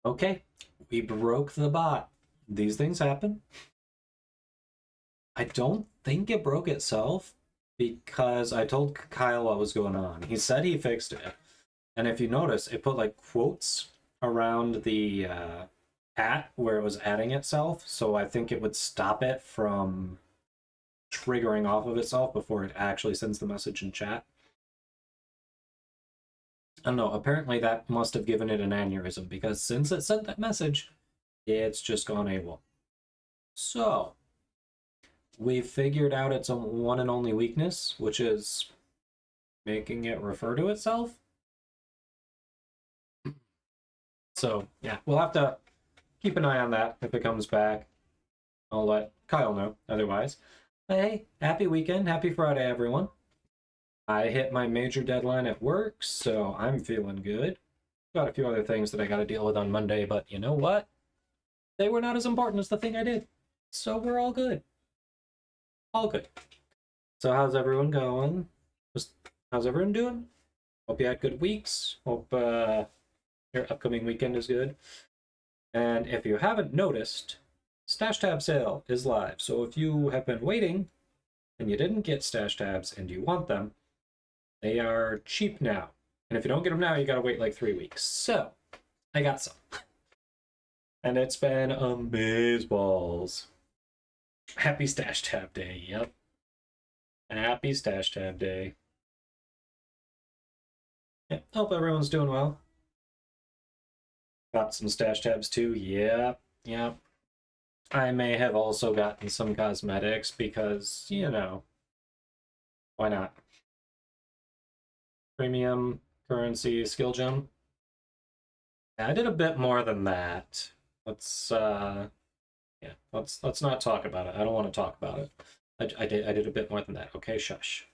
Okay, we broke the bot. These things happen. I don't think it broke itself because I told Kyle what was going on. He said he fixed it. And if you notice, it put like quotes around the at where it was adding itself. So I think it would stop it from triggering off of itself before it actually sends the message in chat. I don't know. Apparently that must have given it an aneurysm because since it sent that message, it's just gone AWOL. So we've figured out its one and only weakness, which is making it refer to itself. So yeah, we'll have to keep an eye on that. If it comes back, I'll let Kyle know otherwise. But hey, happy weekend. Happy Friday, everyone. I hit my major deadline at work, so I'm feeling good. Got a few other things that I got to deal with on Monday, but you know what? They were not as important as the thing I did. So we're all good. All good. So how's everyone going? How's everyone doing? Hope you had good weeks. Hope your upcoming weekend is good. And if you haven't noticed, Stash Tab sale is live. So if you have been waiting and you didn't get Stash Tabs and you want them, they are cheap now. And if you don't get them now, you gotta wait like 3 weeks. So I got some. And it's been amazeballs. Happy Stash Tab Day, yep. Happy Stash Tab Day. Yeah, hope everyone's doing well. Got some Stash Tabs too, yeah. I may have also gotten some cosmetics because, you know, why not? Premium currency skill gem. Yeah, I did a bit more than that. Let's not talk about it. I don't want to talk about it. I did a bit more than that. Okay, shush.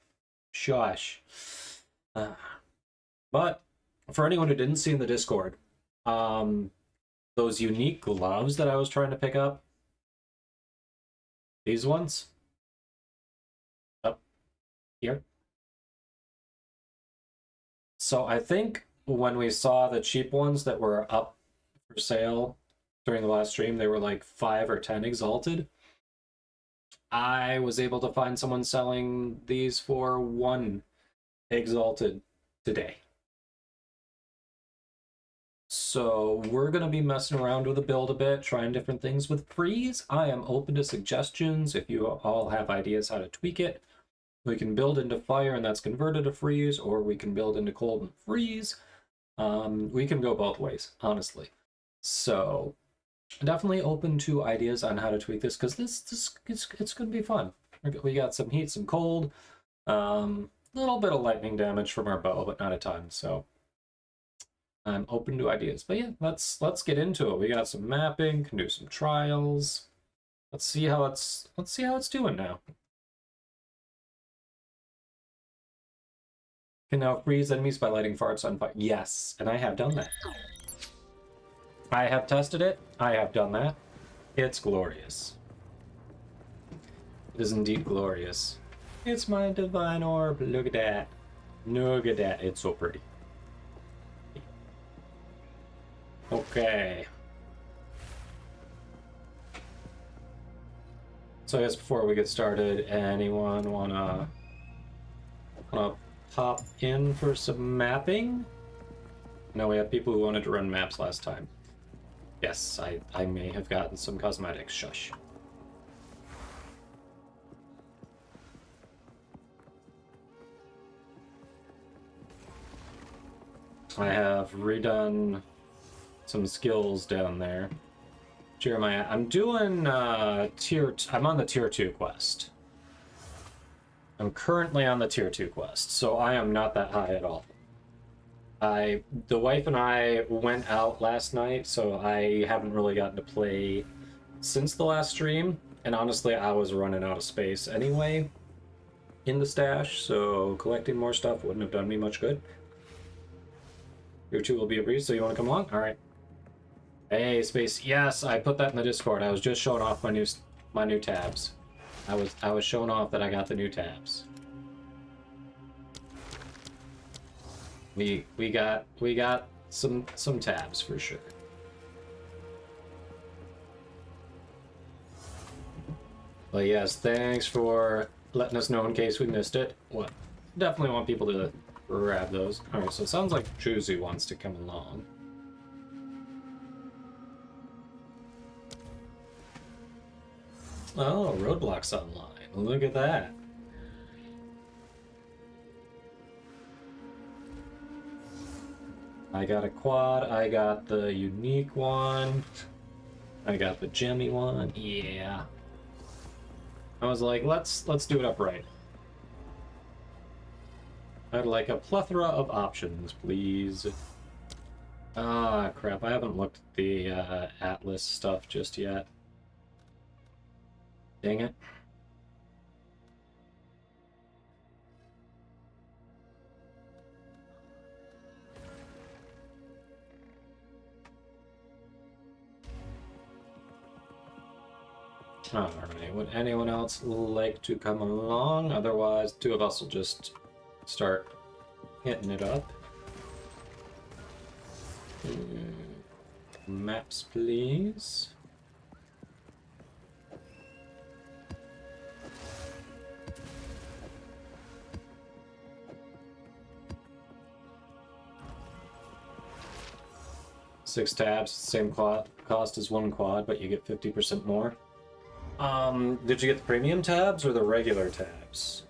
But for anyone who didn't see in the Discord, those unique gloves that I was trying to pick up, these ones up here. So I think when we saw the cheap ones that were up for sale during the last stream, they were like 5 or 10 exalted. I was able to find someone selling these for 1 exalted today. So we're going to be messing around with the build a bit, trying different things with freeze. I am open to suggestions if you all have ideas how to tweak it. We can build into fire and that's converted to freeze, or we can build into cold and freeze. We can go both ways, honestly. So definitely open to ideas on how to tweak this, because it's going to be fun. We got some heat, some cold, little bit of lightning damage from our bow, but not a ton. So I'm open to ideas. But yeah, let's get into it. We got some mapping, can do some trials. Let's see how it's doing now. Can now freeze enemies by lighting farts on fire. Yes, and I have done that. I have tested it. I have done that. It's glorious. It is indeed glorious. It's my divine orb. Look at that. Look at that. It's so pretty. Okay. So I guess before we get started, anyone wanna pop in for some mapping? No, we have people who wanted to run maps last time. Yes, I may have gotten some cosmetics. Shush. I have redone some skills down there. Jeremiah, I'm doing I'm on the tier 2 quest. I'm currently on the tier 2 quest, so I am not that high at all. The wife and I went out last night, so I haven't really gotten to play since the last stream, and honestly, I was running out of space anyway in the stash, so collecting more stuff wouldn't have done me much good. Tier 2 will be a breeze, so you want to come along? Alright. Hey, Space. Yes, I put that in the Discord. I was just showing off my new tabs. I was showing off that I got the new tabs. We got some tabs for sure. But yes, thanks for letting us know in case we missed it. What? Definitely want people to grab those. Alright, so it sounds like Juicy wants to come along. Oh, Roadblock's online. Look at that. I got a quad, I got the unique one, I got the gemmy one, yeah. I was like, let's do it upright. I'd like a plethora of options, please. Ah, crap, I haven't looked at the Atlas stuff just yet. Dang it. Alright, would anyone else like to come along? Otherwise, two of us will just start hitting it up. Maps, please. Six tabs, same cost as one quad, but you get 50% more. Did you get the premium tabs or the regular tabs?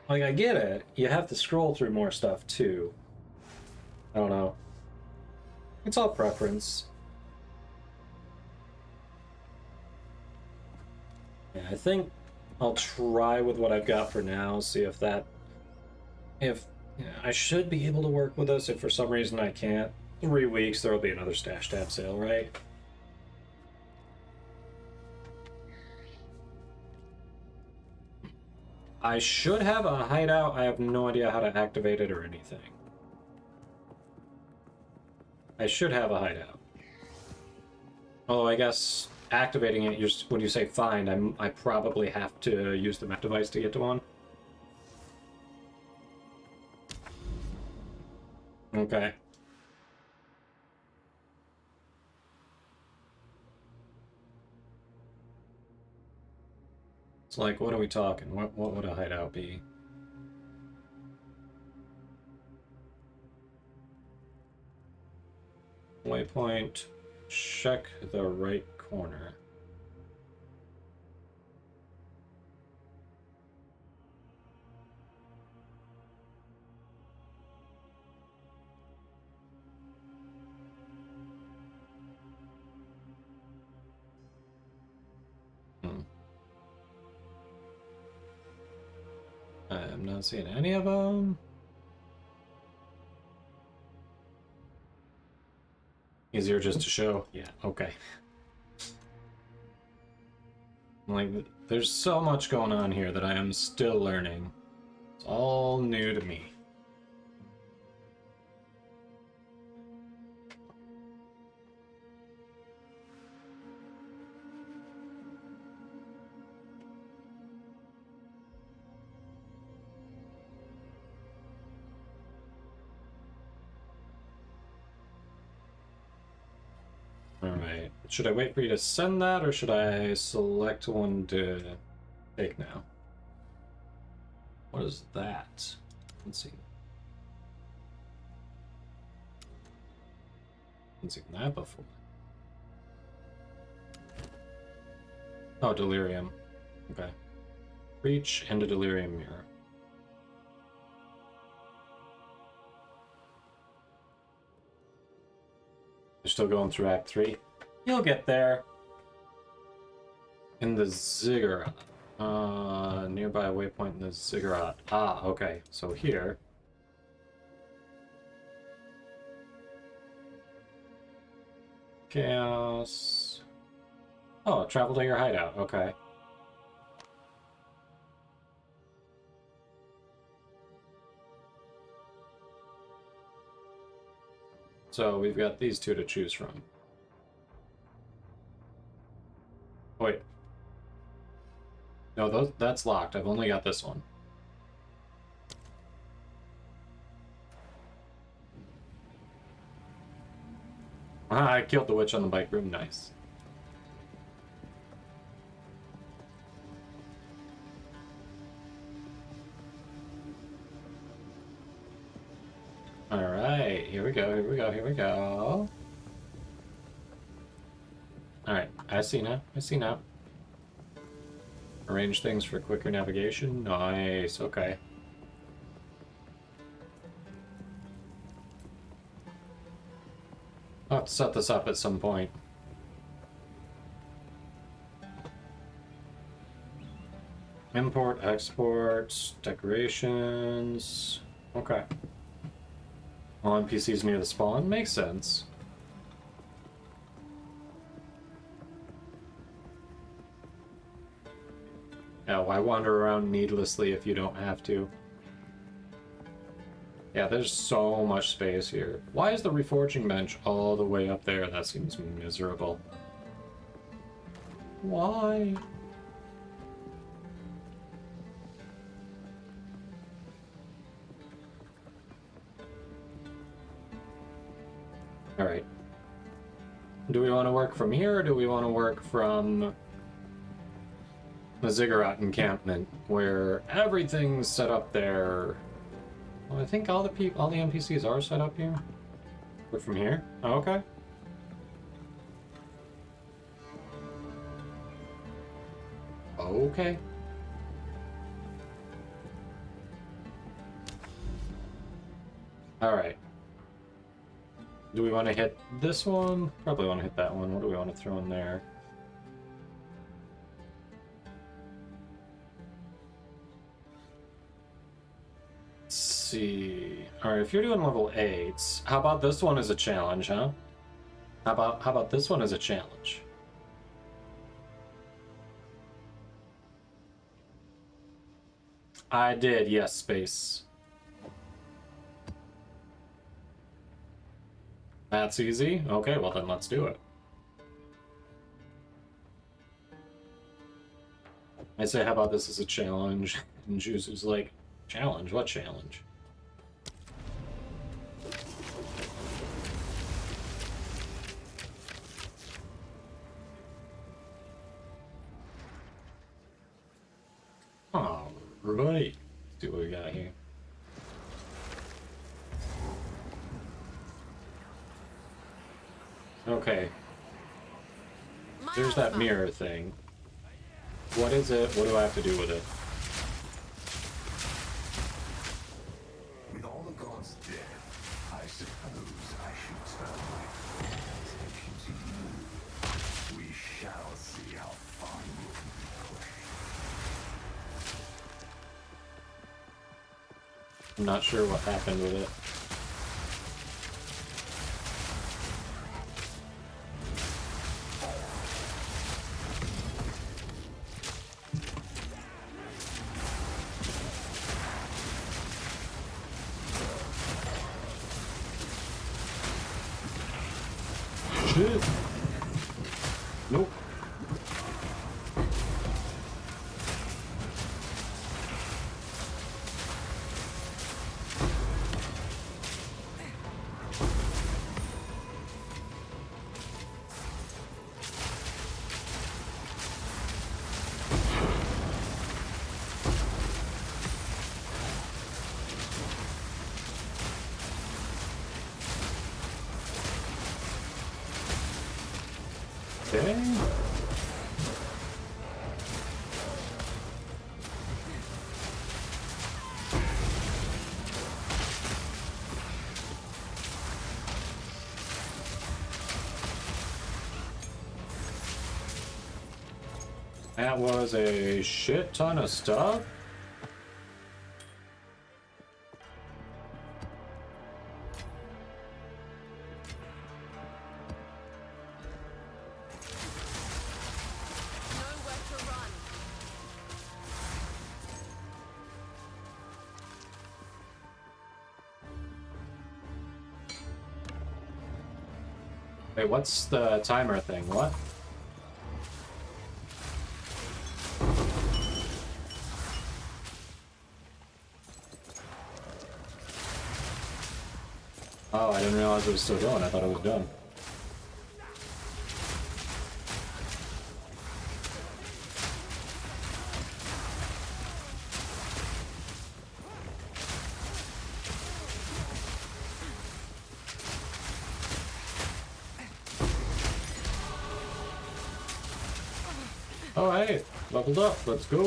Like, I get it. You have to scroll through more stuff, too. I don't know. It's all preference. Yeah, I think I'll try with what I've got for now, see if that... If... Yeah, I should be able to work with this. If for some reason I can't, 3 weeks there will be another stash tab sale, right? I should have a hideout. I have no idea how to activate it or anything. I should have a hideout. Oh, I guess activating it, when you say find, I probably have to use the map device to get to one. Okay. It's like, what are we talking? What would a hideout be? Waypoint, check the right corner. I'm not seeing any of them. Easier just to show? Yeah, okay. Like, there's so much going on here that I am still learning. It's all new to me. Alright. Should I wait for you to send that, or should I select one to take now? What is that? Let's see. Haven't seen that before. Oh, Delirium. Okay. Reach and a Delirium Mirror. You're still going through Act 3? You'll get there. In the Ziggurat. Nearby waypoint in the Ziggurat. Ah, okay. So here. Chaos. Oh, travel to your hideout. Okay. So we've got these two to choose from. Wait. No, that's locked. I've only got this one. Ah, I killed the witch on the bike room. Nice. here we go, here we go, here we go. Alright, I see now, I see now. Arrange things for quicker navigation. Nice, okay. I'll have to set this up at some point. Import, export, decorations. Okay. All NPCs near the spawn? Makes sense. Yeah, why wander around needlessly if you don't have to? Yeah, there's so much space here. Why is the reforging bench all the way up there? That seems miserable. Why? Alright. Do we want to work from here, or do we want to work from the Ziggurat encampment, where everything's set up there? Well, I think all the NPCs are set up here. We're from here? Oh, okay. Okay. Alright. Do we want to hit this one? Probably want to hit that one. What do we want to throw in there? Let's see. Alright, if you're doing level 8s, how about this one as a challenge, huh? How about this one as a challenge? I did, yes, space. That's easy? Okay, well then let's do it. I say, how about this as a challenge? And Juzu's like, challenge? What challenge? Alright. See what we got here. Okay. There's that mirror thing. What is it? What do I have to do with it? With all the gods dead, I suppose I should turn my attention to you. We shall see how far you can be pushed. I'm not sure what happened with it. Shit. Nope. Okay. That was a shit ton of stuff. Wait, what's the timer thing? What? Oh, I didn't realize it was still going. I thought it was done. Oh, hey, leveled up. Let's go.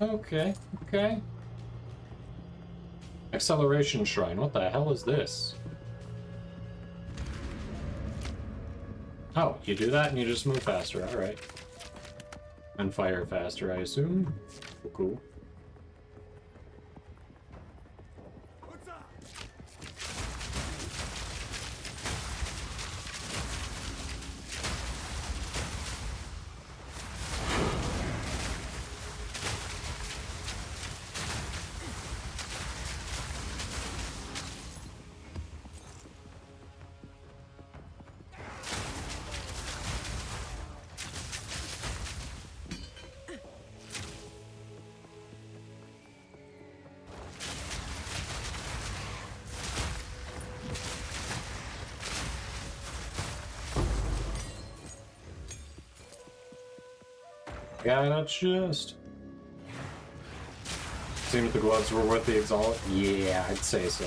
Okay, okay. Acceleration Shrine. What the hell is this? Oh, you do that and you just move faster. Alright. And fire faster, I assume. Cool. Gotta just... Seemed if the gloves were worth the Exalt? Yeah, I'd say so.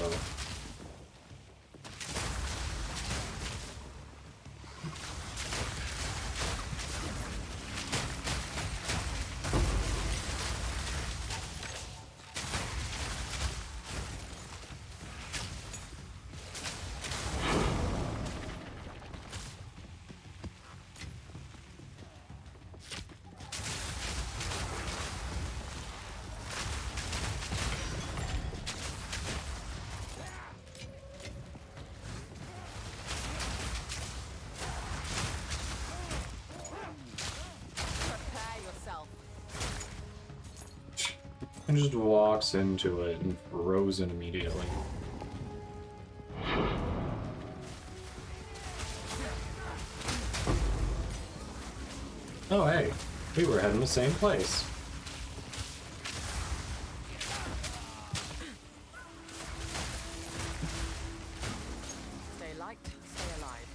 And just walks into it and frozen immediately. Oh hey, we were heading the same place. Stay light, stay alive.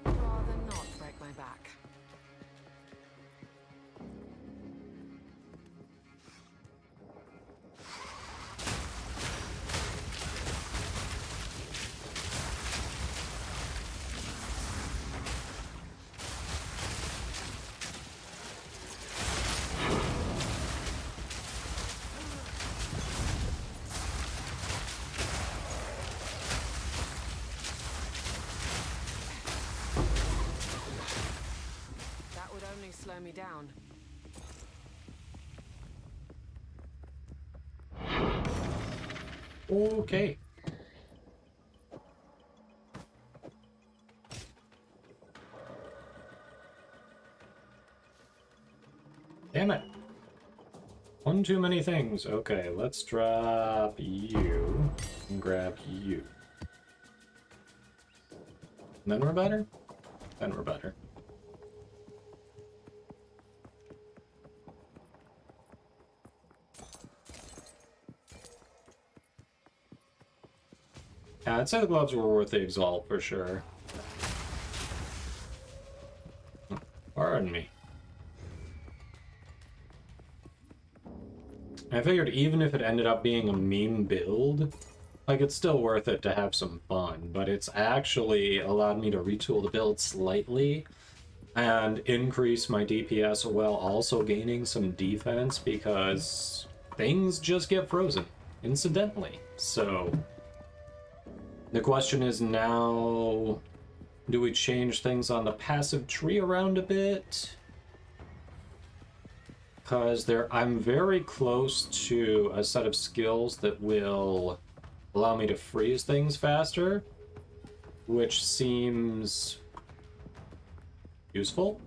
Rather not break my back. That would only slow me down. Okay. Damn it. One too many things. Okay, let's drop you and grab you. And then we're better? Then we're better. Yeah, I'd say the gloves were worth the Exalt for sure. Pardon me. I figured even if it ended up being a meme build, like it's still worth it to have some fun, but it's actually allowed me to retool the build slightly and increase my DPS while also gaining some defense because things just get frozen incidentally. So the question is now, do we change things on the passive tree around a bit? Because I'm very close to a set of skills that will allow me to freeze things faster, which seems useful.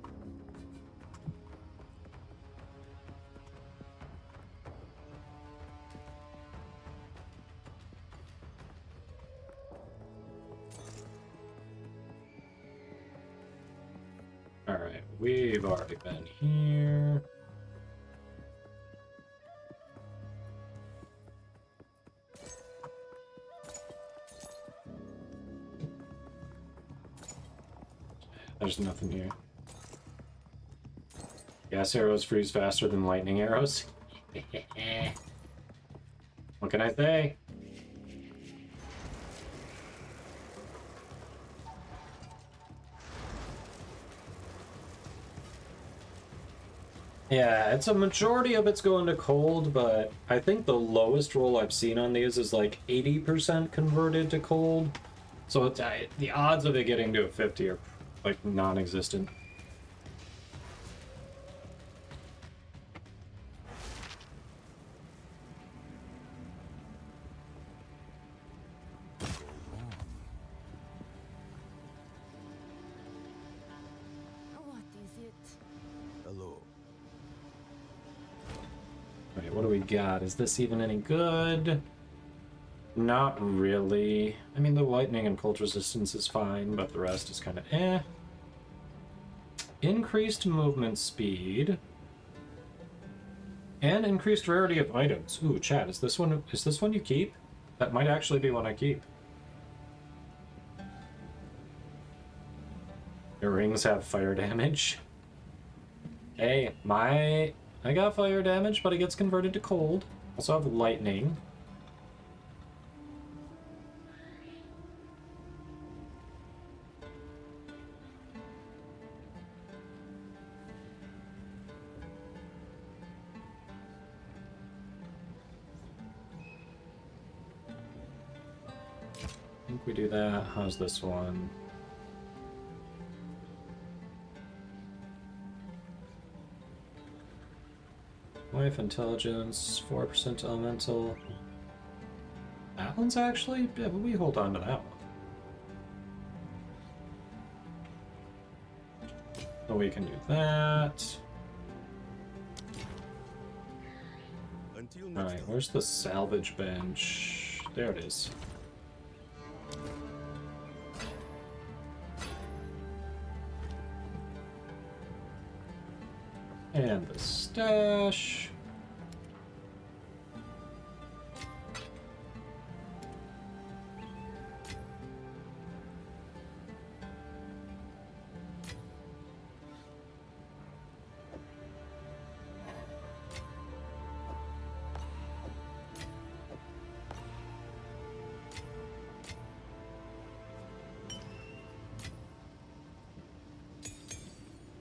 Alright, we've already been here. There's nothing here. Gas arrows freeze faster than lightning arrows. What can I say? Yeah, it's a majority of it's going to cold, but I think the lowest roll I've seen on these is like 80% converted to cold. So it's, the odds of it getting to a 50 are like non-existent. What is it? Hello. Alright, what do we got? Is this even any good? Not really. I mean, the lightning and cold resistance is fine, but the rest is kind of eh. Increased movement speed. And increased rarity of items. Ooh, chat, is this one you keep? That might actually be one I keep. Your rings have fire damage. Hey, I got fire damage, but it gets converted to cold. Also have lightning. I think we do that. How's this one? Life, intelligence, 4% elemental. That one's actually... Yeah, but we hold on to that one. So we can do that. Until next Alright, time. where's the salvage bench? There it is. And the stash.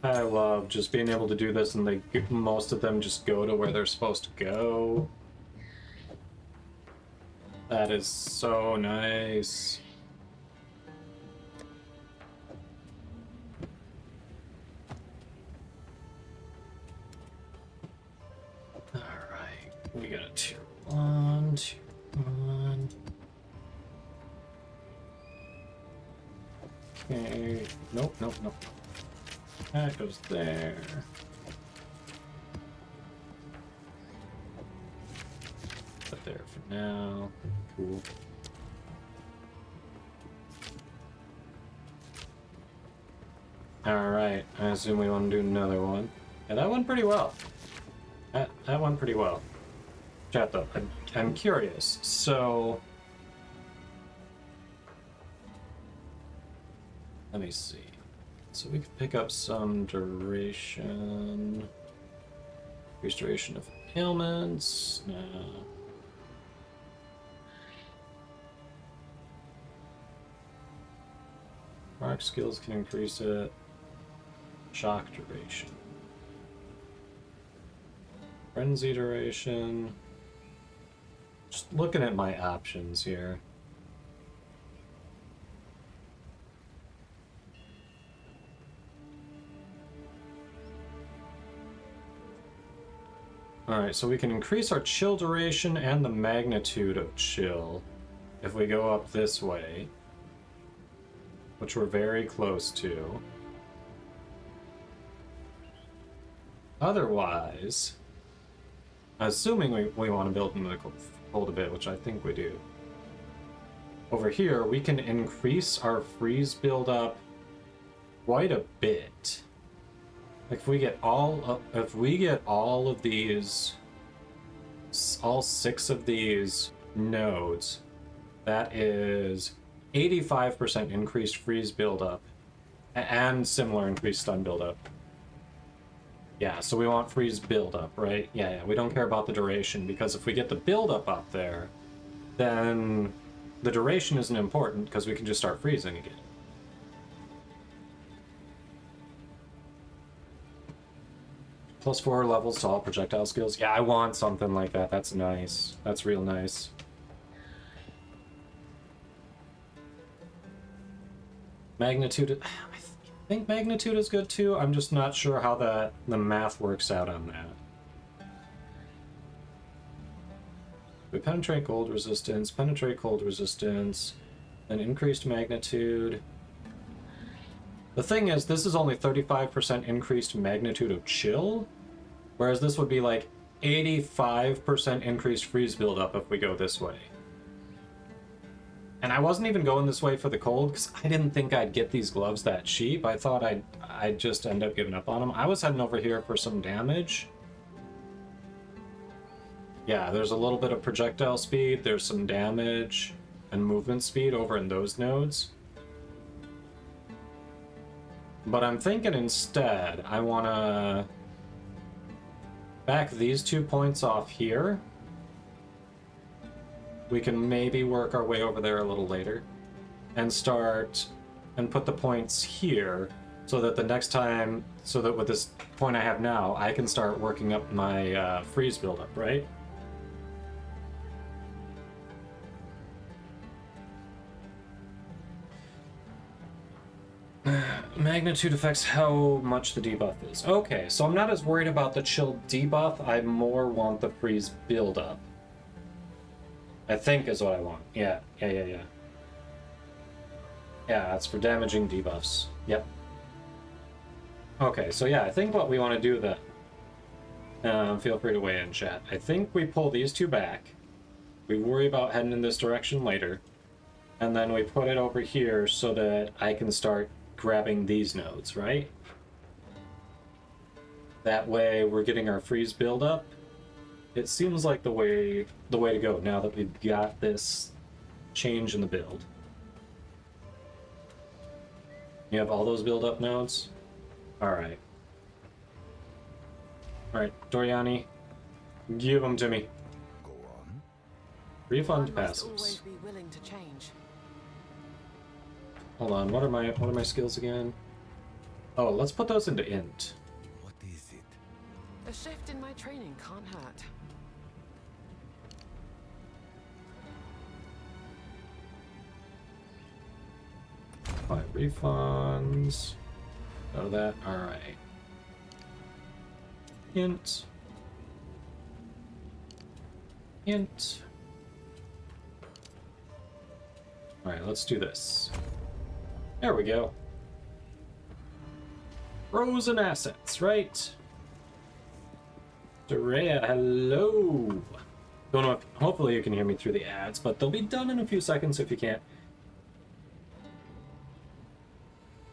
I love just being able to do this and most of them just go to where they're supposed to go. That is so nice. Alright, we got a tier 1, tier 1. Okay, nope. That goes there. Put there for now. Cool. Alright, I assume we want to do another one. Yeah, that went pretty well. That went pretty well. Chat though, I'm curious. So... let me see. So we could pick up some duration. Restoration of ailments. No. Mark skills can increase it. Shock duration. Frenzy duration. Just looking at my options here. Alright, so we can increase our chill duration and the magnitude of chill if we go up this way, which we're very close to. Otherwise, assuming we want to build into the cold a bit, which I think we do, over here we can increase our freeze build up quite a bit. if we get all of these, all 6 of these nodes, that is 85% increased freeze buildup and similar increased stun buildup. Yeah, so we want freeze buildup, right? Yeah, we don't care about the duration, because if we get the buildup up there, then the duration isn't important because we can just start freezing again. +4 levels to all projectile skills. Yeah, I want something like that. That's nice. That's real nice. Magnitude. I think magnitude is good too. I'm just not sure how the math works out on that. We penetrate cold resistance, and increased magnitude. The thing is, this is only 35% increased magnitude of chill, whereas this would be like 85% increased freeze buildup if we go this way. And I wasn't even going this way for the cold, because I didn't think I'd get these gloves that cheap. I thought I'd just end up giving up on them. I was heading over here for some damage. Yeah, there's a little bit of projectile speed, there's some damage, and movement speed over in those nodes. But I'm thinking instead, I want to back these 2 points off here. We can maybe work our way over there a little later and start and put the points here so that the next time, so that with this point I have now, I can start working up my freeze buildup, right? Magnitude affects how much the debuff is. Okay, so I'm not as worried about the chill debuff, I more want the freeze buildup. I think is what I want. Yeah. Yeah, that's for damaging debuffs. Yep. Okay, so yeah, I think what we want to do then, feel free to weigh in, chat. I think we pull these 2 back, we worry about heading in this direction later, and then we put it over here so that I can start grabbing these nodes, right? That way we're getting our freeze buildup. It seems like the way to go now that we've got this change in the build. You have all those build-up nodes? Alright. Alright, Doriani, give them to me. Go on. Refund One must passives. always be willing to change. Hold on, what are my skills again? Oh, let's put those into int. What is it? A shift in my training can't hurt. Five refunds. Out of that. Alright. Int. Int. Alright, let's do this. There we go. Frozen assets, right? Soraya, hello! Don't know if, hopefully you can hear me through the ads, but they'll be done in a few seconds if you can't.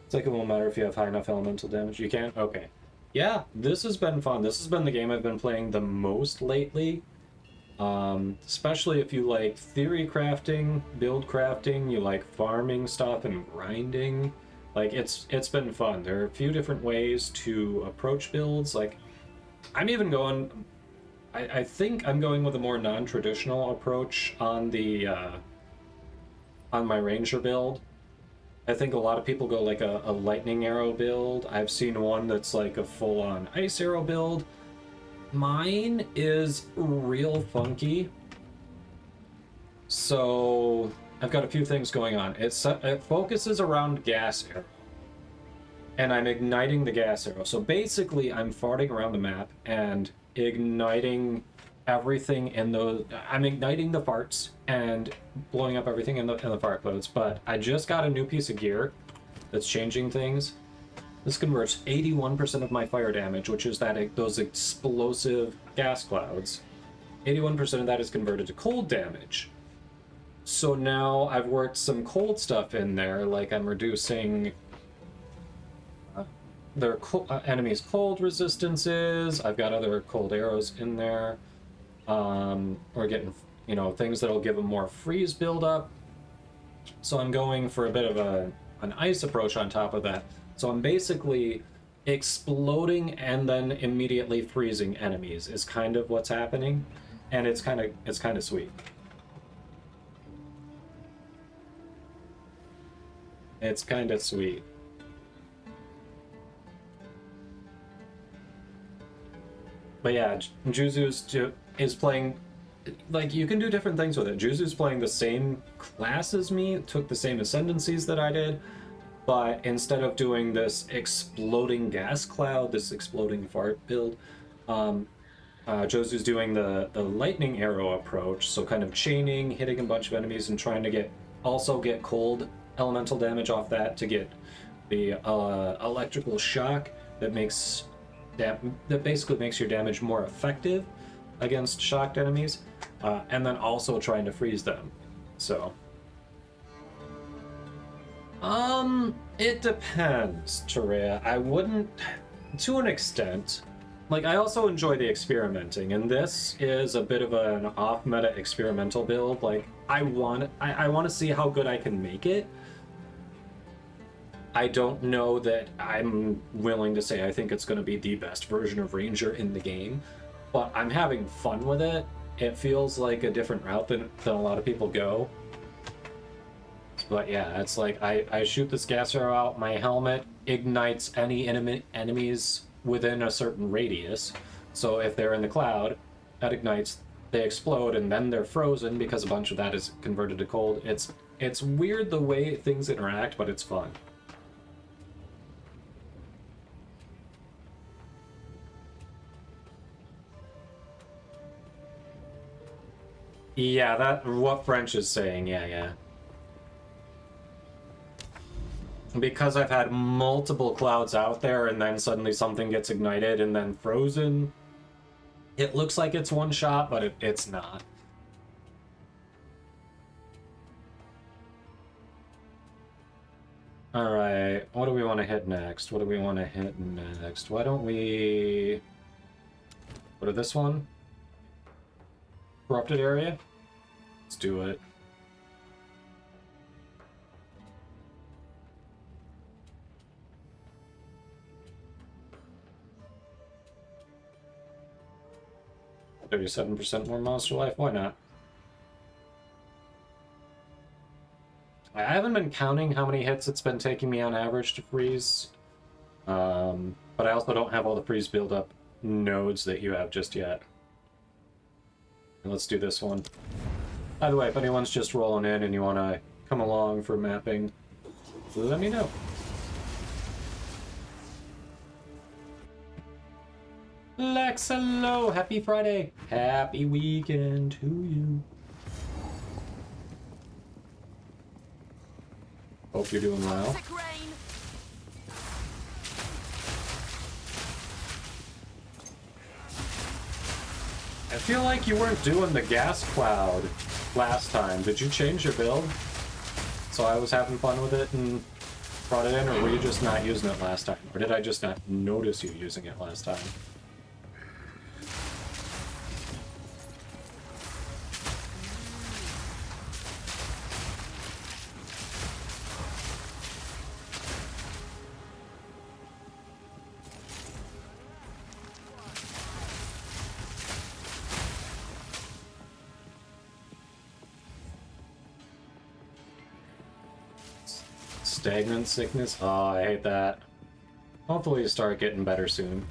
It's like it won't matter if you have high enough elemental damage. You can? Okay. Yeah, this has been fun. This has been the game I've been playing the most lately. Especially if you like theory crafting, build crafting, you like farming stuff and grinding. Like, it's been fun. There are a few different ways to approach builds. Like, I'm even going... I think I'm going with a more non-traditional approach on the... on my ranger build. I think a lot of people go like a lightning arrow build. I've seen one that's like a full-on ice arrow build. Mine is real funky. So I've got a few things going on. It focuses around gas arrow. And I'm igniting the gas arrow. So basically I'm farting around the map and igniting everything in those. I'm igniting the farts and blowing up everything in the fart clouds. But I just got a new piece of gear that's changing things. This converts 81% of my fire damage, which is those explosive gas clouds. 81% of that is converted to cold damage. So now I've worked some cold stuff in there, like I'm reducing their enemies' cold resistances. I've got other cold arrows in there. We're getting, you know, things that'll give them more freeze buildup. So I'm going for a bit of an ice approach on top of that. So I'm basically exploding and then immediately freezing enemies is kind of what's happening, and it's kind of sweet. It's kind of sweet. But yeah, Juzu's is playing, like, you can do different things with it. Juzu's playing the same class as me, took the same ascendancies that I did, but instead of doing this exploding gas cloud, this exploding fart build, Josu's doing the lightning arrow approach, so kind of chaining, hitting a bunch of enemies, and trying to get cold elemental damage off that to get the electrical shock that basically makes your damage more effective against shocked enemies, and then also trying to freeze them. So it depends, Terea. I wouldn't, to an extent. Like, I also enjoy the experimenting, and this is a bit of an off-meta experimental build. Like, I want to see how good I can make it. I don't know that I'm willing to say I think it's going to be the best version of Ranger in the game, but I'm having fun with it. It feels like a different route than a lot of people go. But yeah, it's like I shoot this gas arrow out, my helmet ignites any enemies within a certain radius. So if they're in the cloud, that ignites, they explode, and then they're frozen because a bunch of that is converted to cold. It's weird the way things interact, but it's fun. Yeah, that what French is saying, yeah. Because I've had multiple clouds out there and then suddenly something gets ignited and then frozen, it looks like it's one shot, but it's not. Alright, what do we want to hit next? Why don't we go to this one? Corrupted area? Let's do it. %, more monster life, why not? I haven't been counting how many hits it's been taking me on average to freeze. But I also don't have all the freeze build-up nodes that you have just yet. And let's do this one. By the way, if anyone's just rolling in and you want to come along for mapping, let me know. Lex, hello! Happy Friday! Happy weekend to you. Hope you're doing well. I feel like you weren't doing the gas cloud last time. Did you change your build? So I was having fun with it and brought it in, or were you just not using it last time? Or did I just not notice you using it last time? Stagnant sickness? Oh, I hate that. Hopefully you start getting better soon.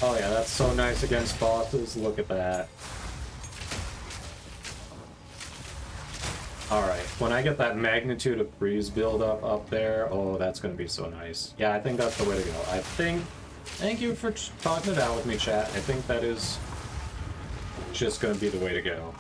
Oh yeah, that's so nice against bosses. Look at that. Alright, when I get that magnitude of freeze buildup up there, oh, that's going to be so nice. Yeah, I think that's the way to go. Thank you for talking it out with me, chat. I think that is just going to be the way to go.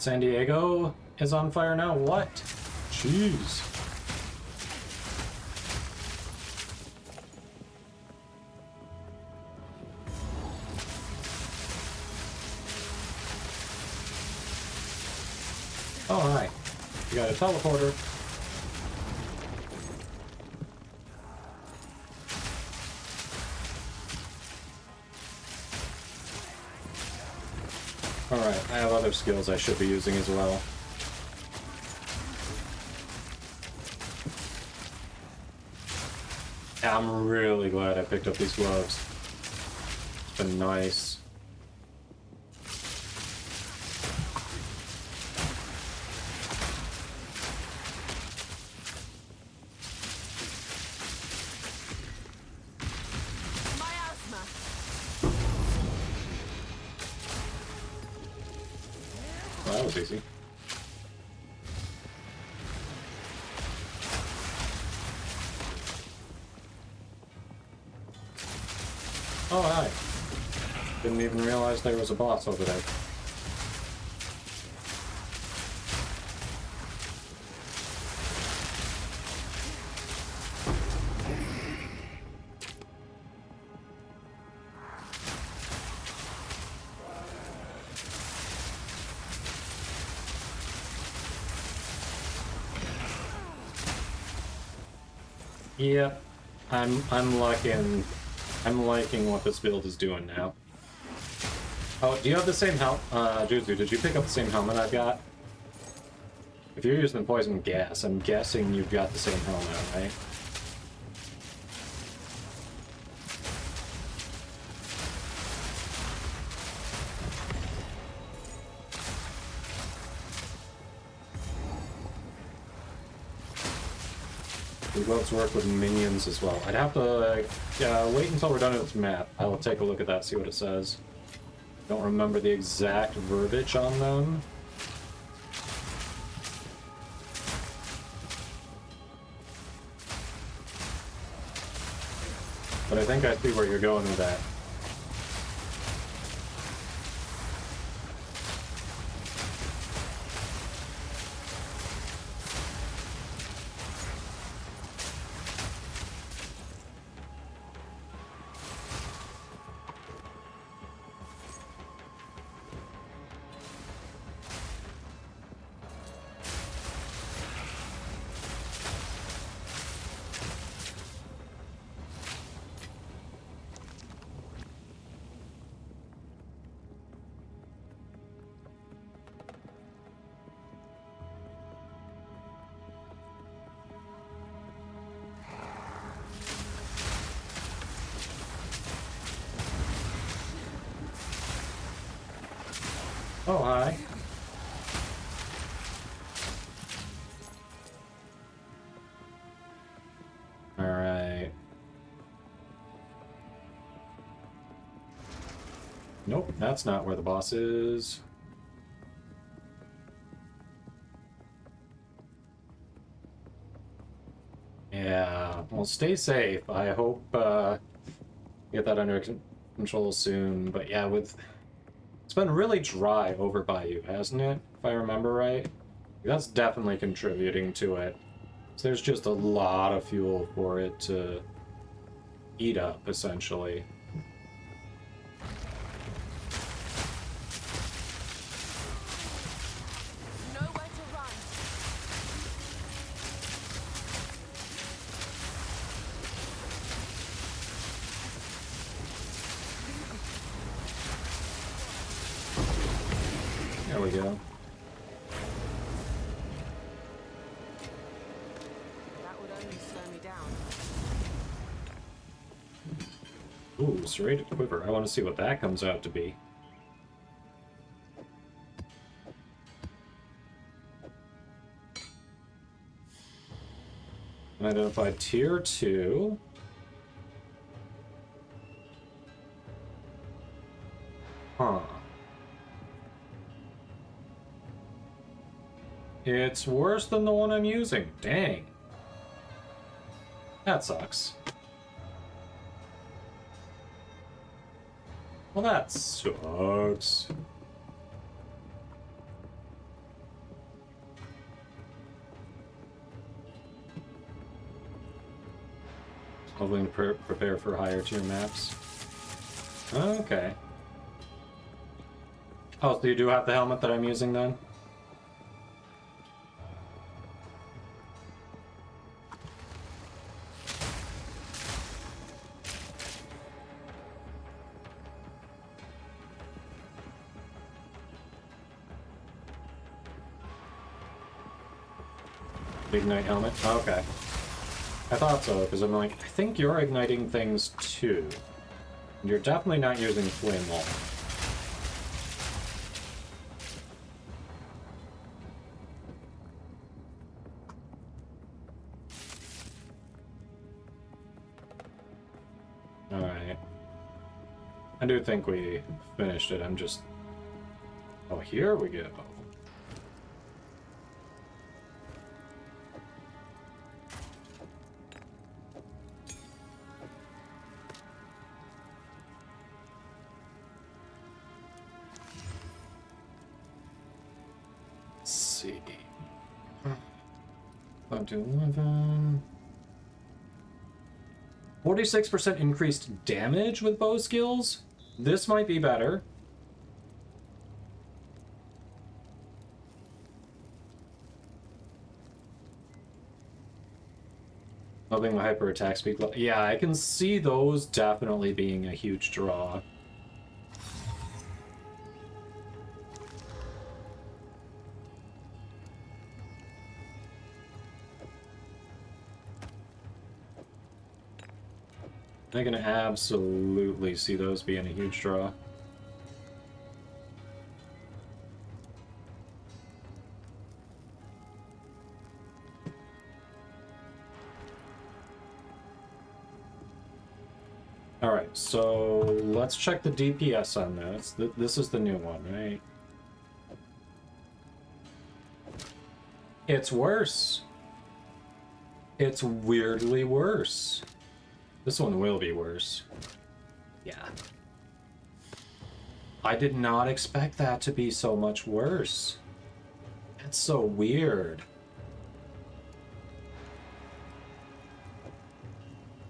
San Diego is on fire now? What? Jeez. Oh, hi. You got a teleporter. Alright, I have other skills I should be using as well. I'm really glad I picked up these gloves. It's been nice. Miasma. Well, that was easy. Oh, hi. Didn't even realize there was a boss over there. Yep, I'm liking what this build is doing now. Oh, do you have the same helmet? Juzu, did you pick up the same helmet I've got? If you're using the poison gas, I'm guessing you've got the same helmet, right? We both work with minions as well. I'd have to wait until we're done with this map. I'll take a look at that, see what it says. Don't remember the exact verbiage on them. But I think I see where you're going with that. Oh, hi. Alright. Nope, that's not where the boss is. Yeah, well, stay safe. I hope get that under control soon. But yeah, it's been really dry over by you, hasn't it? If I remember right. That's definitely contributing to it. So there's just a lot of fuel for it to eat up, essentially. Nowhere to run. There we go. That would only slow me down. Ooh, serrated quiver. I want to see what that comes out to be. Identify tier 2. Huh. It's worse than the one I'm using. Dang. That sucks. Well, that sucks. Hopefully prepare for higher tier maps. Okay. Oh, so you do have the helmet that I'm using then? Ignite helmet? Okay. I thought so, because I'm like, I think you're igniting things too. You're definitely not using flame wall. Alright. I do think we finished it, I'm just... Oh, here we go. Let's see. 5 to 11. 46% increased damage with bow skills? This might be better. Loving the hyper attack speed. Yeah, I can see those definitely being a huge draw. I can absolutely see those being a huge draw. Alright, so let's check the DPS on this. This is the new one, right? It's worse. It's weirdly worse. This one will be worse. Yeah. I did not expect that to be so much worse. It's so weird.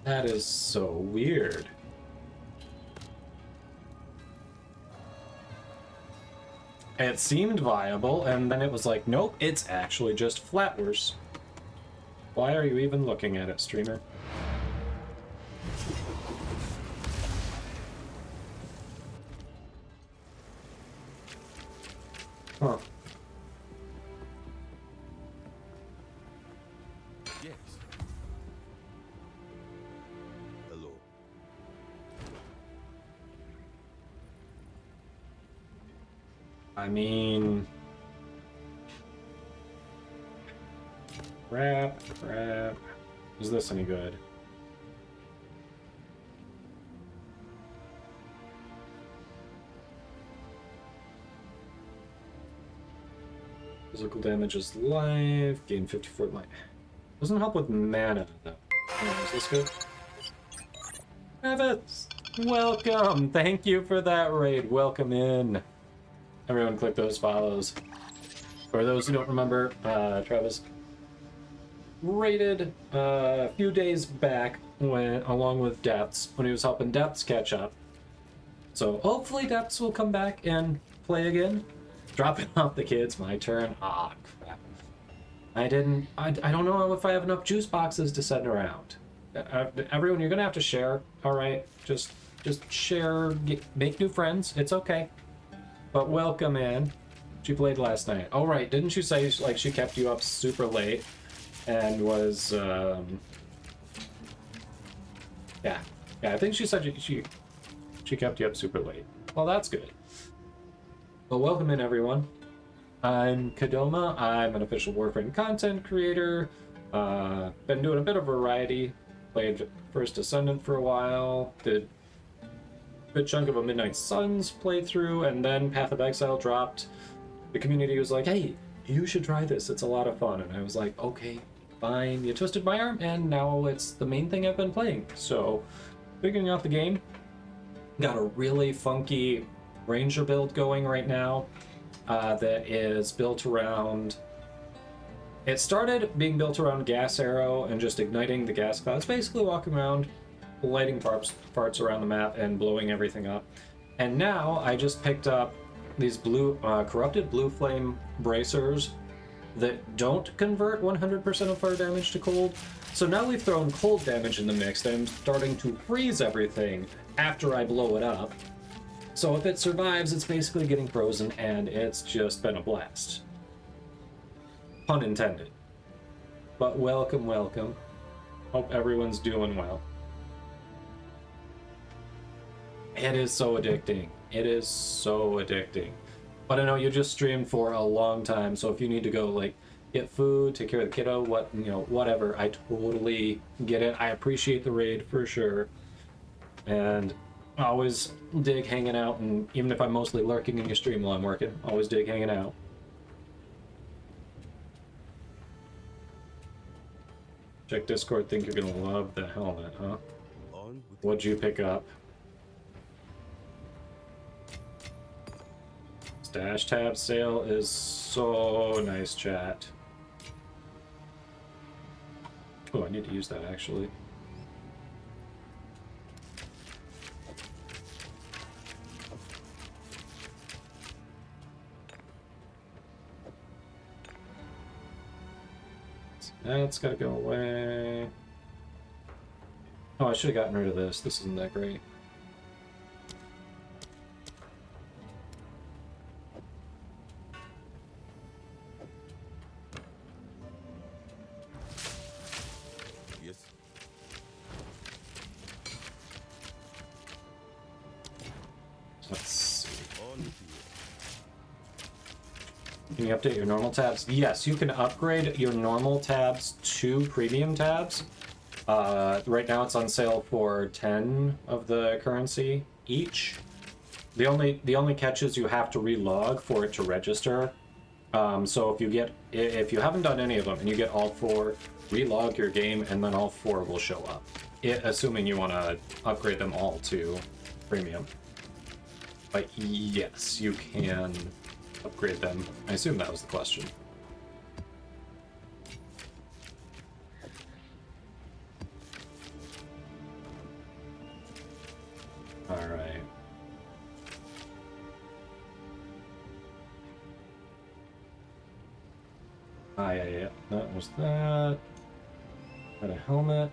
That is so weird. It seemed viable, and then it was like, nope, it's actually just flat worse. Why are you even looking at it, streamer? Huh. Yes. Hello. I mean... Crap. Is this any good? Physical damage is life. Gain 54 life. Doesn't help with mana, though. Oh, is this good? Travis! Welcome! Thank you for that raid. Welcome in. Everyone click those follows. For those who don't remember, Travis raided a few days back when, along with Depths, when he was helping Depths catch up. So hopefully Depths will come back and play again. Dropping off the kids, my turn. Ah, crap. I don't know if I have enough juice boxes to send around. Everyone, you're gonna have to share, alright? Just share, make new friends, it's okay. But welcome in. She played last night. Oh right, didn't you say like she kept you up super late and was yeah, I think she said she kept you up super late. Well, that's good. Well, welcome in, everyone. I'm Kadoma. I'm an official Warframe content creator. Been doing a bit of variety. Played First Ascendant for a while. Did a good chunk of a Midnight Suns playthrough, and then Path of Exile dropped. The community was like, hey, you should try this. It's a lot of fun. And I was like, okay, fine. You twisted my arm, and now it's the main thing I've been playing. So, figuring out the game. Got a really funky Ranger build going right now that is built around It started being built around gas arrow and just igniting the gas clouds, basically walking around, lighting parts around the map and blowing everything up. And now I just picked up these blue corrupted blue flame bracers that don't convert 100% of fire damage to cold. So now we've thrown cold damage in the mix and I'm starting to freeze everything after I blow it up. So if it survives, it's basically getting frozen and it's just been a blast. Pun intended. But welcome, welcome. Hope everyone's doing well. It is so addicting. It is so addicting. But I know you just streamed for a long time, so if you need to go, like, get food, take care of the kiddo, whatever, I totally get it. I appreciate the raid for sure. And I always dig hanging out, and even if I'm mostly lurking in your stream while I'm working, always dig hanging out. Check Discord, think you're gonna love the helmet, huh? What'd you pick up? Stash tab sale is so nice, chat. Oh, I need to use that actually. That's gotta go away. Oh, I should have gotten rid of this. This isn't that great. Yes. Let's see. On with you. Can you update your normal tabs? Yes, you can upgrade your normal tabs to premium tabs. Right now it's on sale for 10 of the currency each. The only catch is you have to relog for it to register. So if you haven't done any of them and you get all 4, relog your game and then all 4 will show up. Assuming you want to upgrade them all to premium. But yes, you can upgrade them. I assume that was the question. Alright. Yeah. That was that. Got a helmet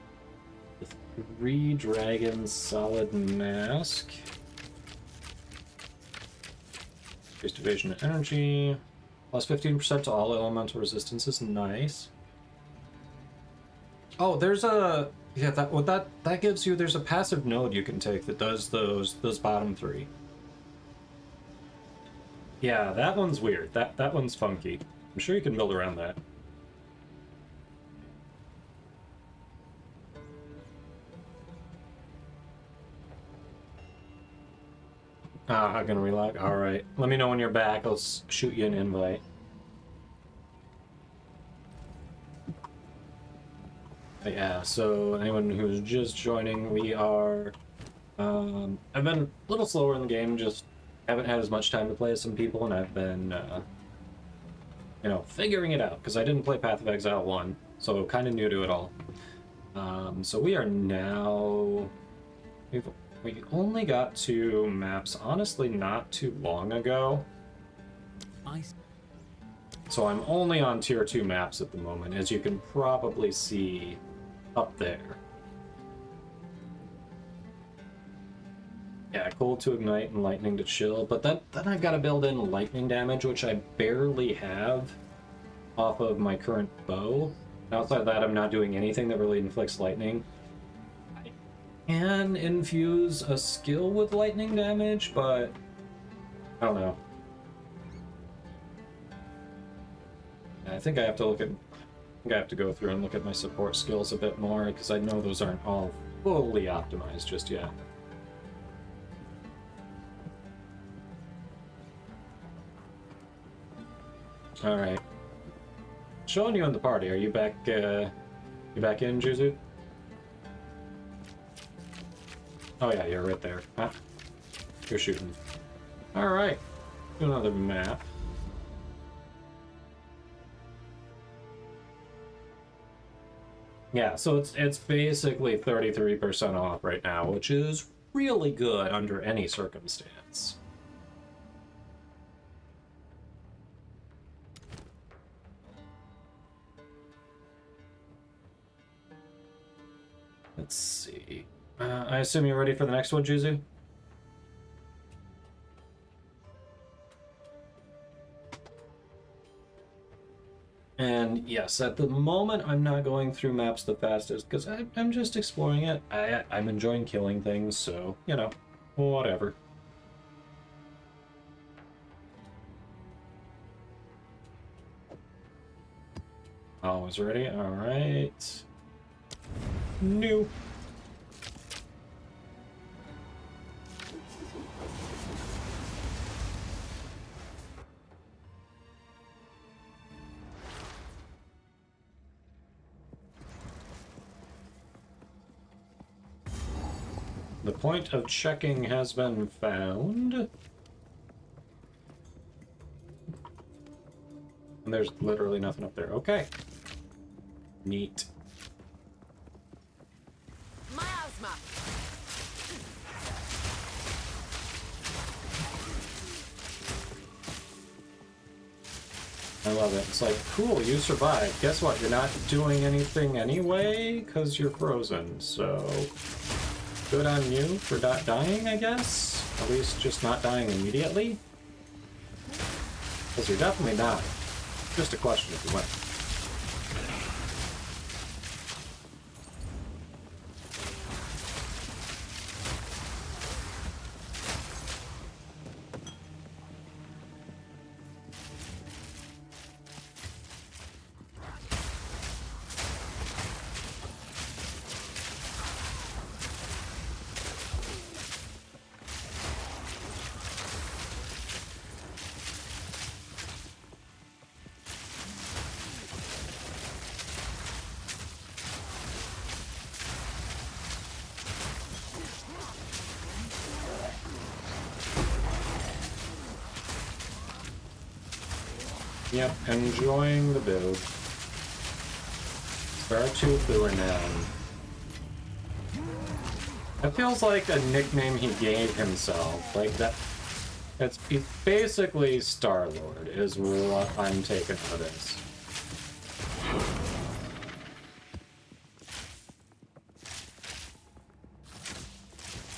with 3 dragons solid mask. Increased evasion and energy. Plus 15% to all elemental resistances. Nice. Oh, there's a... Yeah, that gives you... There's a passive node you can take that does those bottom 3. Yeah, that one's weird. That one's funky. I'm sure you can build around that. I'm gonna relog. Alright. Let me know when you're back. I'll shoot you an invite. But yeah, so anyone who's just joining, we are... I've been a little slower in the game, just haven't had as much time to play as some people, and I've been, figuring it out, because I didn't play Path of Exile 1, so kind of new to it all. So we are now... We only got 2 maps, honestly, not too long ago. So I'm only on tier 2 maps at the moment, as you can probably see up there. Yeah, cold to ignite and lightning to chill, but then I've got to build in lightning damage, which I barely have off of my current bow. Outside of that, I'm not doing anything that really inflicts lightning. Can infuse a skill with lightning damage, but I don't know. I think I have to go through and look at my support skills a bit more, because I know those aren't all fully optimized just yet. Alright. Showing you in the party. Are you back, you back in, Juzu? Oh yeah, you're right there. Huh? You're shooting. Alright. Do another map. Yeah, so it's basically 33% off right now, which is really good under any circumstance. Let's see. I assume you're ready for the next one, Juzu? And yes, at the moment, I'm not going through maps the fastest because I'm just exploring it. I'm enjoying killing things, so, you know, whatever. Always ready? Alright. New. The point of checking has been found. And there's literally nothing up there. Okay. Neat. Miasma. I love it. It's like, cool, you survived. Guess what? You're not doing anything anyway, because you're frozen, so... Good on you for not dying, I guess? At least just not dying immediately? Because you're definitely not. Just a question if you win. Yep, enjoying the build. Startooth Lure down. That feels like a nickname he gave himself. Like that. He's basically Star-Lord, is what I'm taking out of this.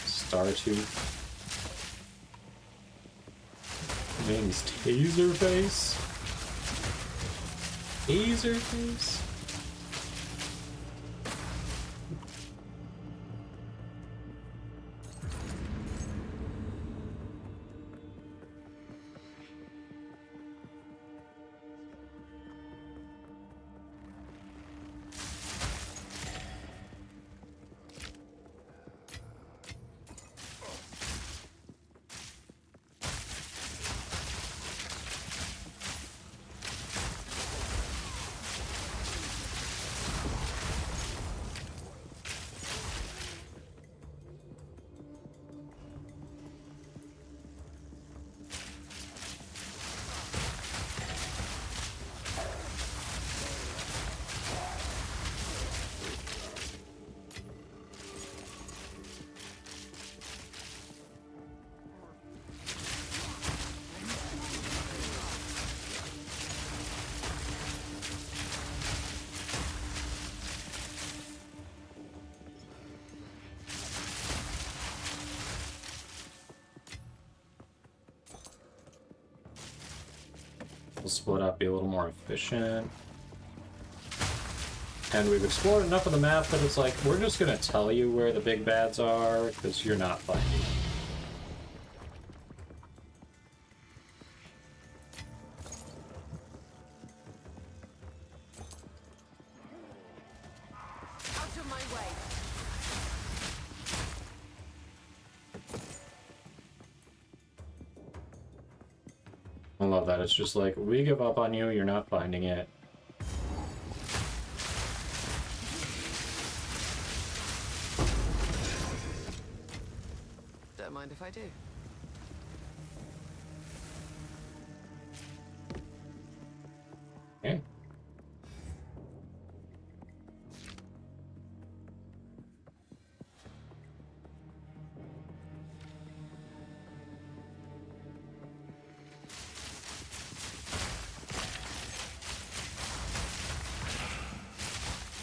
Startooth. Name's Taserface. Taserface? We'll split up, be a little more efficient. And we've explored enough of the map that it's like, we're just gonna tell you where the big bads are, because you're not finding them. Out of my way. I love that. It's just like, we give up on you, you're not finding it. Don't mind if I do. Okay.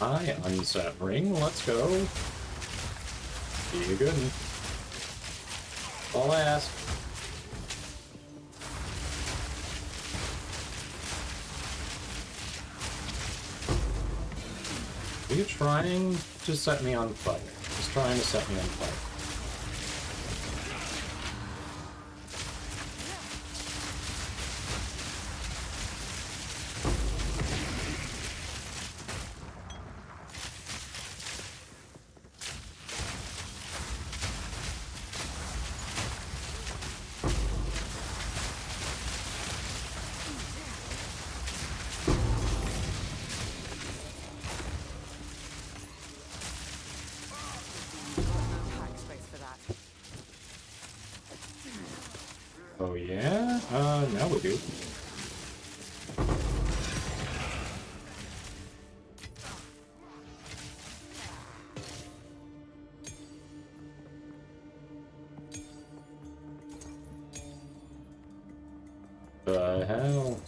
Hi, unset ring. Let's go. Be good. All I ask. Are you trying to set me on fire? Just trying to set me on fire. Attack space for that. Oh yeah? Now we do. The hell?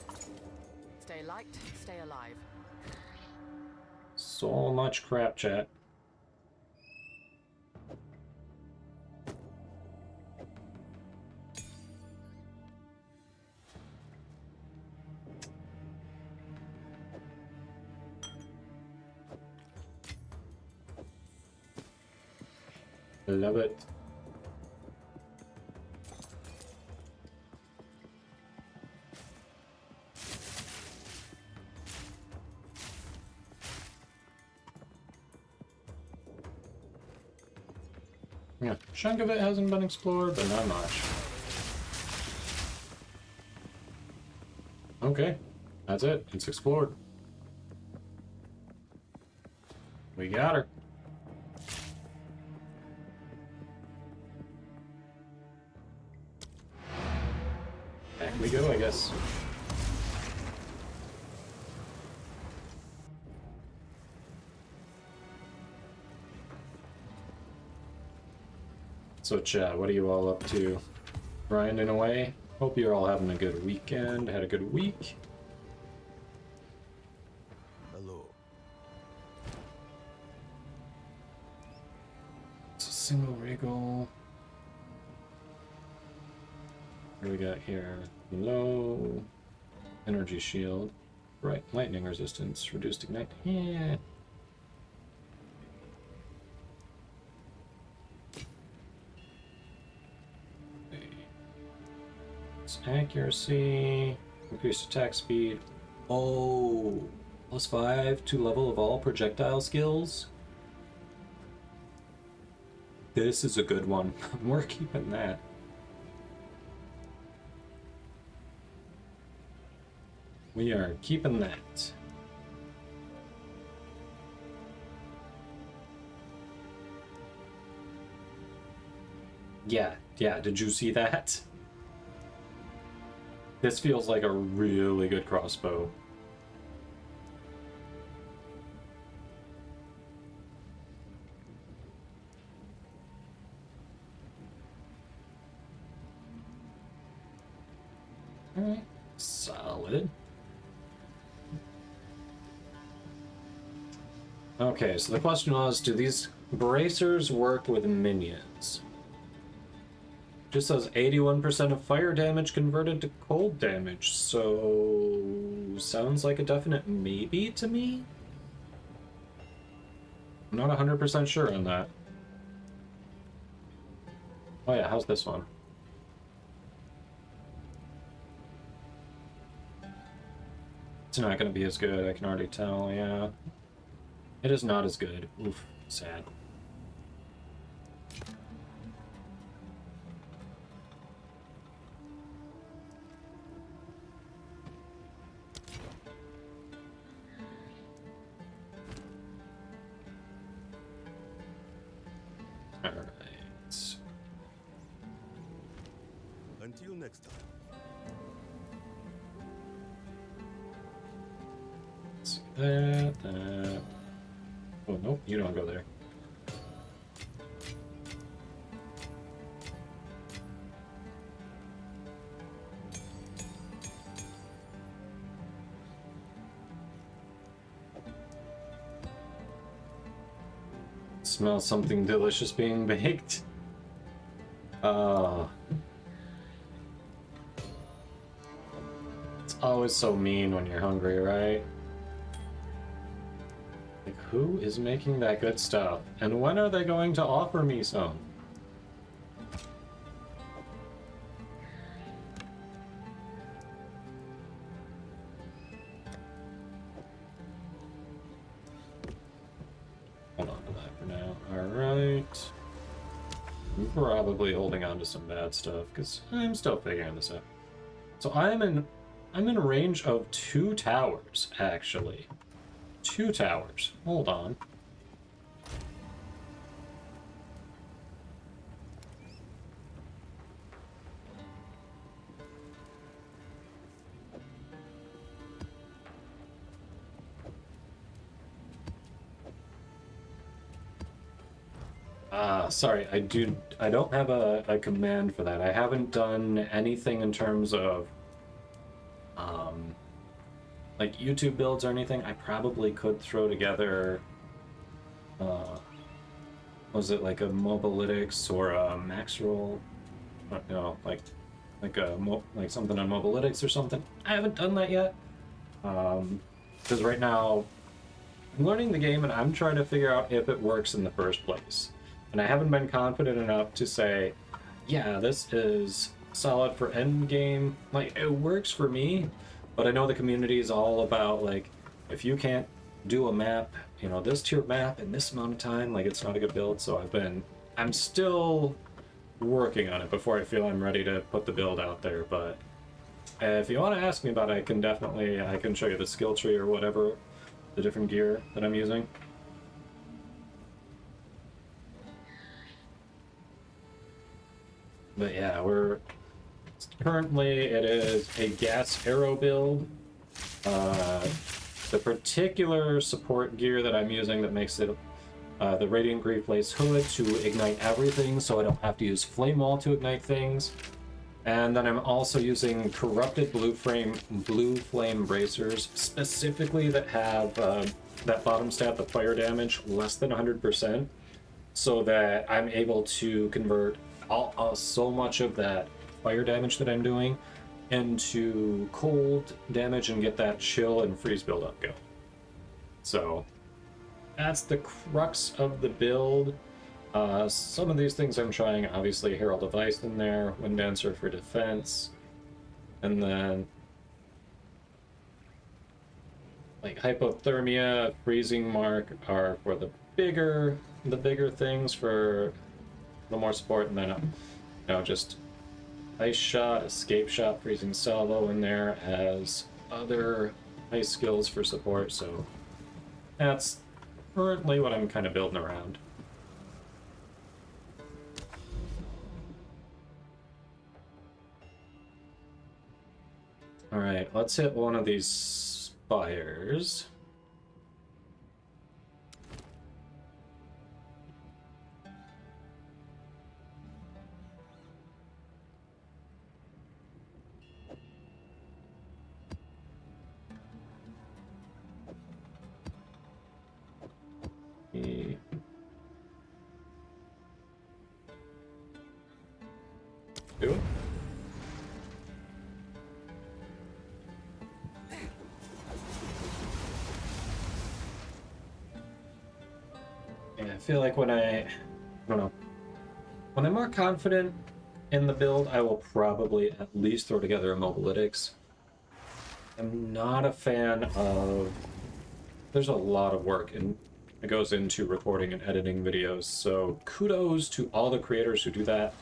Stay light, stay alive. So much crap, chat. Love it. Yeah, a chunk of it hasn't been explored, but not much. Okay, that's it. It's explored. We got her. Back we go, I guess. So chat, what are you all up to? Grinding away? Hope you're all having a good weekend. Had a good week. Hello. It's a single regal. What do we got here? Low energy shield. Right, lightning resistance. Reduced ignite. Yeah. It's accuracy. Increased attack speed. Oh, +5 to level of all projectile skills. This is a good one. We're keeping that. We are keeping that. Yeah, did you see that? This feels like a really good crossbow. Alright, solid. Okay, so the question was, do these bracers work with minions? Just says 81% of fire damage converted to cold damage, so sounds like a definite maybe to me? I'm not 100% sure on that. Oh yeah, how's this one? It's not gonna be as good, I can already tell, yeah. It is not as good. Oof, sad. Alright. Until next time. Let's see that. Oh, nope, you don't go there. smell something delicious being baked. It's always so mean when you're hungry, right? Like, who is making that good stuff? And when are they going to offer me some? Hold on to that for now. Alright. I'm probably holding on to some bad stuff, because I'm still figuring this out. So I'm in a range of 2 towers, actually. 2 towers. Hold on. Sorry, I don't have a command for that. I haven't done anything in terms of like YouTube builds or anything. I probably could throw together was it like a Mobalytics or a Maxroll? No, like something on Mobalytics or something. I haven't done that yet. Because right now I'm learning the game and I'm trying to figure out if it works in the first place. And I haven't been confident enough to say, yeah, this is solid for end game. Like, it works for me, but I know the community is all about, like, if you can't do a map, you know, this tier map in this amount of time, like, it's not a good build. So I'm still working on it before I feel I'm ready to put the build out there. But if you want to ask me about it, I can show you the skill tree or whatever, the different gear that I'm using. But yeah, it is a gas arrow build. The particular support gear that I'm using that makes it the Radiant Grief Lace Hood to ignite everything, so I don't have to use Flame Wall to ignite things. And then I'm also using Corrupted Blue Flame Bracers, specifically that have that bottom stat, the fire damage, less than 100%, so that I'm able to convert so much of that fire damage that I'm doing into cold damage and get that chill and freeze build up going. So that's the crux of the build. Some of these things I'm trying, obviously Herald of Ice in there, Wind Dancer for defense, and then like Hypothermia, Freezing Mark are for the bigger things for the more support, and then you know, just Ice Shot, Escape Shot, Freezing Salvo in there as other ice skills for support. So that's currently what I'm kind of building around. All right, let's hit one of these spires. Do it. Yeah, I feel like I don't know, when I'm more confident in the build, I will probably at least throw together a Mobalytics. I'm not a fan of, there's a lot of work and it goes into recording and editing videos, so kudos to all the creators who do that.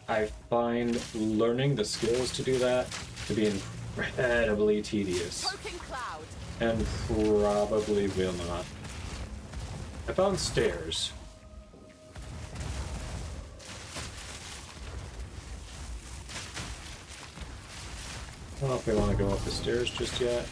I find learning the skills to do that to be incredibly tedious, and probably will not. I found stairs. I don't know if we want to go up the stairs just yet.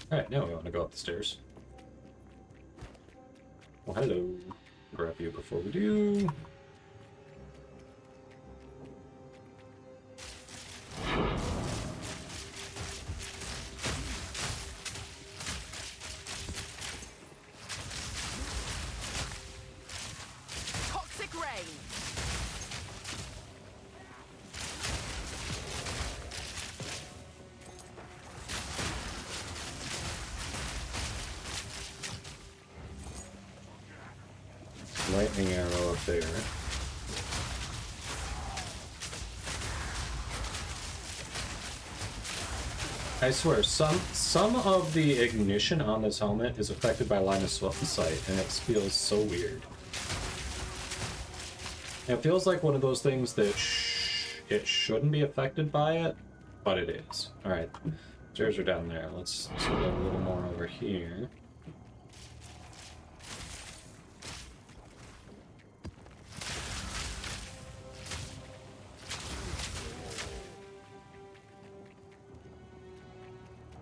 Alright, now we want to go up the stairs. Well, hello. Grab you before we do. Toxic rain. Lightning arrow up there. I swear, some of the ignition on this helmet is affected by line of sight, and it feels so weird. It feels like one of those things that it shouldn't be affected by it, but it is. Alright, stairs are down there. Let's go a little more over here.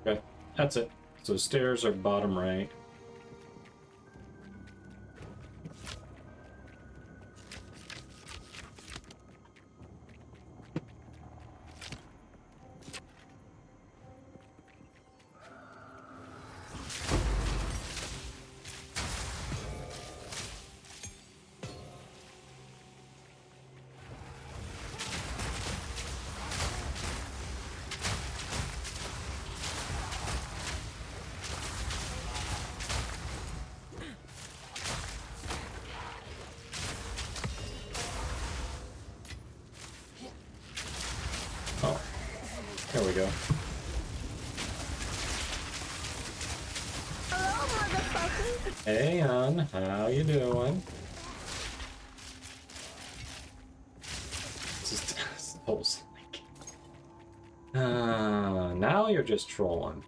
Okay, that's it. So stairs are bottom right. Oh, there we go. Hey, hon, how you doing? This is the whole snake. Now you're just trolling.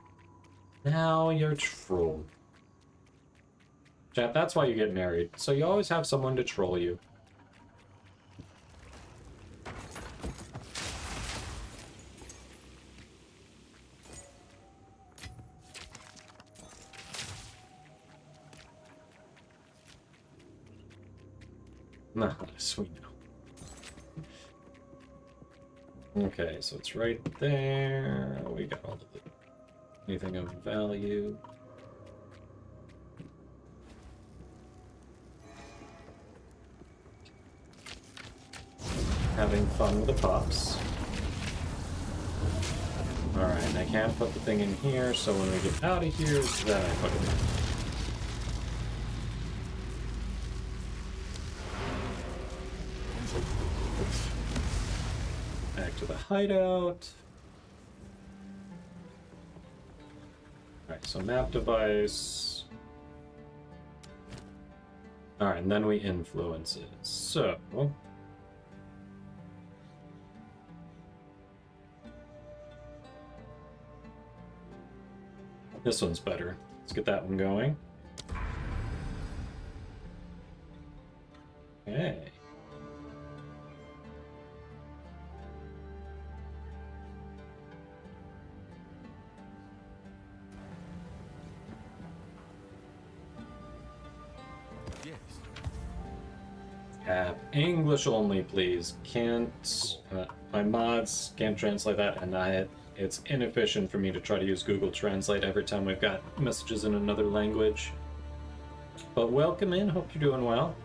Now you're trolling. Chat, that's why you get married. So you always have someone to troll you. Nah, sweet now. Okay, so it's right there. We got all of it. Anything of value? Having fun with the pops. Alright, I can't put the thing in here, so when we get out of here, then I put it in. Back to the hideout. Alright, so map device. Alright, and then we influence it. So... this one's better. Let's get that one going. Okay. English only, please. Can't. My mods can't translate that, and it's inefficient for me to try to use Google Translate every time we've got messages in another language. But welcome in. Hope you're doing well.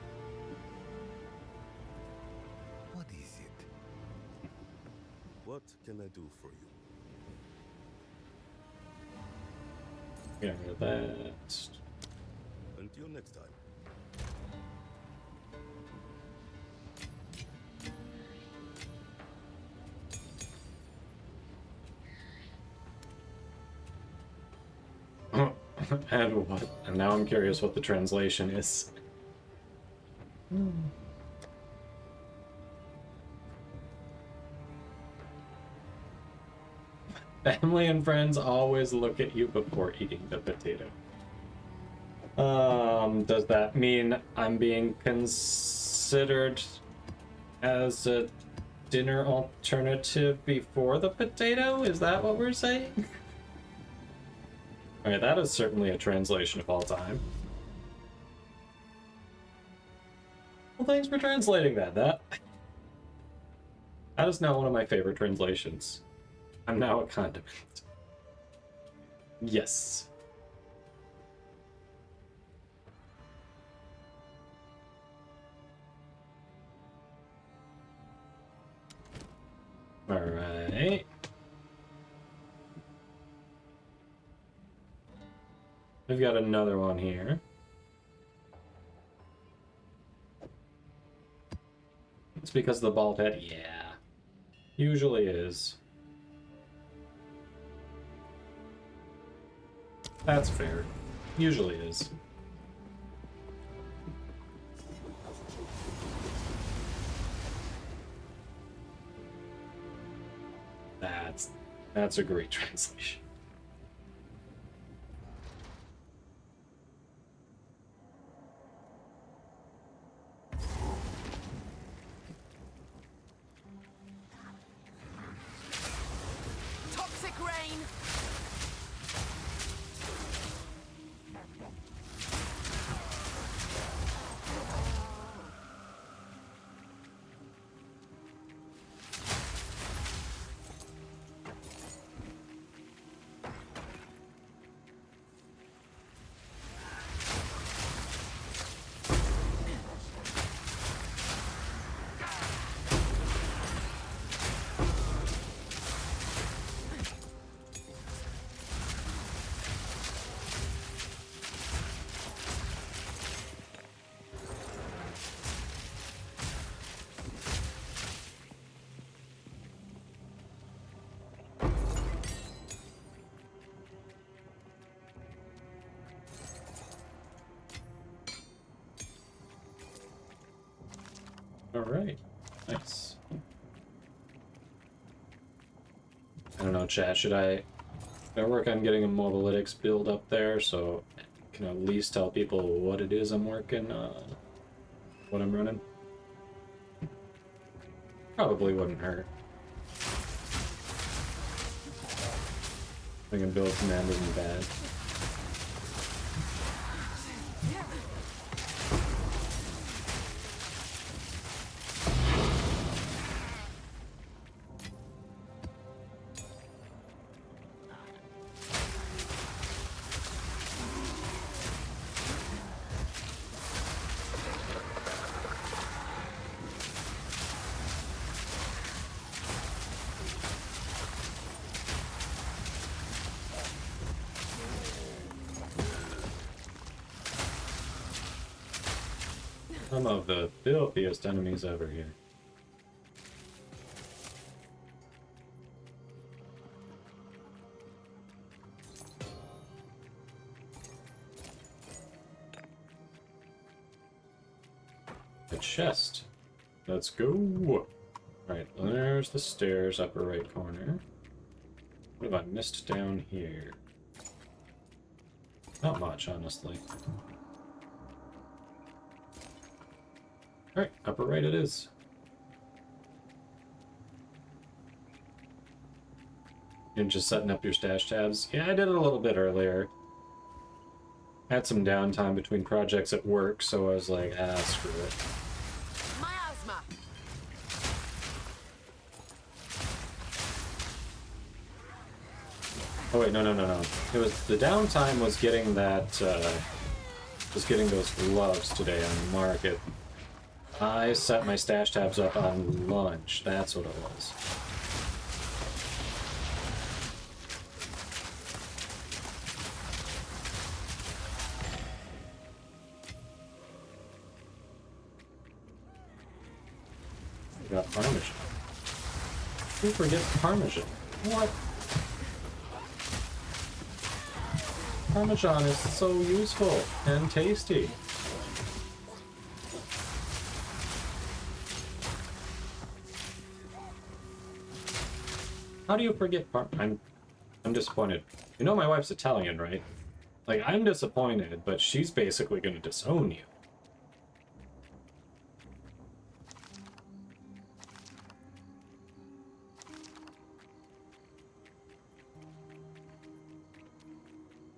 What is it? What can I do for you? Get rid of that. Until next time. And what? And now I'm curious what the translation is. Family and friends always look at you before eating the potato. Does that mean I'm being considered as a dinner alternative before the potato? Is that what we're saying? Alright, that is certainly a translation of all time. Well, thanks for translating that. That is now one of my favorite translations. I'm now a condiment. Yes. Alright. We've got another one here. It's because of the bald head? Yeah. Usually is. That's fair. Usually is. That's a great translation. Toxic rain! Alright. Nice. I don't know, chat. Should I work on getting a mobalytics build up there so I can at least tell people what it is I'm working on, what I'm running? Probably wouldn't hurt. I can build command isn't bad. Some of the filthiest enemies ever here. A chest. Let's go. Alright, there's the stairs, upper right corner. What have I missed down here? Not much, honestly. Alright, upper right it is. You're just setting up your stash tabs? Yeah, I did it a little bit earlier. Had some downtime between projects at work, so I was like, ah, screw it. Miasma! Oh wait, no. It was the downtime was getting that was getting those gloves today on the market. I set my stash tabs up on lunch. That's what it was. We got Parmesan. Who forgets Parmesan? What? Parmesan is so useful and tasty. How do you forget I'm disappointed. You know my wife's Italian, right? Like, I'm disappointed, but she's basically gonna disown you.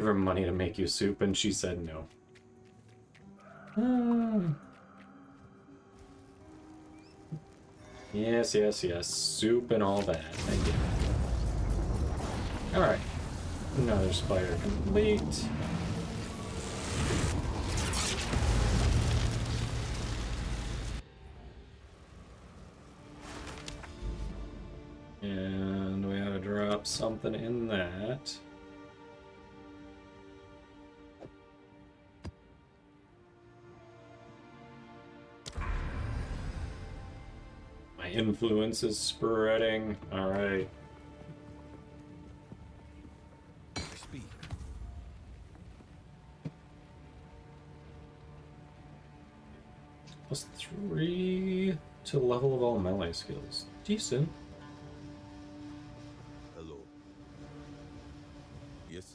Give her money to make you soup, and she said no. Hmm. Yes, yes, yes. Soup and all that. I get it. Alright. Another spider complete. And we gotta drop something in that. My influence is spreading. Alright. Speak. +3 to level of all melee skills. Decent. Hello. Yes.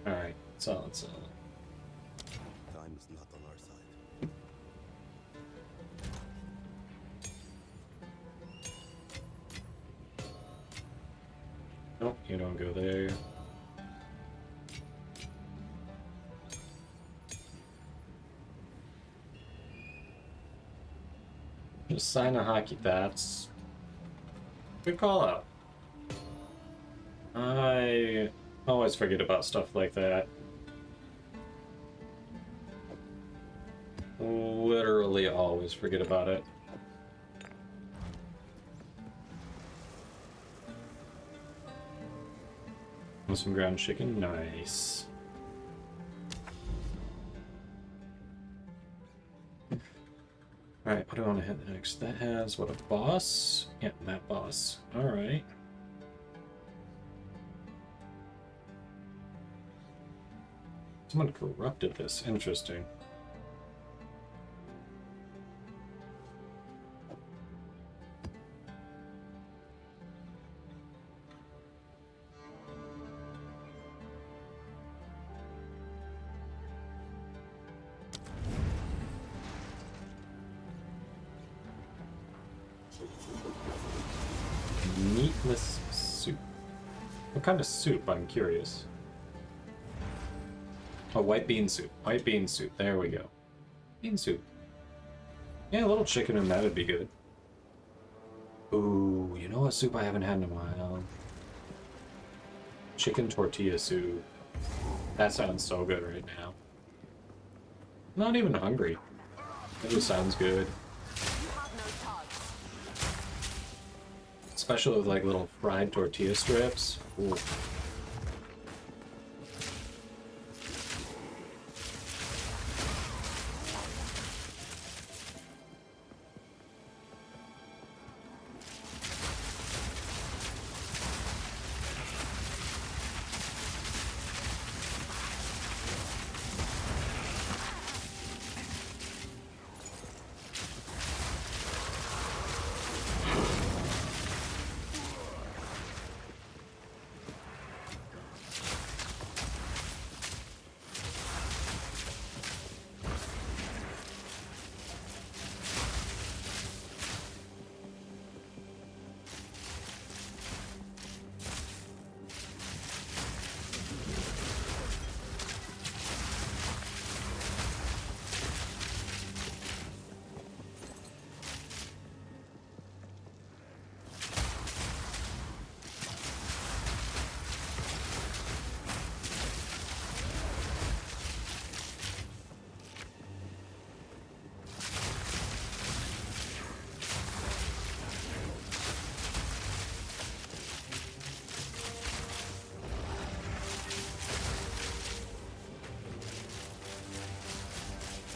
Alright, solid, solid. Time is not on our side. Nope, you don't go there. Just sign a hockey, that's good call out. I always forget about stuff like that. Literally always forget about it. Some ground chicken, nice. Alright, what do I want to hit next? That has, what, a boss? Yeah, that boss. Alright. Someone corrupted this, interesting. Meatless soup. What kind of soup? I'm curious. Oh, white bean soup. White bean soup. There we go. Bean soup. Yeah, a little chicken in that would be good. Ooh, you know what soup I haven't had in a while? Chicken tortilla soup. That sounds so good right now. I'm not even hungry. It just sounds good. You have no cards. Especially with like little fried tortilla strips. Ooh.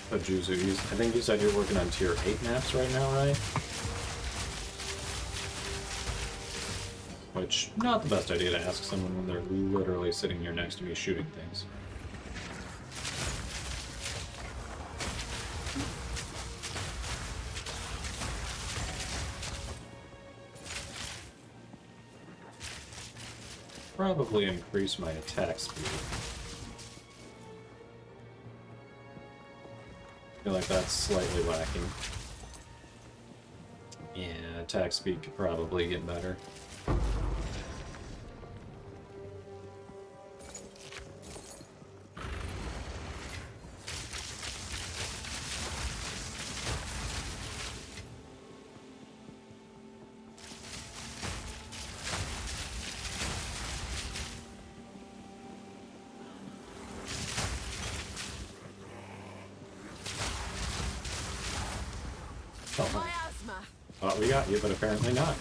But Juzu, I think you said you're working on tier 8 maps right now, right? Which, not the best idea to ask someone when they're literally sitting here next to me shooting things. Probably increase my attack speed. I feel like that's slightly lacking. attack speed could probably get better. Miasma. Thought we got you, but apparently not.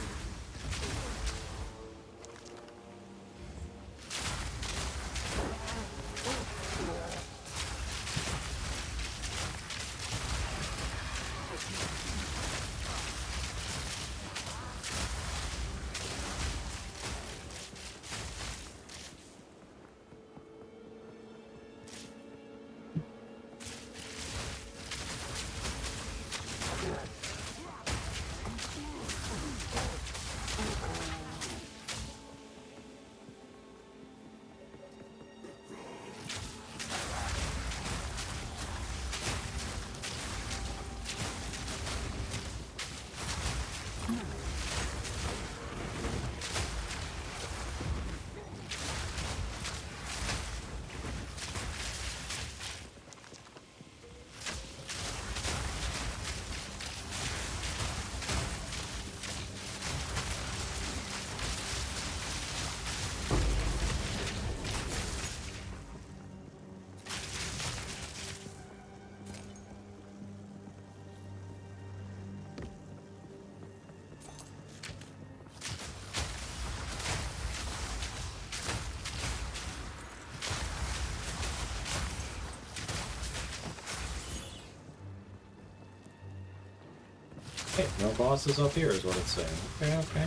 Hey, no bosses up here is what it's saying. Okay, okay.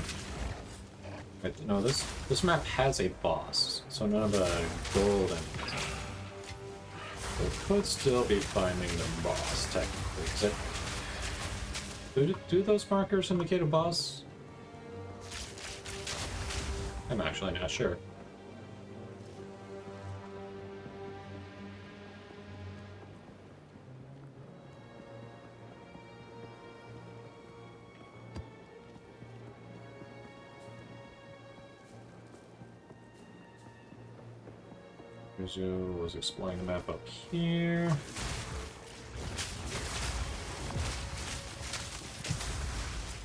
Wait, no, this map has a boss, so none of the gold and we could still be finding the boss technically. Do those markers indicate a boss? I'm actually not sure. Was exploring the map up here.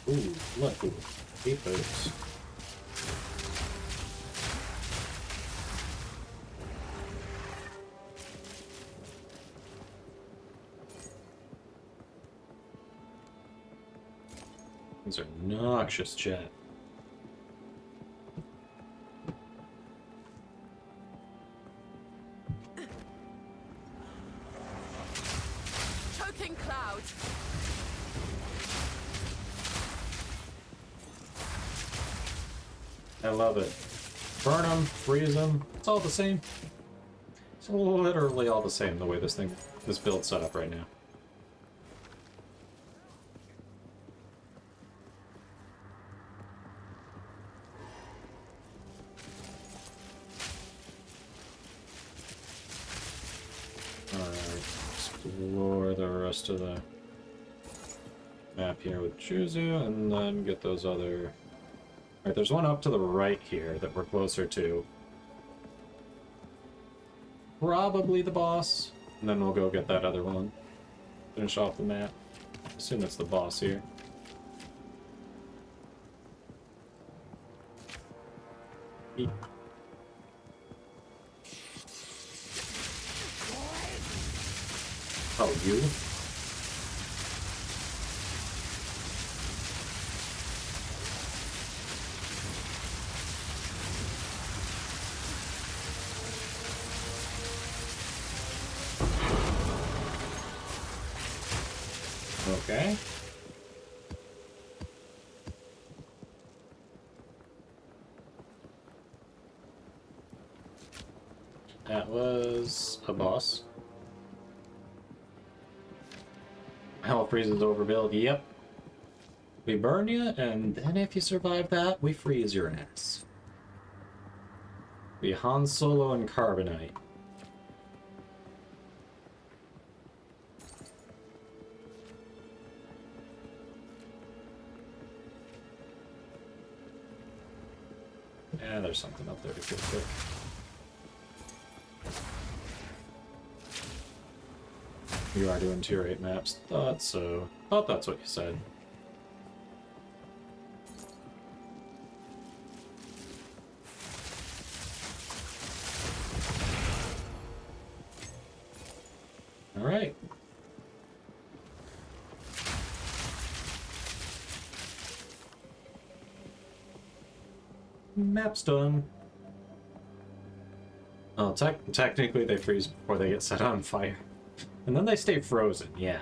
Ooh, look, 8 boats. These are noxious, chat. Choking cloud. I love it. Burn them, freeze them. It's all the same. It's literally all the same the way this build's set up right now. Alright, explore the rest of the map here with Juzu, and then get those other... Alright, there's one up to the right here that we're closer to. Probably the boss. And then we'll go get that other one. Finish off the map. Assume it's the boss here. Eat. Oh, you? Okay. That was a boss. Hell freezes overbuild. Yep. We burn you, and then if you survive that, we freeze your ass. We Han Solo and Carbonite. Yeah, there's something up there to get quick. You are doing tier 8 maps. Thought so. Thought that's what you said. Alright. Map's done. Oh, technically they freeze before they get set on fire. And then they stay frozen, yeah.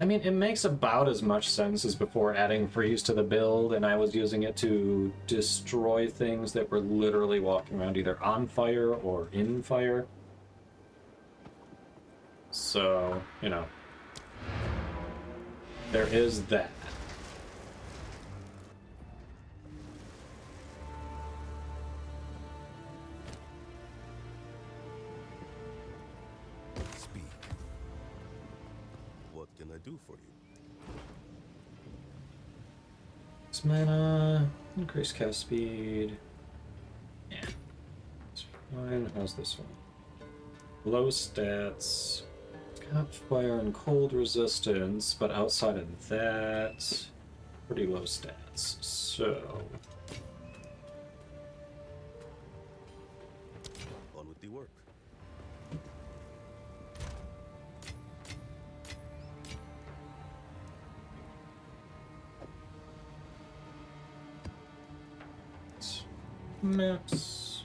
I mean, it makes about as much sense as before adding freeze to the build, and I was using it to destroy things that were literally walking around either on fire or in fire. So, you know, there is that. Speak. What can I do for you? Mana, increase cast speed. Yeah. It's fine. How's this one? Low stats. It's got fire and cold resistance, but outside of that, pretty low stats. So. On with the work. Maps.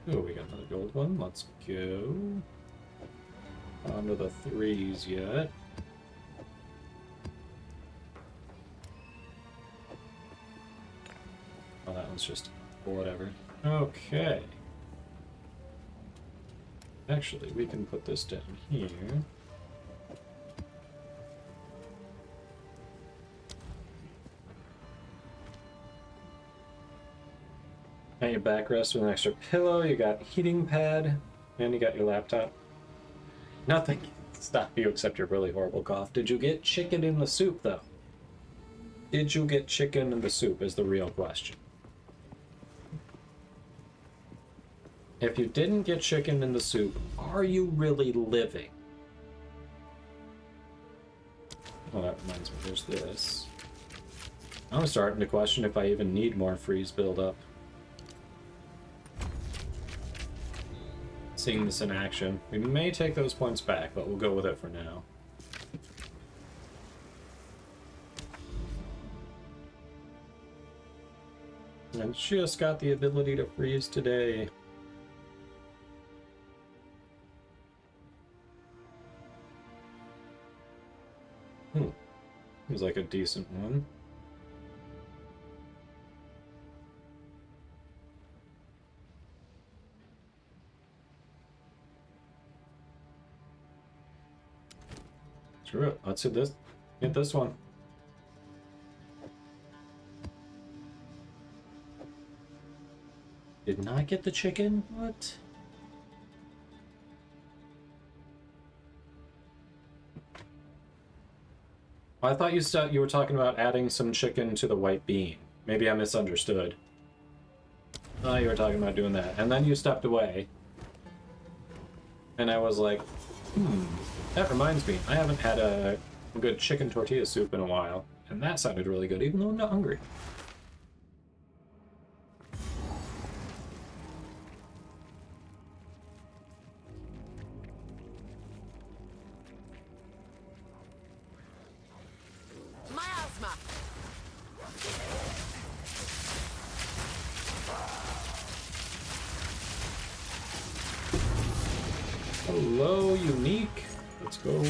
Oh, we got another gold one. Let's go. On to the threes yet. Oh, that one's just whatever. Okay. Actually, we can put this down here. Got your backrest with an extra pillow, you got heating pad, and you got your laptop. Nothing can stop you except your really horrible cough. Did you get chicken in the soup, though? Did you get chicken in the soup is the real question. If you didn't get chicken in the soup, are you really living? Oh, that reminds me, there's this. I'm starting to question if I even need more freeze buildup. Seeing this in action. We may take those points back, but we'll go with it for now. And just got the ability to freeze today. Seems like a decent one. Screw it. Let's hit this. Get this one. Did not get the chicken? What? I thought you were talking about adding some chicken to the white bean. Maybe I misunderstood. Oh, you were talking about doing that. And then you stepped away. And I was like, that reminds me. I haven't had a good chicken tortilla soup in a while. And that sounded really good, even though I'm not hungry. Miasma. Hello, unique. Let's go.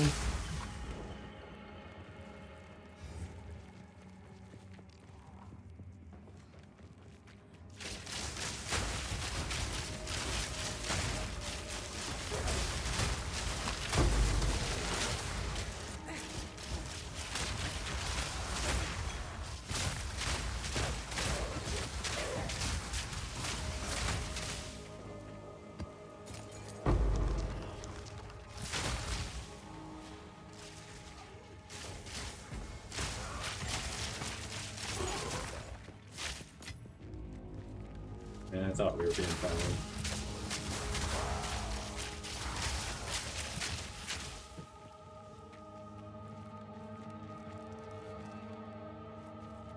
Yeah, I thought we were being followed.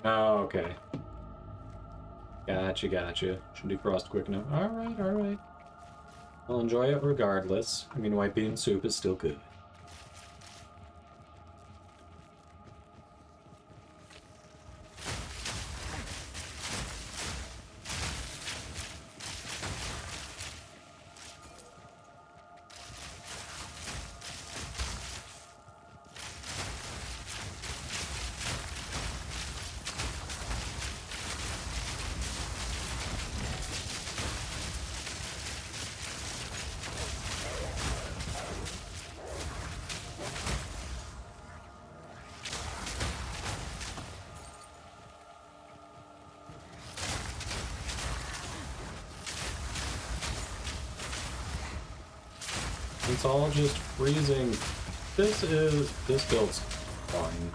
Oh, okay. Gotcha. Should defrost quick enough. Alright. I'll enjoy it regardless. I mean, white bean soup is still good. It's all just freezing. This build's fine.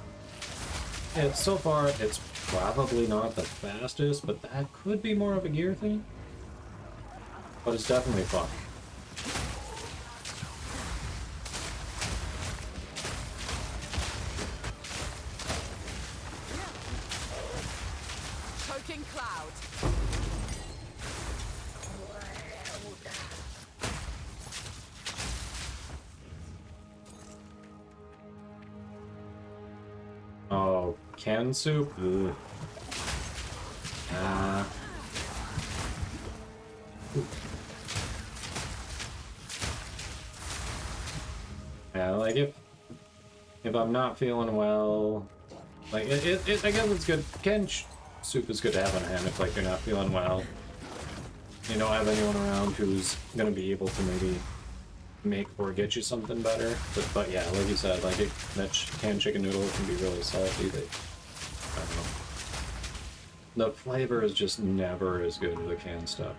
So far, it's probably not the fastest, but that could be more of a gear thing. But it's definitely fun. Choking cloud. Oh, canned soup? Ugh. Yeah, like if I'm not feeling well, like I guess it's good. Canned soup is good to have on hand if like you're not feeling well. You don't have anyone around who's gonna be able to maybe make or get you something better. But yeah, like you said, like that canned chicken noodle can be really salty. I don't know. The flavor is just never as good as the canned stuff.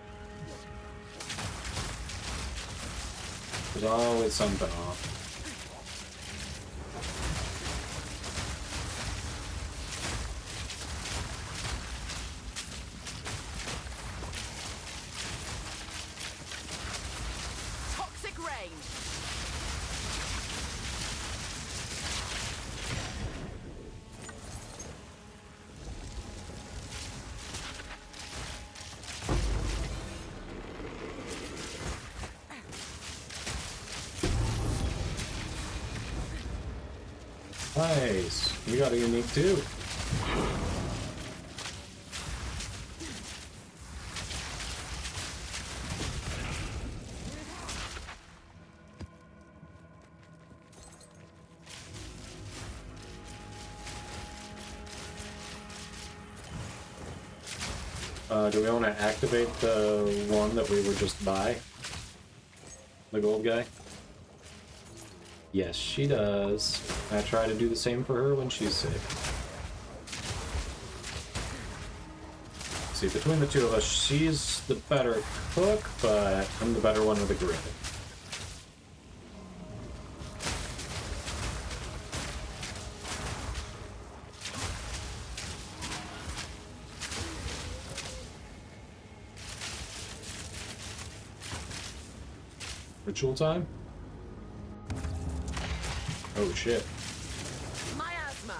There's always something off. Toxic rain. Nice. We got a unique too. Do we want to activate the one that we were just by? The gold guy? Yes, she does. I try to do the same for her when she's sick. See, between the two of us, she's the better cook, but I'm the better one with the grill. Ritual time? Oh shit. Miasma.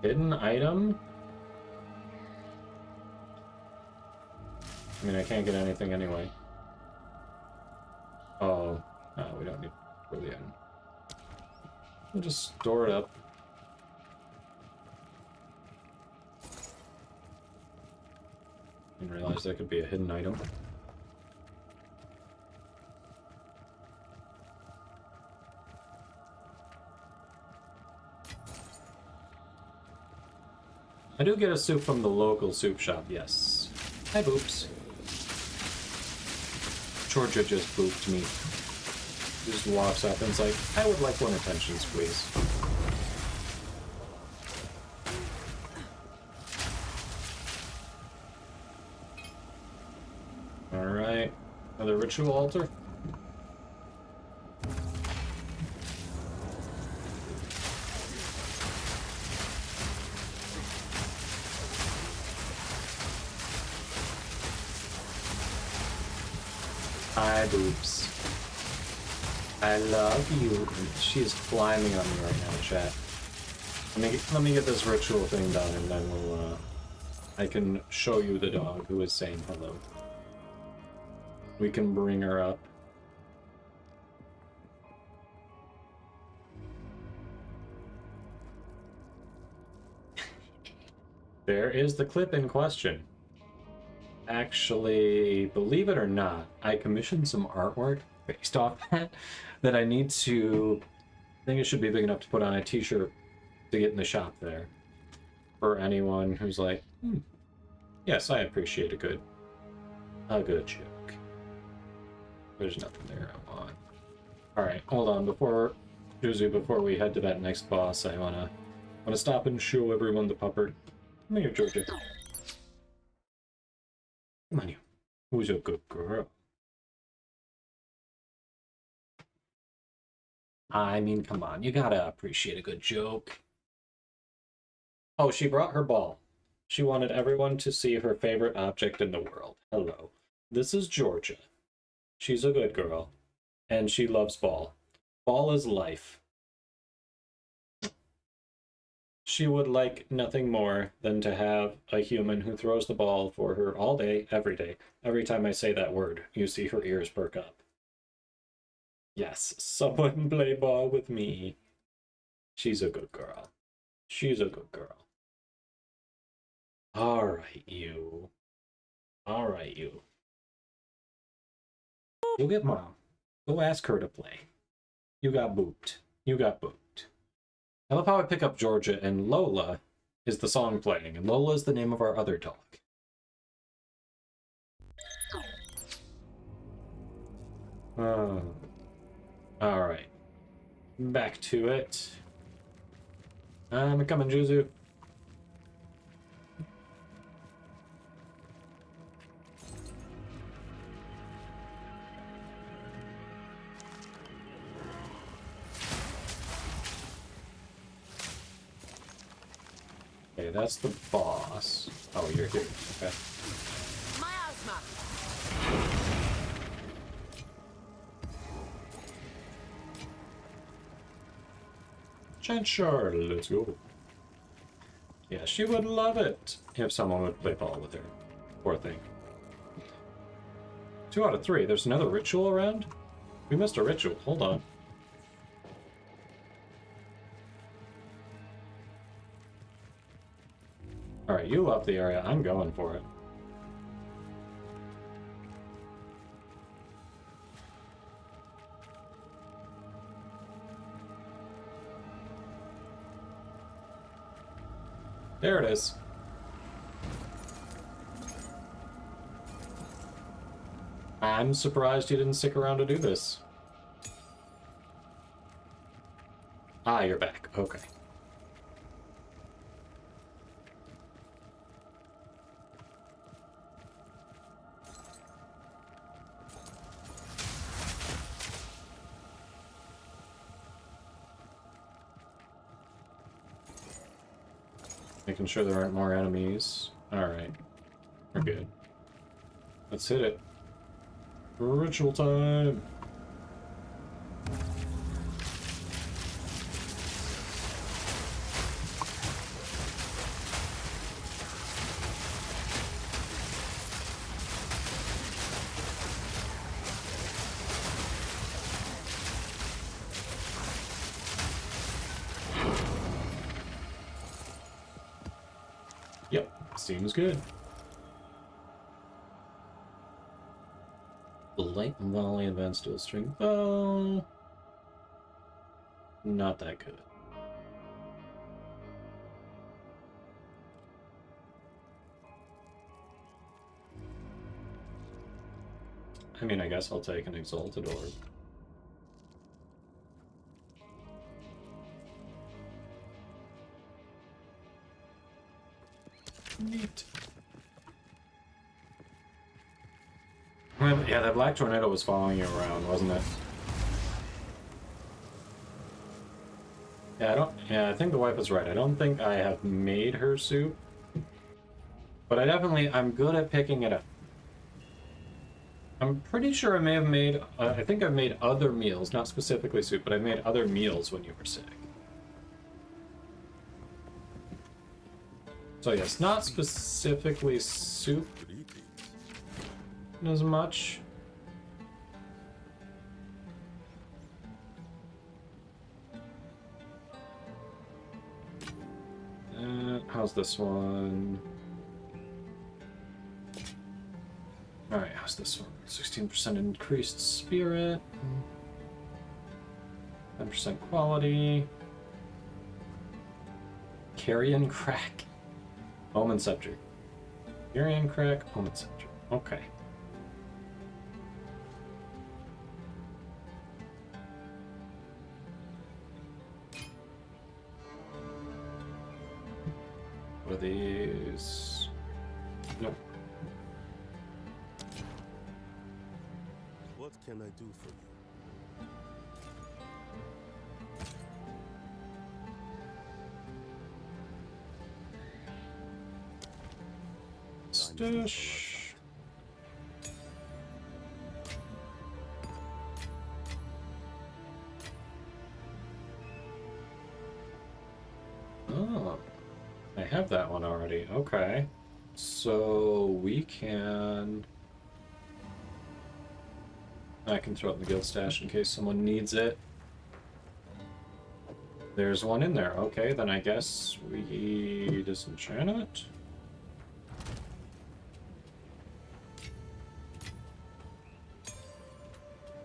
Hidden item? I mean, I can't get anything anyway. Oh, no, we don't need for the item. We'll just store it up. Didn't realize that could be a hidden item. I do get a soup from the local soup shop, yes. Hi, Boops. Georgia just booped me. Just walks up and is like, I would like one attentions, please. Another ritual altar? Hi, boobs. I love you. She is climbing on me right now, chat. Let me get this ritual thing done, and then we'll, I can show you the dog who is saying hello. We can bring her up. There is the clip in question. Actually, believe it or not, I commissioned some artwork based off that I need to... I think it should be big enough to put on a t-shirt to get in the shop there. For anyone who's like, yes, I appreciate a good joke. There's nothing there I want. Alright, hold on, before we head to that next boss, I wanna stop and show everyone the pupper. Come here, Georgia. Come on, you. Who's a good girl? I mean, come on, you gotta appreciate a good joke. Oh, she brought her ball. She wanted everyone to see her favorite object in the world. Hello. This is Georgia. She's a good girl. And she loves ball. Ball is life. She would like nothing more than to have a human who throws the ball for her all day, every day. Every time I say that word, you see her ears perk up. Yes, someone play ball with me. She's a good girl. She's a good girl. Alright, you. Alright, you. You'll get mom. Go ask her to play. You got booped. You got booped. I love how I pick up Georgia and Lola is the song playing, and Lola is the name of our other dog. Alright. Back to it. I'm coming, Juzu. Okay, that's the boss. Oh, you're here. Okay. Miasma. Sure, let's go. Yeah, she would love it if someone would play ball with her. Poor thing. 2 out of 3. There's another ritual around? We missed a ritual. Hold on. Alright, you love the area. I'm going for it. There it is. I'm surprised you didn't stick around to do this. Ah, you're back. Okay. Making sure there aren't more enemies. Alright. We're good. Let's hit it. Ritual time! Yep, seems good. The light volley advanced dual string bow. Not that good. I mean, I guess I'll take an exalted orb. Neat. Yeah, that black tornado was following you around, wasn't it? Yeah, I think the wife is right. I don't think I have made her soup. But I'm good at picking it up. I'm pretty sure I may have made, I think I've made other meals, not specifically soup, but I made other meals when you were sick. So yes, not specifically soup as much. How's this one? Alright, how's this one? 16% increased spirit. 10% quality. Carrion crack. Omen scepter. Carrion crack, omen scepter. Okay. What are these? Nope. What can I do for you? Stash. Oh, I have that one already. Okay. So we can... I can throw it in the guild stash in case someone needs it. There's one in there. Okay, then I guess we disenchant it.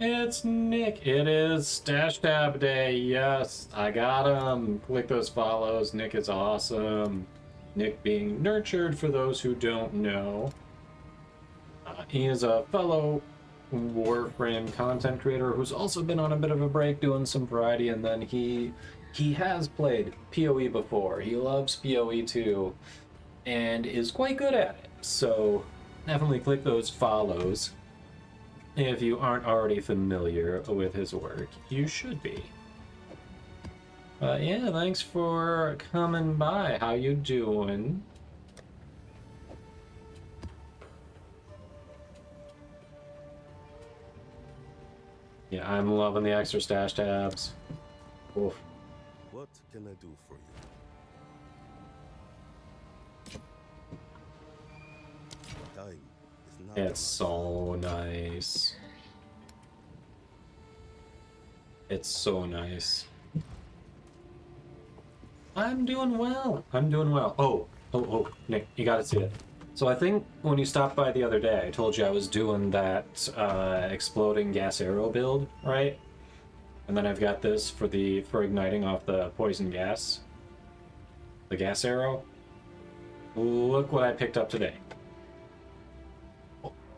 It's Nick. It is Stash Tab Day. Yes, I got him. Click those follows. Nick is awesome. Nick being nurtured, for those who don't know. He is a fellow Warframe content creator who's also been on a bit of a break doing some variety, and then he has played PoE before. He loves PoE too, and is quite good at it. So definitely click those follows. If you aren't already familiar with his work, you should be. Yeah, thanks for coming by. How you doing? Yeah, I'm loving the extra stash tabs. Oof. What can I do for you? Time is not It's so nice. It's so nice. I'm doing well. I'm doing well. Oh, Nick, you gotta see it. So I think when you stopped by the other day, I told you I was doing that exploding gas arrow build, right? And then I've got this for igniting off the poison gas. The gas arrow. Look what I picked up today.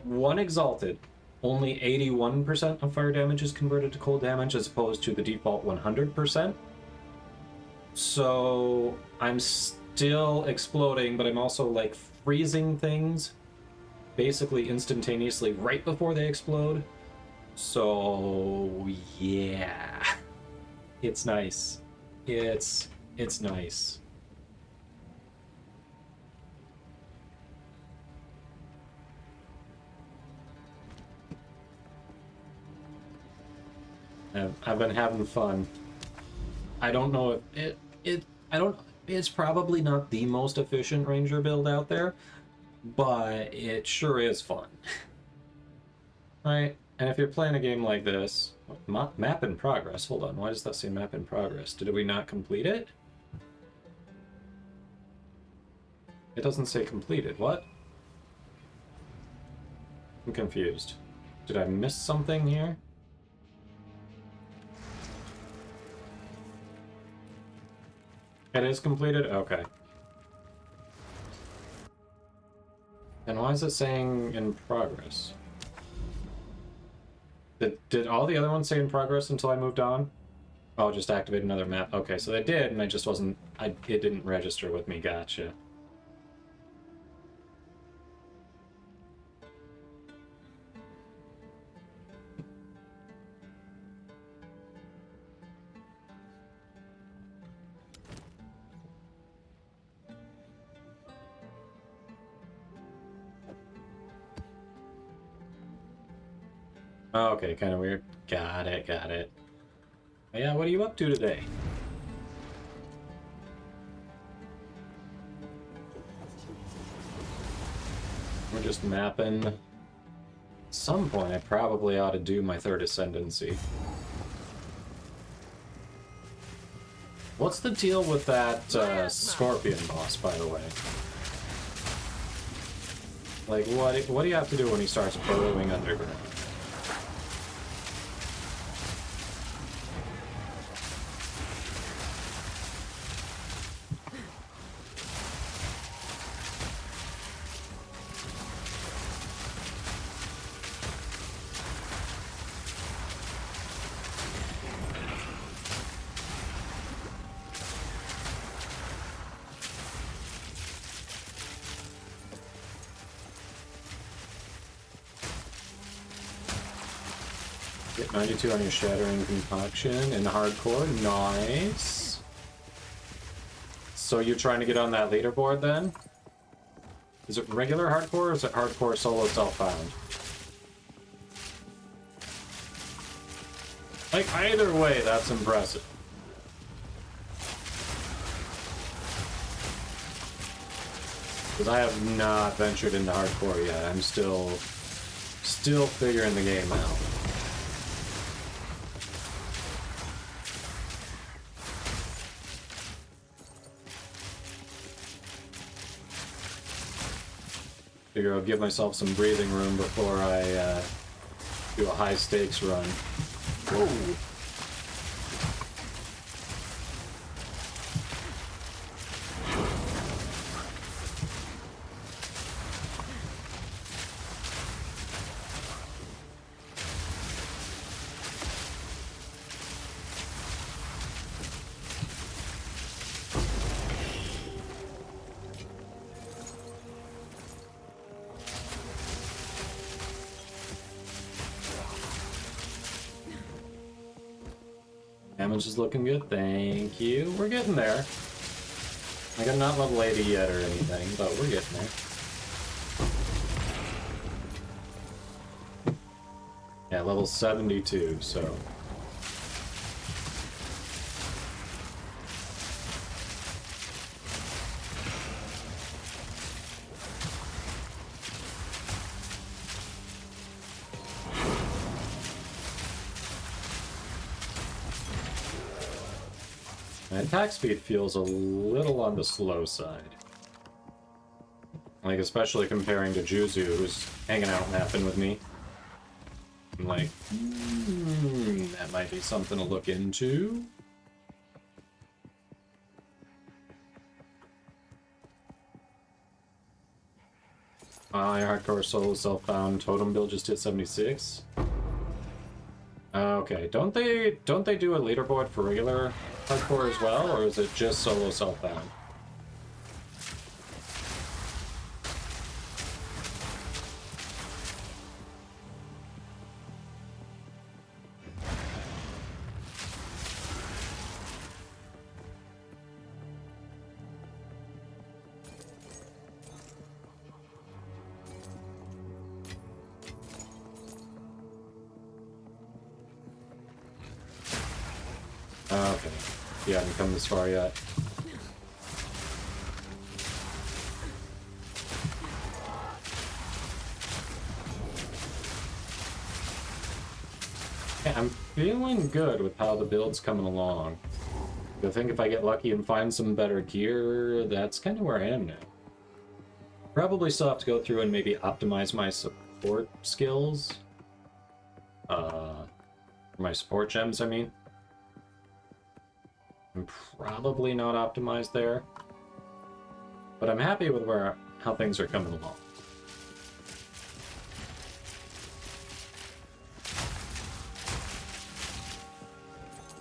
One exalted. Only 81% of fire damage is converted to cold damage as opposed to the default 100%. So I'm still exploding, but I'm also like freezing things basically instantaneously right before they explode. So yeah, it's nice. It's nice. I've been having fun. I don't know if it's probably not the most efficient ranger build out there, but it sure is fun. Right? And if you're playing a game like this, map in progress. Hold on, why does that say map in progress? Did we not complete it? It doesn't say completed. What? I'm confused. Did I miss something here? It is completed? Okay. And why is it saying in progress? Did all the other ones say in progress until I moved on? Oh, just activate another map. Okay, so they did, and I just wasn't... it didn't register with me. Gotcha. Oh, okay, kind of weird. Got it, got it. Yeah, what are you up to today? We're just mapping. At some point, I probably ought to do my third ascendancy. What's the deal with that scorpion boss, by the way? Like, what do you have to do when he starts burrowing underground? Get 92 on your Shattering Concoction in hardcore. Nice. So you're trying to get on that leaderboard then? Is it regular hardcore or is it hardcore solo self-found? Like, either way, that's impressive. Because I have not ventured into hardcore yet. I'm still figuring the game out. Figure I'll give myself some breathing room before I do a high stakes run. Whoa. Damage is looking good, thank you. We're getting there. Like, I'm not level 80 yet or anything, but we're getting there. Yeah, level 72, so... My attack speed feels a little on the slow side. Like, especially comparing to Juzu, who's hanging out napping with me. I'm like, that might be something to look into. Hardcore solo self-bound totem build just hit 76. Okay, don't they do a leaderboard for regular hardcore as well, or is it just solo self-bound? Okay. Yeah, I haven't come this far yet. Yeah, I'm feeling good with how the build's coming along. I think if I get lucky and find some better gear, that's kind of where I am now. Probably still have to go through and maybe optimize my support skills. My support gems, I mean. I'm probably not optimized there, but I'm happy with how things are coming along.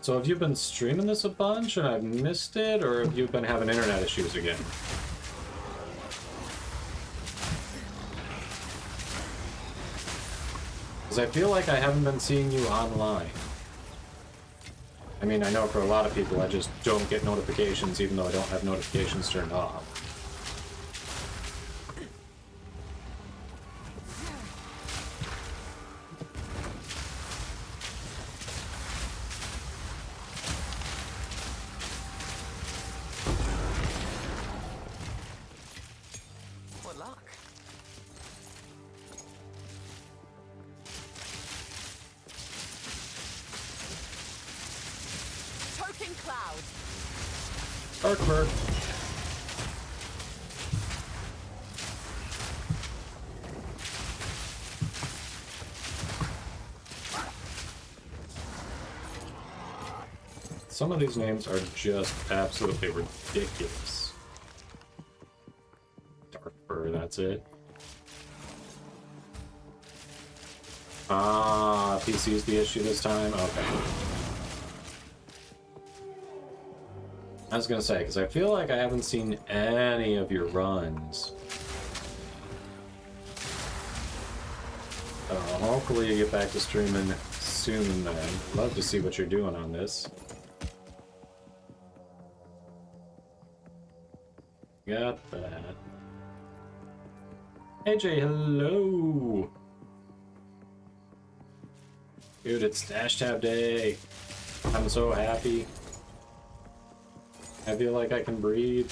So have you been streaming this a bunch and I've missed it, or have you been having internet issues again? Because I feel like I haven't been seeing you online. I mean, I know for a lot of people I just don't get notifications even though I don't have notifications turned off. Darkbird. Some of these names are just absolutely ridiculous. Darkbird, that's it. Ah, PC's the issue this time? Okay. I was gonna say, because I feel like I haven't seen any of your runs. Hopefully you get back to streaming soon, man. Love to see what you're doing on this. Got that. AJ, hello! Dude, it's Dash Tab Day. I'm so happy. I feel like I can breathe.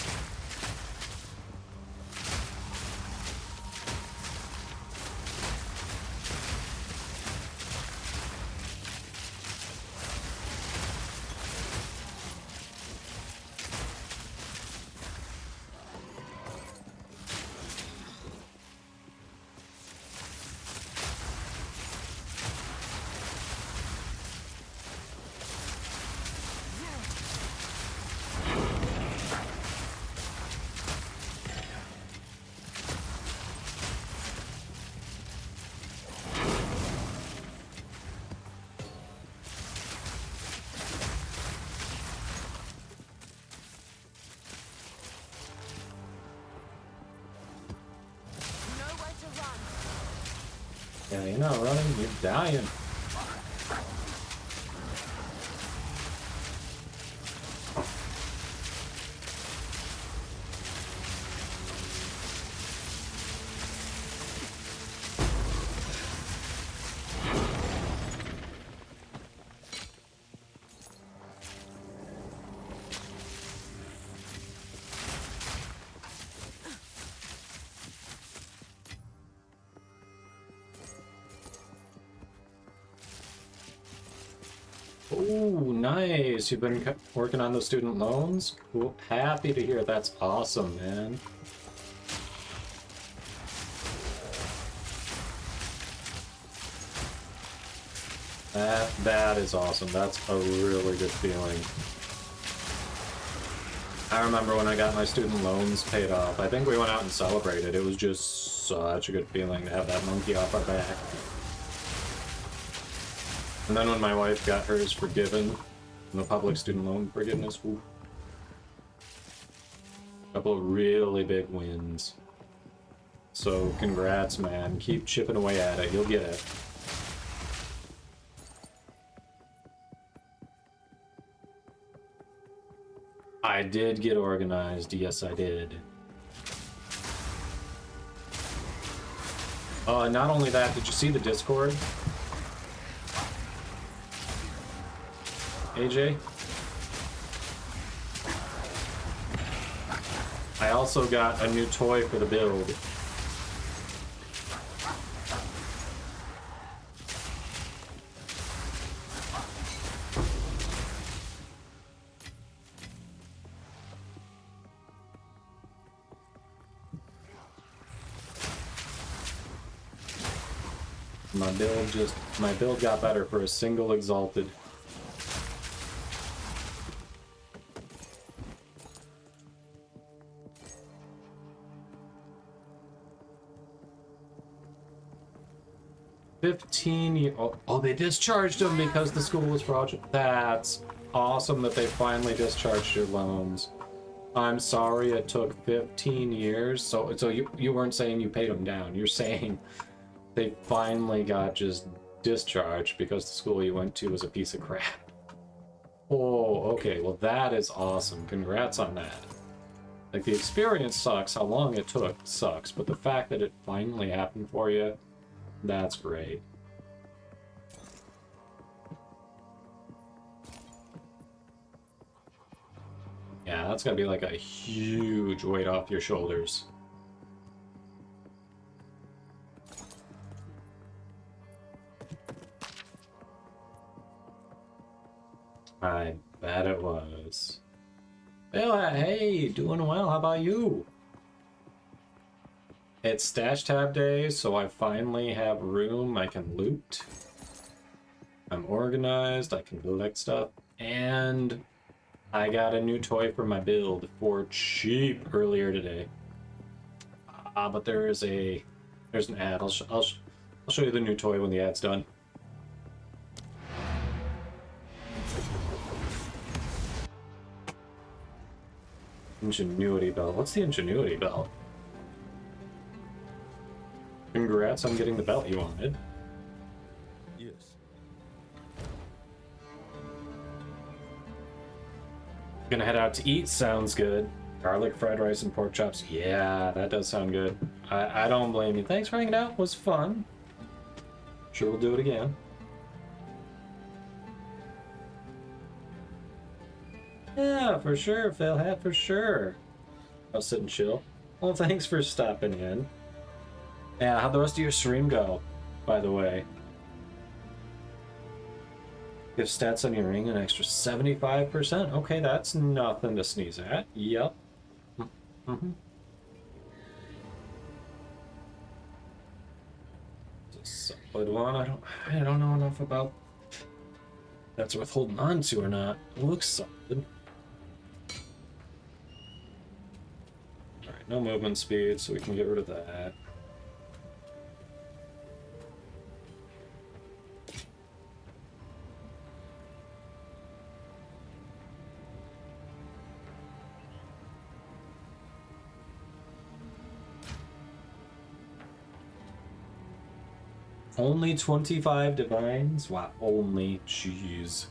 Nowhere to run. Yeah, you're not running, you're dying. Ooh, nice. You've been working on the student loans? Cool. Happy to hear. That's awesome, man. That is awesome. That's a really good feeling. I remember when I got my student loans paid off. I think we went out and celebrated. It was just such a good feeling to have that monkey off our back. And then when my wife got hers forgiven, the public student loan forgiveness, woo. Couple of really big wins. So congrats, man. Keep chipping away at it. You'll get it. I did get organized. Yes, I did. Not only that, did you see the Discord? AJ? I also got a new toy for the build. My build got better for a single exalted. Oh, they discharged him because the school was fraudulent. That's awesome that they finally discharged your loans. I'm sorry it took 15 years. So you weren't saying you paid them down. You're saying they finally got just discharged because the school you went to was a piece of crap. Oh, okay. Well, that is awesome. Congrats on that. Like, the experience sucks. How long it took sucks. But the fact that it finally happened for you, that's great. Yeah, that's gotta be like a huge weight off your shoulders. I bet it was. Well, hey, doing well. How about you? It's stash tab day, so I finally have room. I can loot. I'm organized. I can collect stuff. And I got a new toy for my build for cheap earlier today. But there's an ad. I'll show you the new toy when the ad's done. Ingenuity belt. What's the ingenuity belt? Congrats on getting the belt you wanted. Yes. Gonna head out to eat. Sounds good. Garlic fried rice and pork chops. Yeah, that does sound good. I don't blame you. Thanks for hanging out. It was fun. Sure, we'll do it again. Yeah, for sure, Phil Hat, for sure. I'll sit and chill. Well, thanks for stopping in. Yeah, how'd the rest of your stream go, by the way? Give stats on your ring an extra 75%. Okay, that's nothing to sneeze at. Yep. Mm-hmm. Solid one. I don't know enough about that's worth holding on to or not. It looks solid. Alright, no movement speed, so we can get rid of that. Only 25 divines? Wow, only. Jeez.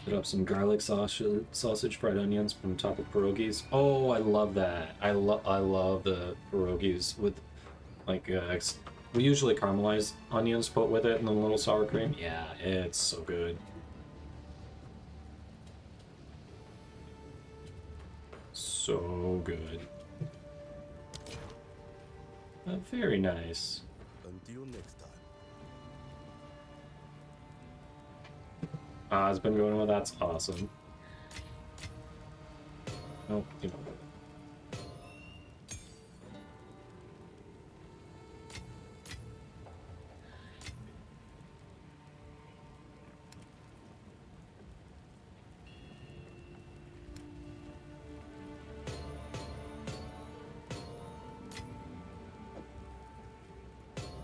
Put up some garlic sausage, fried onions from top of pierogies. Oh, I love that. I love the pierogies with, like, we usually caramelize onions put with it and a little sour cream. Yeah, it's so good. So good. Very nice. Until next time. It's been going well. That's awesome. Nope, you know.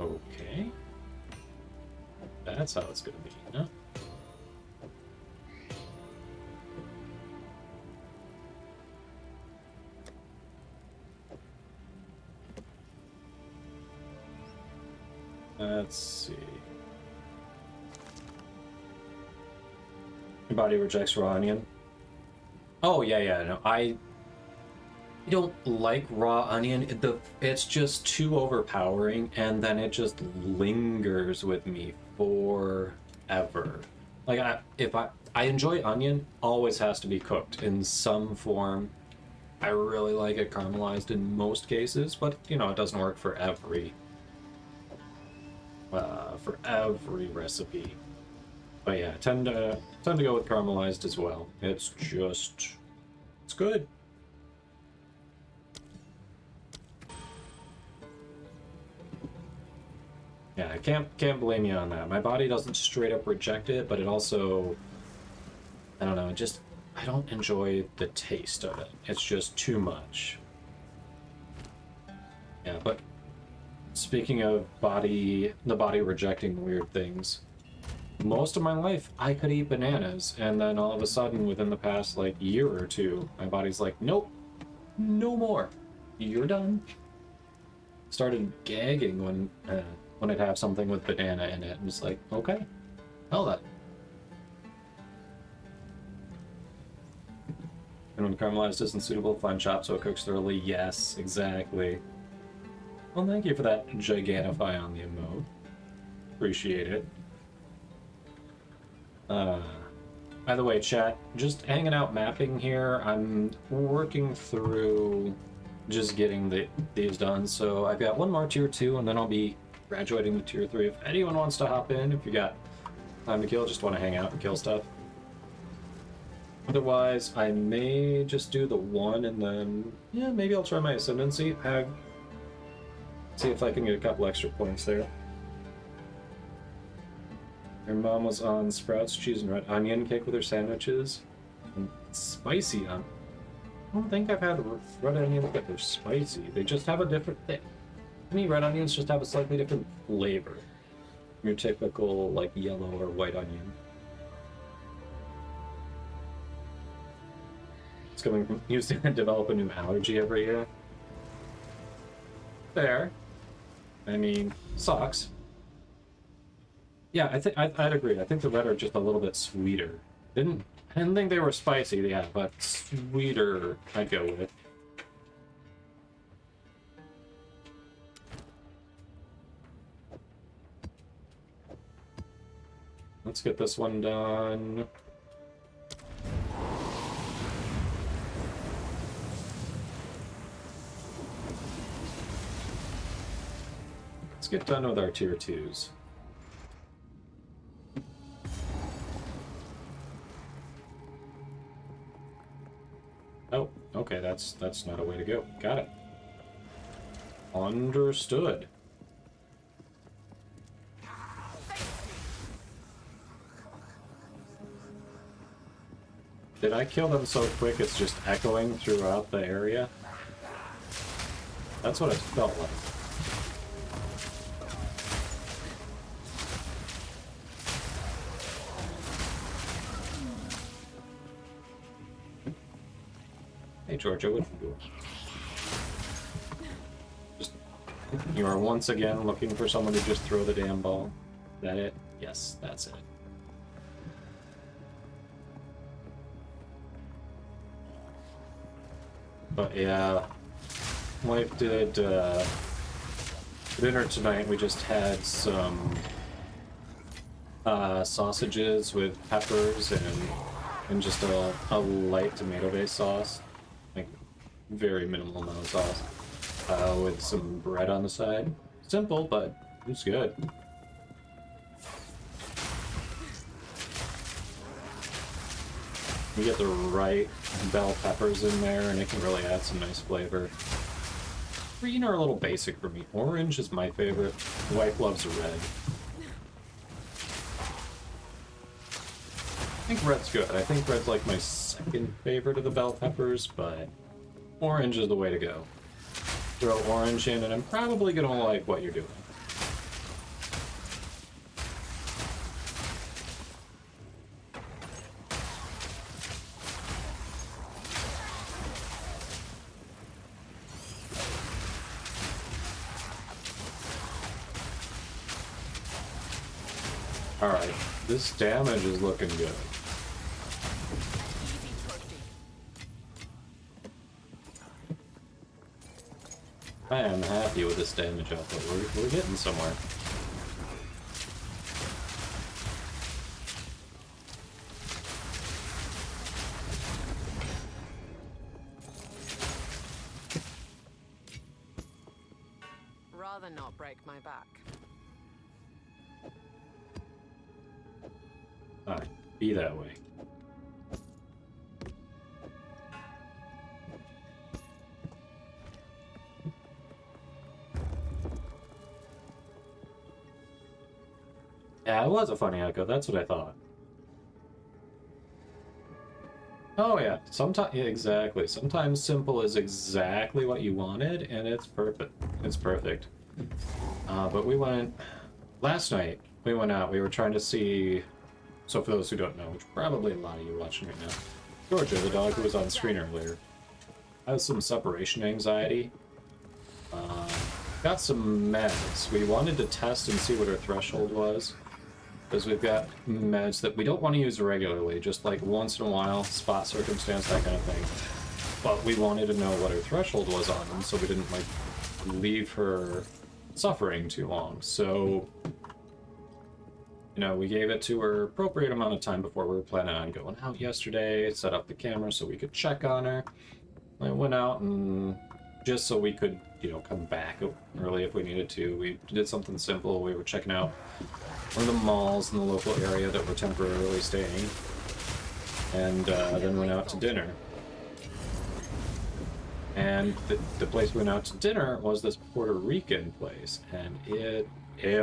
Okay. That's how it's gonna be, huh? Let's see. Your body rejects raw onion. Oh yeah, no, I don't like raw onion. It's just too overpowering, and then it just lingers with me forever. Like I enjoy onion, always has to be cooked in some form. I really like it caramelized in most cases, but you know it doesn't work for every recipe. But yeah, tend to go with caramelized as well. It's good. Yeah, I can't blame you on that. My body doesn't straight up reject it, but it also, I don't know, I don't enjoy the taste of it. It's just too much. Yeah, but speaking of the body rejecting weird things, most of my life I could eat bananas, and then all of a sudden within the past like year or two, my body's like, nope, no more. You're done. Started gagging when I'd have something with banana in it, and it's like, okay, hell that. And when caramelized isn't suitable, fine chop so it cooks thoroughly. Yes, exactly. Well, thank you for that gigantify on the emote. Appreciate it. By the way, chat, just hanging out mapping here. I'm working through just getting these done, so I've got one more tier 2, and then I'll be graduating to tier 3. If anyone wants to hop in, if you got time to kill, just want to hang out and kill stuff. Otherwise, I may just do the one and then, yeah, maybe I'll try my Ascendancy. See if I can get a couple extra points there. Her mom was on sprouts, cheese, and red onion cake with her sandwiches. And spicy onion. I don't think I've had red onions that are spicy. They just have a different thing. To me, red onions just have a slightly different flavor from your typical, like, yellow or white onion. It's coming from using to develop a new allergy every year. Fair. I mean, sucks. Yeah, I'd agree. I think the red are just a little bit sweeter. I didn't think they were spicy, yeah, but sweeter I'd go with. Let's get this one done. Let's get done with our tier 2s. Oh, okay, that's not a way to go. Got it. Understood. Did I kill them so quick it's just echoing throughout the area? That's what it felt like. Hey Georgia, what you doing? You are once again looking for someone to just throw the damn ball. Is that it? Yes, that's it. But yeah, wife did dinner tonight. We just had some sausages with peppers and just a light tomato-based sauce, like very minimal amount of sauce, with some bread on the side. Simple, but it's good. You get the right bell peppers in there, and it can really add some nice flavor. Green are a little basic for me. Orange is my favorite. The wife loves red. I think red's good. I think red's like my second favorite of the bell peppers, but orange is the way to go. Throw orange in, and I'm probably gonna like what you're doing. Alright, this damage is looking good. I am happy with this damage output. We're getting somewhere. Rather not break my back. Alright, be that way. Yeah, it was a funny echo, that's what I thought. Oh yeah, sometimes, yeah, exactly. Sometimes simple is exactly what you wanted, and it's perfect. It's perfect. But we went... Last night, we went out, we were trying to see... So for those who don't know, which probably a lot of you watching right now, Georgia, the dog who was on screen earlier, has some separation anxiety. Got some meds. We wanted to test and see what her threshold was, because we've got meds that we don't want to use regularly, just like once in a while, spot circumstance, that kind of thing. But we wanted to know what her threshold was on them, so we didn't like leave her suffering too long. So, you know, we gave it to her appropriate amount of time before we were planning on going out yesterday, set up the camera so we could check on her. I went out and just so we could, you know, come back early if we needed to. We did something simple. We were checking out one of the malls in the local area that we're temporarily staying. and then went out to dinner. And the place we went out to dinner was this Puerto Rican place, and it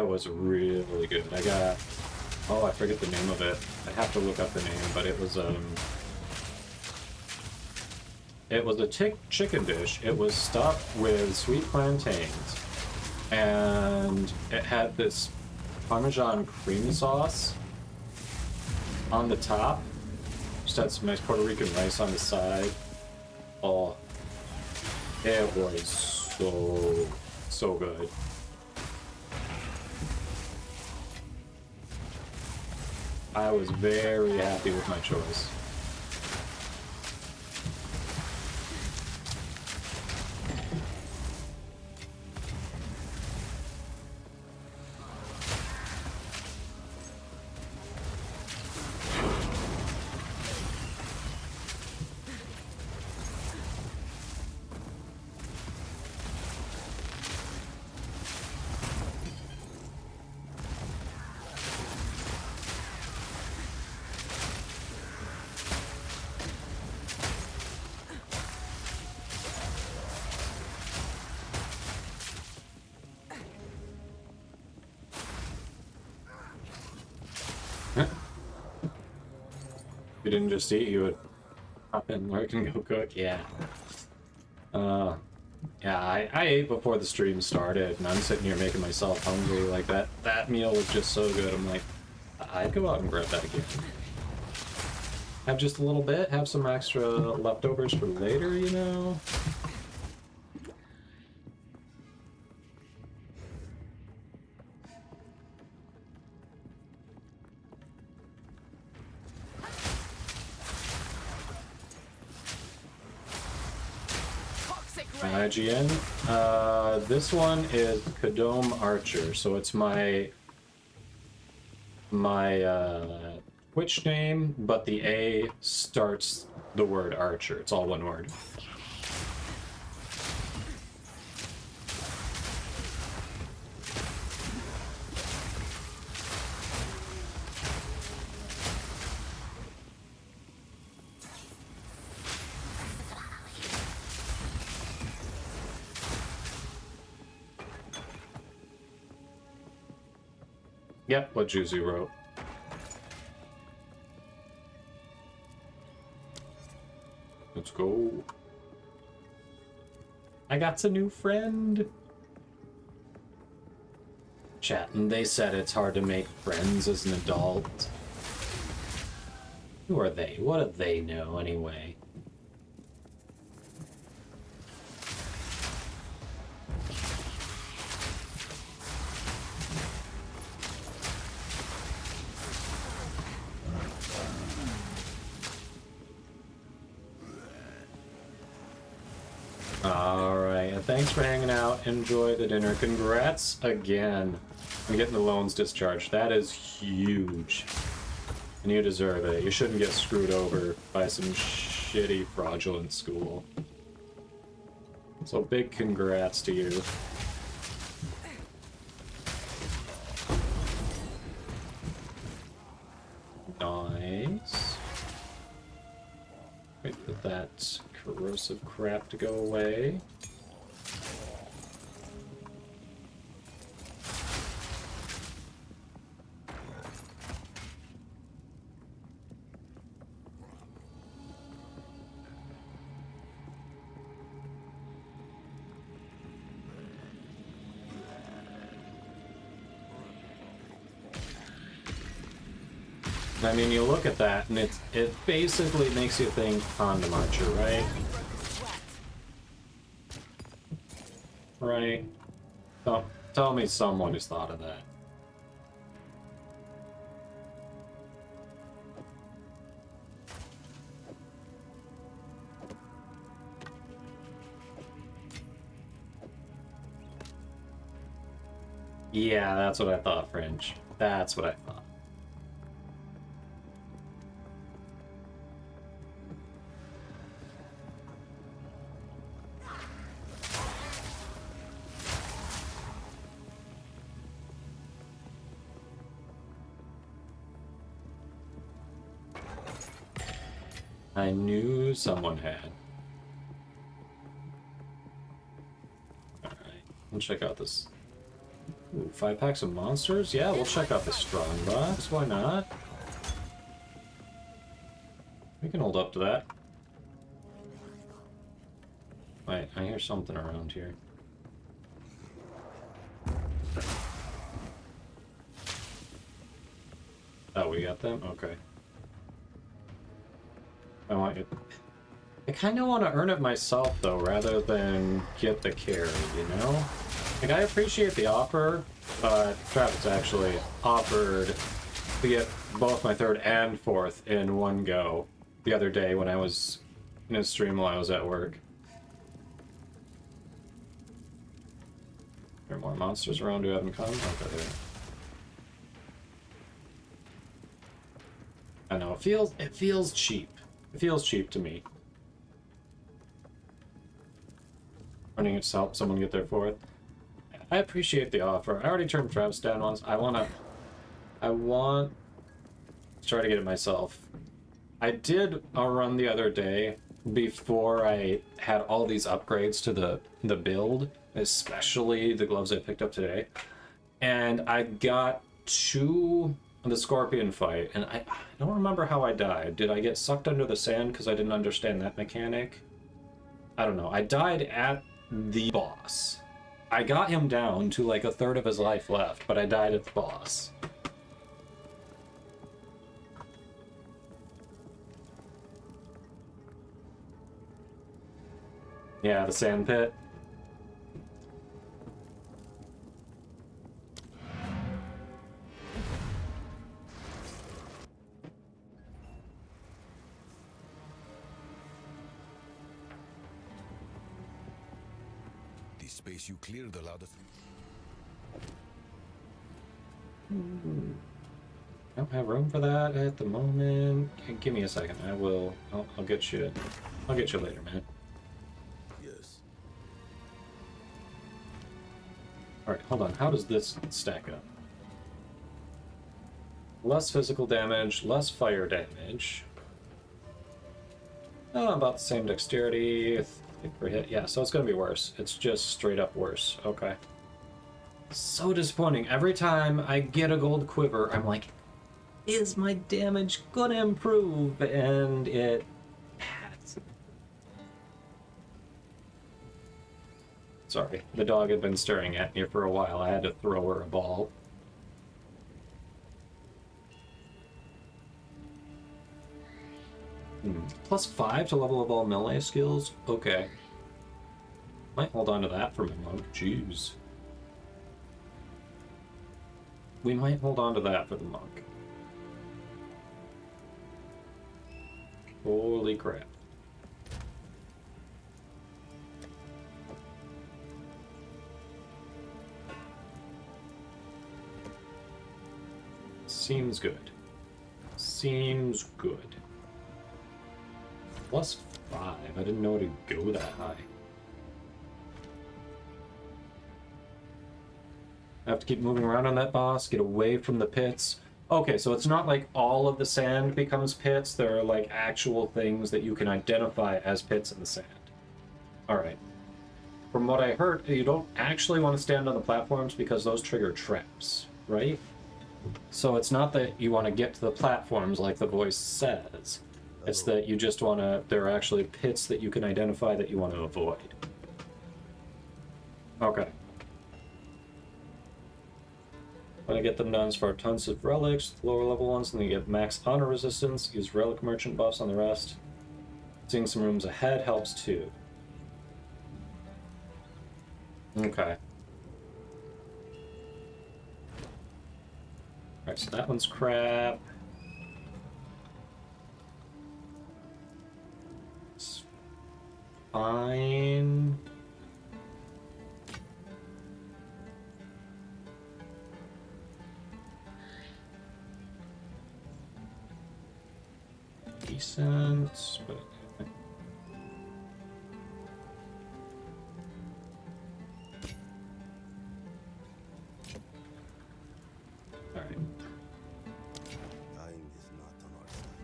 was really good. I got, oh, I forget the name of it. I have to look up the name, but it was a chicken dish. It was stuffed with sweet plantains, and it had this Parmesan cream sauce on the top. Just had some nice Puerto Rican rice on the side. Oh, it was so good. I was very happy with my choice. If you didn't just eat, you would hop in, lurk, and go cook. Yeah. Yeah, I ate before the stream started, and I'm sitting here making myself hungry. Like, that meal was just so good. I'm like, I'd go out and grab that again. Have just a little bit, have some extra leftovers for later, you know? IGN. This one is Kadome Archer, so it's my Twitch name, but the A starts the word Archer. It's all one word. Yep, what Juicy wrote. Let's go. I got a new friend. Chat, and they said it's hard to make friends as an adult. Who are they? What do they know anyway? Alright, thanks for hanging out. Enjoy the dinner. Congrats again on getting the loans discharged. That is huge. And you deserve it. You shouldn't get screwed over by some shitty, fraudulent school. So big congrats to you. Nice. Wait for that corrosive crap to go away. I mean, you look at that, and it basically makes you think Condom Archer, right? Right? Tell me someone who's thought of that. Yeah, that's what I thought, Fringe. That's what I thought. I knew someone had. Alright, we'll check out this. Ooh, 5 packs of monsters? Yeah, we'll check out the strong box. Why not? We can hold up to that. Wait, I hear something around here. Oh, we got them? Okay. I kind of want to earn it myself, though, rather than get the carry, you know? Like, I appreciate the offer, but Travis actually offered to get both my 3rd and 4th in one go the other day when I was in a stream while I was at work. There are more monsters around who haven't come? Okay, there. I know, it feels cheap. It feels cheap to me. Running it to help someone get their 4th. I appreciate the offer. I already turned Travis down once. I want to try to get it myself. I did a run the other day before I had all these upgrades to the build, especially the gloves I picked up today. And I got to the scorpion fight, and I don't remember how I died. Did I get sucked under the sand because I didn't understand that mechanic? I don't know. I died at the boss. I got him down to like 1/3 of his life left, but I died at the boss. Yeah, the sand pit. The space you cleared allowed us. Don't have room for that at the moment. Give me a second. I'll get you. I'll get you later, man. Yes. All right, hold on. How does this stack up? Less physical damage, less fire damage. Oh, about the same dexterity per hit. Yeah, so it's gonna be worse. It's just straight up worse. Okay. So disappointing. Every time I get a gold quiver, I'm like, is my damage gonna improve? And it has. Sorry, the dog had been staring at me for a while. I had to throw her a ball. +5 to level up all melee skills? Okay. Might hold on to that for my monk. Jeez. We might hold on to that for the monk. Holy crap. Seems good. Seems good. +5. I didn't know it'd go that high. I have to keep moving around on that boss, get away from the pits. Okay, so it's not like all of the sand becomes pits. There are like actual things that you can identify as pits in the sand. Alright. From what I heard, you don't actually want to stand on the platforms because those trigger traps, right? So it's not that you want to get to the platforms like the voice says. It's that you just want to... There are actually pits that you can identify that you want to avoid. Okay. When I get them done, for tons of relics, lower level ones, and then you get max honor resistance. Use relic merchant buffs on the rest. Seeing some rooms ahead helps too. Okay. Alright, so that one's crap. It's fine. Decent, but... Alright. Time is not on our side.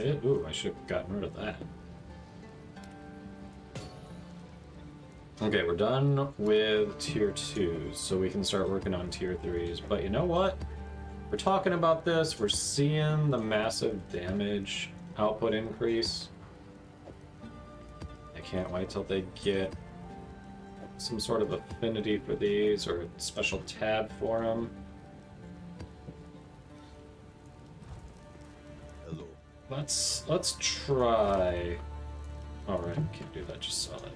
it? Ooh, I should have gotten rid of that. Okay, we're done with tier 2s, so we can start working on tier 3s. But you know what? We're talking about this, we're seeing the massive damage output increase. I can't wait till they get some sort of affinity for these or a special tab for them. Hello. Let's try. Alright, can't do that, just sell it.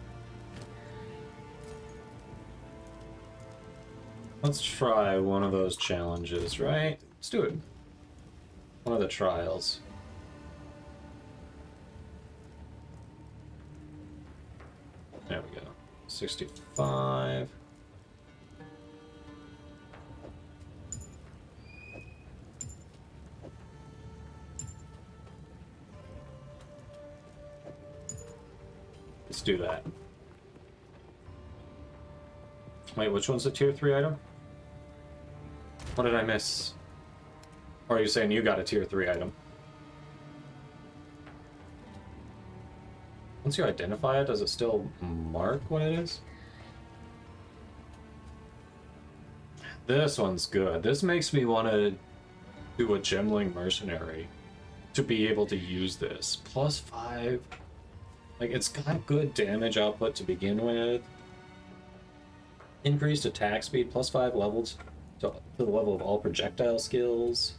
Let's try one of those challenges, right? Let's do it. One of the trials. There we go. 65. Let's do that. Wait, which one's the tier 3 item? What did I miss? Or are you saying you got a tier 3 item? Once you identify it, does it still mark what it is? This one's good. This makes me want to do a Gemling Mercenary to be able to use this. +5. Like, it's got good damage output to begin with. Increased attack speed, +5 levels to the level of all projectile skills.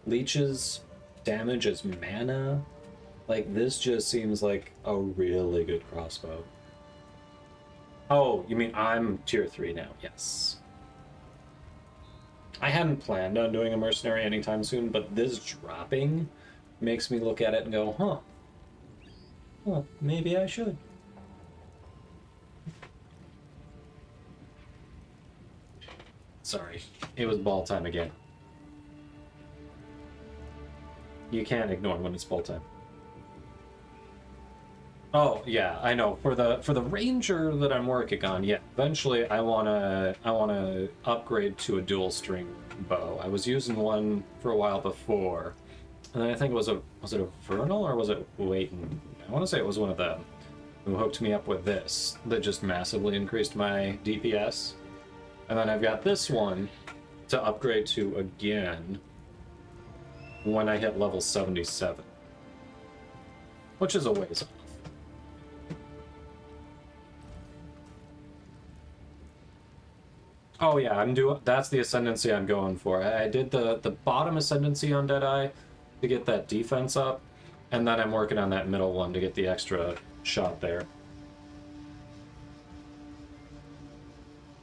Leeches damage as mana. Like, this just seems like a really good crossbow. Oh, you mean I'm tier 3 now? Yes. I hadn't planned on doing a mercenary anytime soon, but this dropping makes me look at it and go, huh. Well, maybe I should. Sorry, it was ball time again. You can't ignore when it's ball time. Oh yeah, I know. For the ranger that I'm working on, yeah. Eventually, I wanna upgrade to a dual string bow. I was using one for a while before, and then I think was it a Vernal or was it Waiting? I want to say it was one of them who hooked me up with this that just massively increased my DPS, and then I've got this one to upgrade to again when I hit level 77, which is a ways off. Oh yeah, that's the ascendancy I'm going for. I did the bottom ascendancy on Deadeye to get that defense up, and then I'm working on that middle one to get the extra shot there.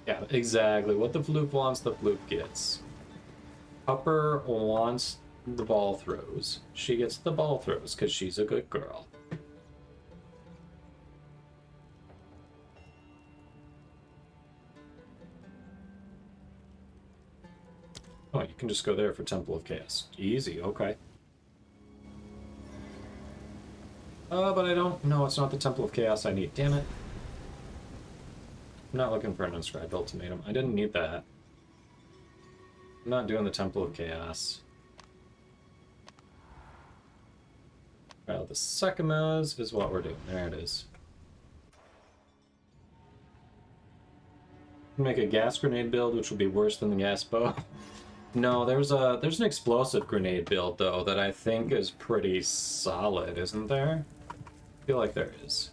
Yeah, exactly. What the Floop wants, the Floop gets. Upper wants the ball throws. She gets the ball throws because she's a good girl. Oh, you can just go there for Temple of Chaos. Easy, okay. But I don't... No, it's not the Temple of Chaos I need. Damn it. I'm not looking for an Inscribed Ultimatum. I didn't need that. I'm not doing the Temple of Chaos. Well, the Sekimos is what we're doing. There it is. Make a gas grenade build, which will be worse than the gas bow. No, there's an explosive grenade build though that I think is pretty solid, isn't there? I feel like there is.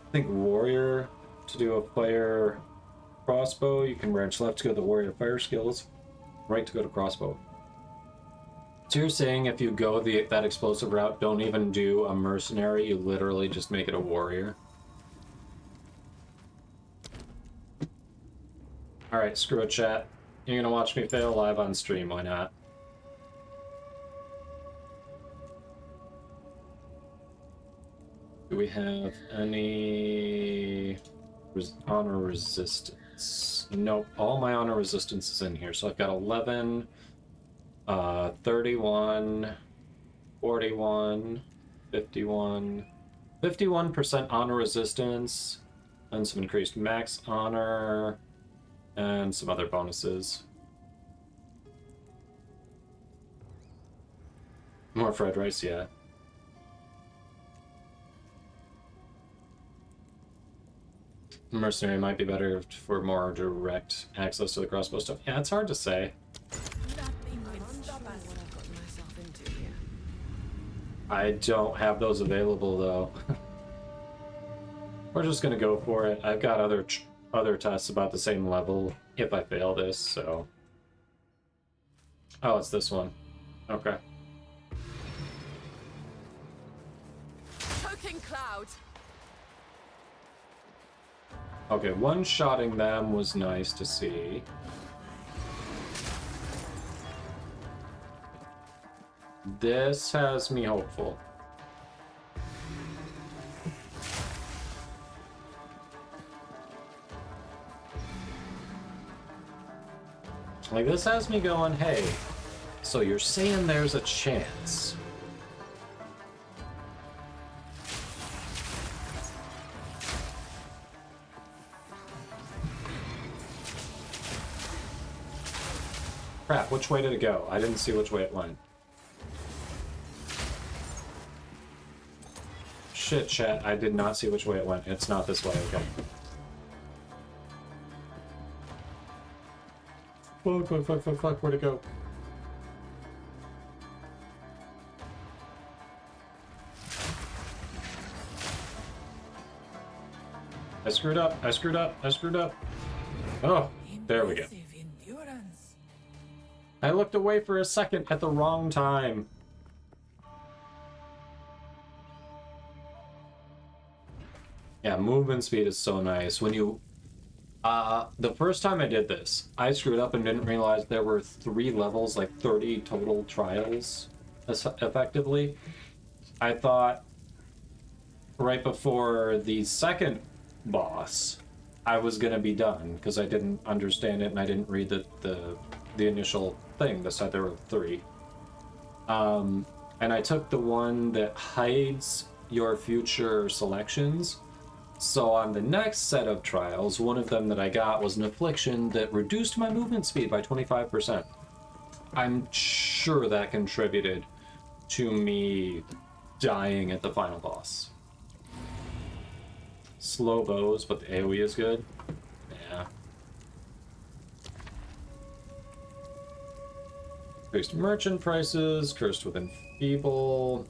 I think warrior to do a fire crossbow, you can branch left to go to the warrior fire skills, right to go to crossbow. So you're saying if you go that explosive route, don't even do a mercenary, you literally just make it a warrior? Alright, screw it, chat. You're gonna watch me fail live on stream, why not? Do we have any honor resistance? Nope, all my honor resistance is in here. So I've got 11, 31, 41, 51, 51% honor resistance, and some increased max honor, and some other bonuses. More fried rice, yeah. Mercenary might be better for more direct access to the crossbow stuff. Yeah, it's hard to say. Nothing I'm will unsure stop us. what I've gotten myself into here. I don't have those available though. We're just gonna go for it. I've got other tests about the same level if I fail this, so. Oh, it's this one. Okay. Choking cloud. Okay, one-shotting them was nice to see. This has me hopeful. Like, this has me going, hey, so you're saying there's a chance. Crap, which way did it go? I didn't see which way it went. Shit, chat, I did not see which way it went. It's not this way, okay. Fuck, where'd it go? I screwed up. Oh, there we go. Impressive endurance. I looked away for a second at the wrong time. Yeah, movement speed is so nice. When you... the first time I did this, I screwed up and didn't realize there were 3 levels, like 30 total trials, effectively. I thought right before the second boss, I was gonna be done, because I didn't understand it and I didn't read the initial thing that said there were 3. And I took the one that hides your future selections. So on the next set of trials, one of them that I got was an affliction that reduced my movement speed by 25%. I'm sure that contributed to me dying at the final boss. Slow bows, but the AoE is good. Yeah. Increased merchant prices, cursed with enfeeble.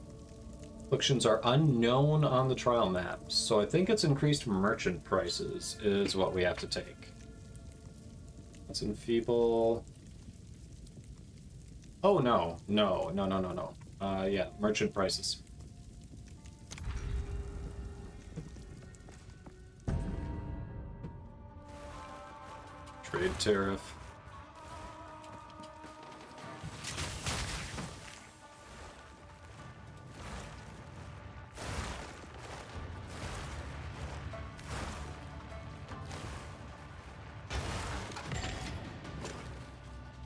Afflictions are unknown on the trial map, so I think it's increased merchant prices is what we have to take. That's enfeeble. Oh no. Yeah, merchant prices. Trade tariff.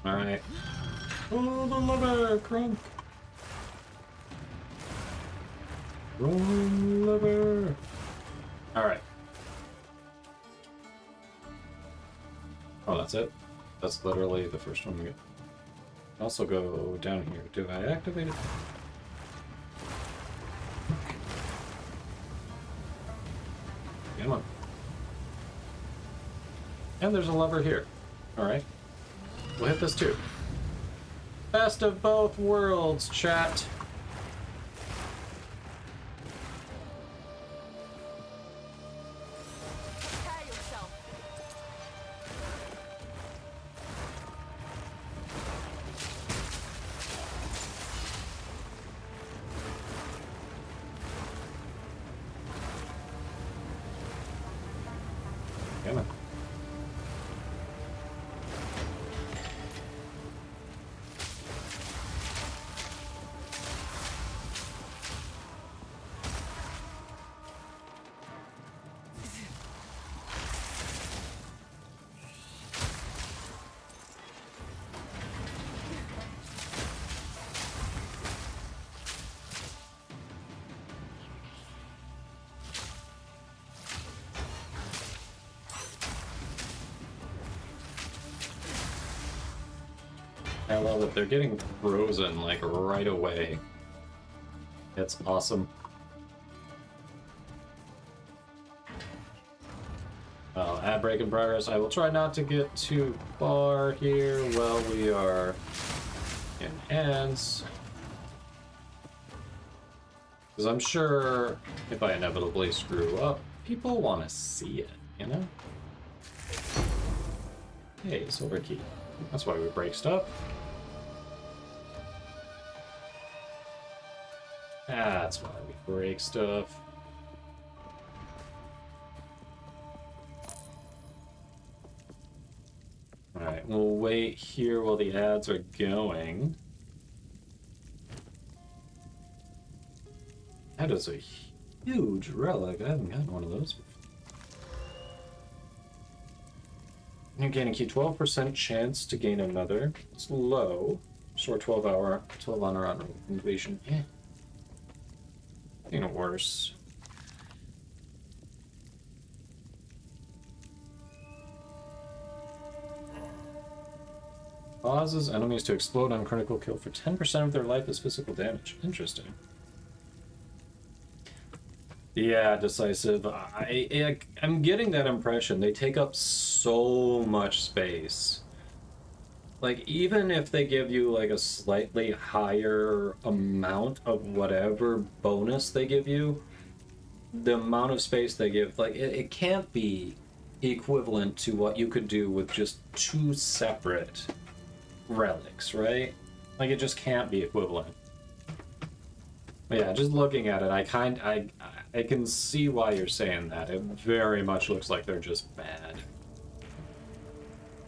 Alright. Oh, the lever! Crunk! Wrong lever! Alright. Oh, that's it? That's literally the first one we get. Also go down here. Do I activate it? Come on. And there's a lever here. Alright. We'll hit this too. Best of both worlds, chat. Prepare yourself. Come on. I love it. They're getting frozen, like, right away. It's awesome. Ad break in progress. I will try not to get too far here while we are in ads. Because I'm sure if I inevitably screw up, people want to see it, you know? Hey, silver key. That's why we break stuff. That's why we break stuff. Alright, we'll wait here while the ads are going. That is a huge relic. I haven't gotten one of those before. You're gaining key 12% chance to gain another. It's low. Short 12 honor on completion. Eh. Ain't worse. Causes enemies to explode on critical kill for 10% of their life as physical damage. Interesting. Yeah, decisive. I'm getting that impression. They take up so much space. Like, even if they give you, like, a slightly higher amount of whatever bonus they give you, the amount of space they give, like, it can't be equivalent to what you could do with just 2 separate relics, right? Like, it just can't be equivalent. But yeah, just looking at it, I can see why you're saying that. It very much looks like they're just bad.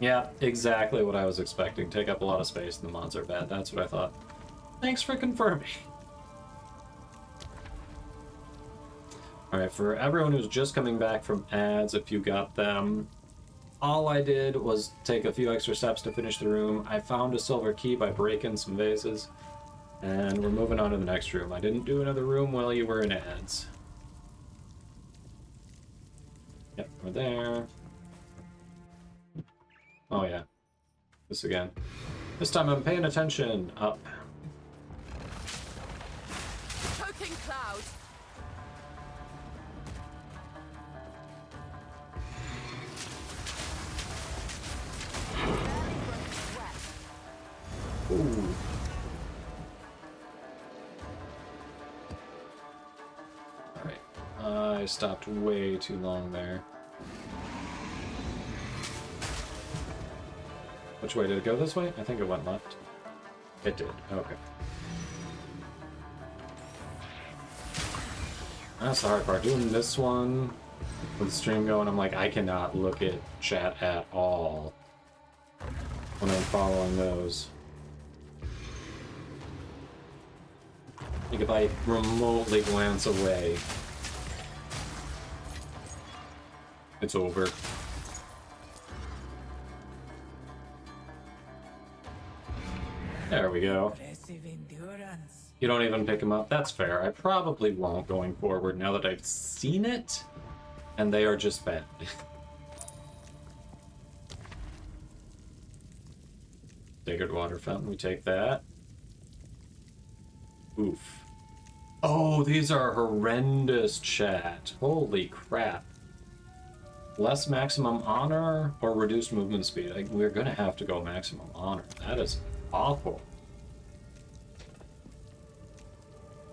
Yeah, exactly what I was expecting. Take up a lot of space and the mods are bad. That's what I thought. Thanks for confirming. Alright, for everyone who's just coming back from ads, if you got them, all I did was take a few extra steps to finish the room. I found a silver key by breaking some vases, and we're moving on to the next room. I didn't do another room while you were in ads. Yep, we're there. Oh yeah, this again. This time I'm paying attention. Up. Choking cloud. Ooh. Alright. I stopped way too long there. Which way did it go? This way? I think it went left. It did. Okay. That's the hard part. Doing this one with the stream going, I'm like, I cannot look at chat at all when I'm following those. Like, if I remotely glance away, it's over. There we go. You don't even pick them up. That's fair. I probably won't going forward now that I've seen it, and they are just bad. Sacred water fountain, we take that. Oof. Oh, these are horrendous, chat. Holy crap. Less maximum honor or reduced movement speed? We're gonna have to go maximum honor. That is awful.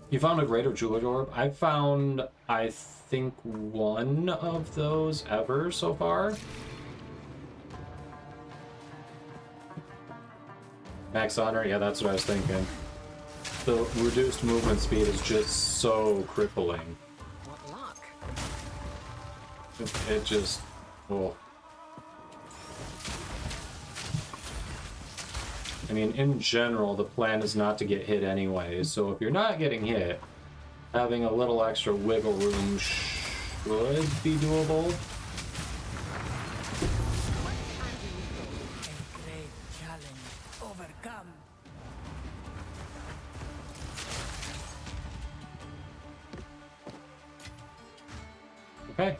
You found a greater jewelry orb? I found, I think, one of those ever so far. Max honor? Yeah, that's what I was thinking. The reduced movement speed is just so crippling. What luck. It just... oh. I mean, in general, the plan is not to get hit anyway, so if you're not getting hit, having a little extra wiggle room should be doable. A great challenge overcome. Okay.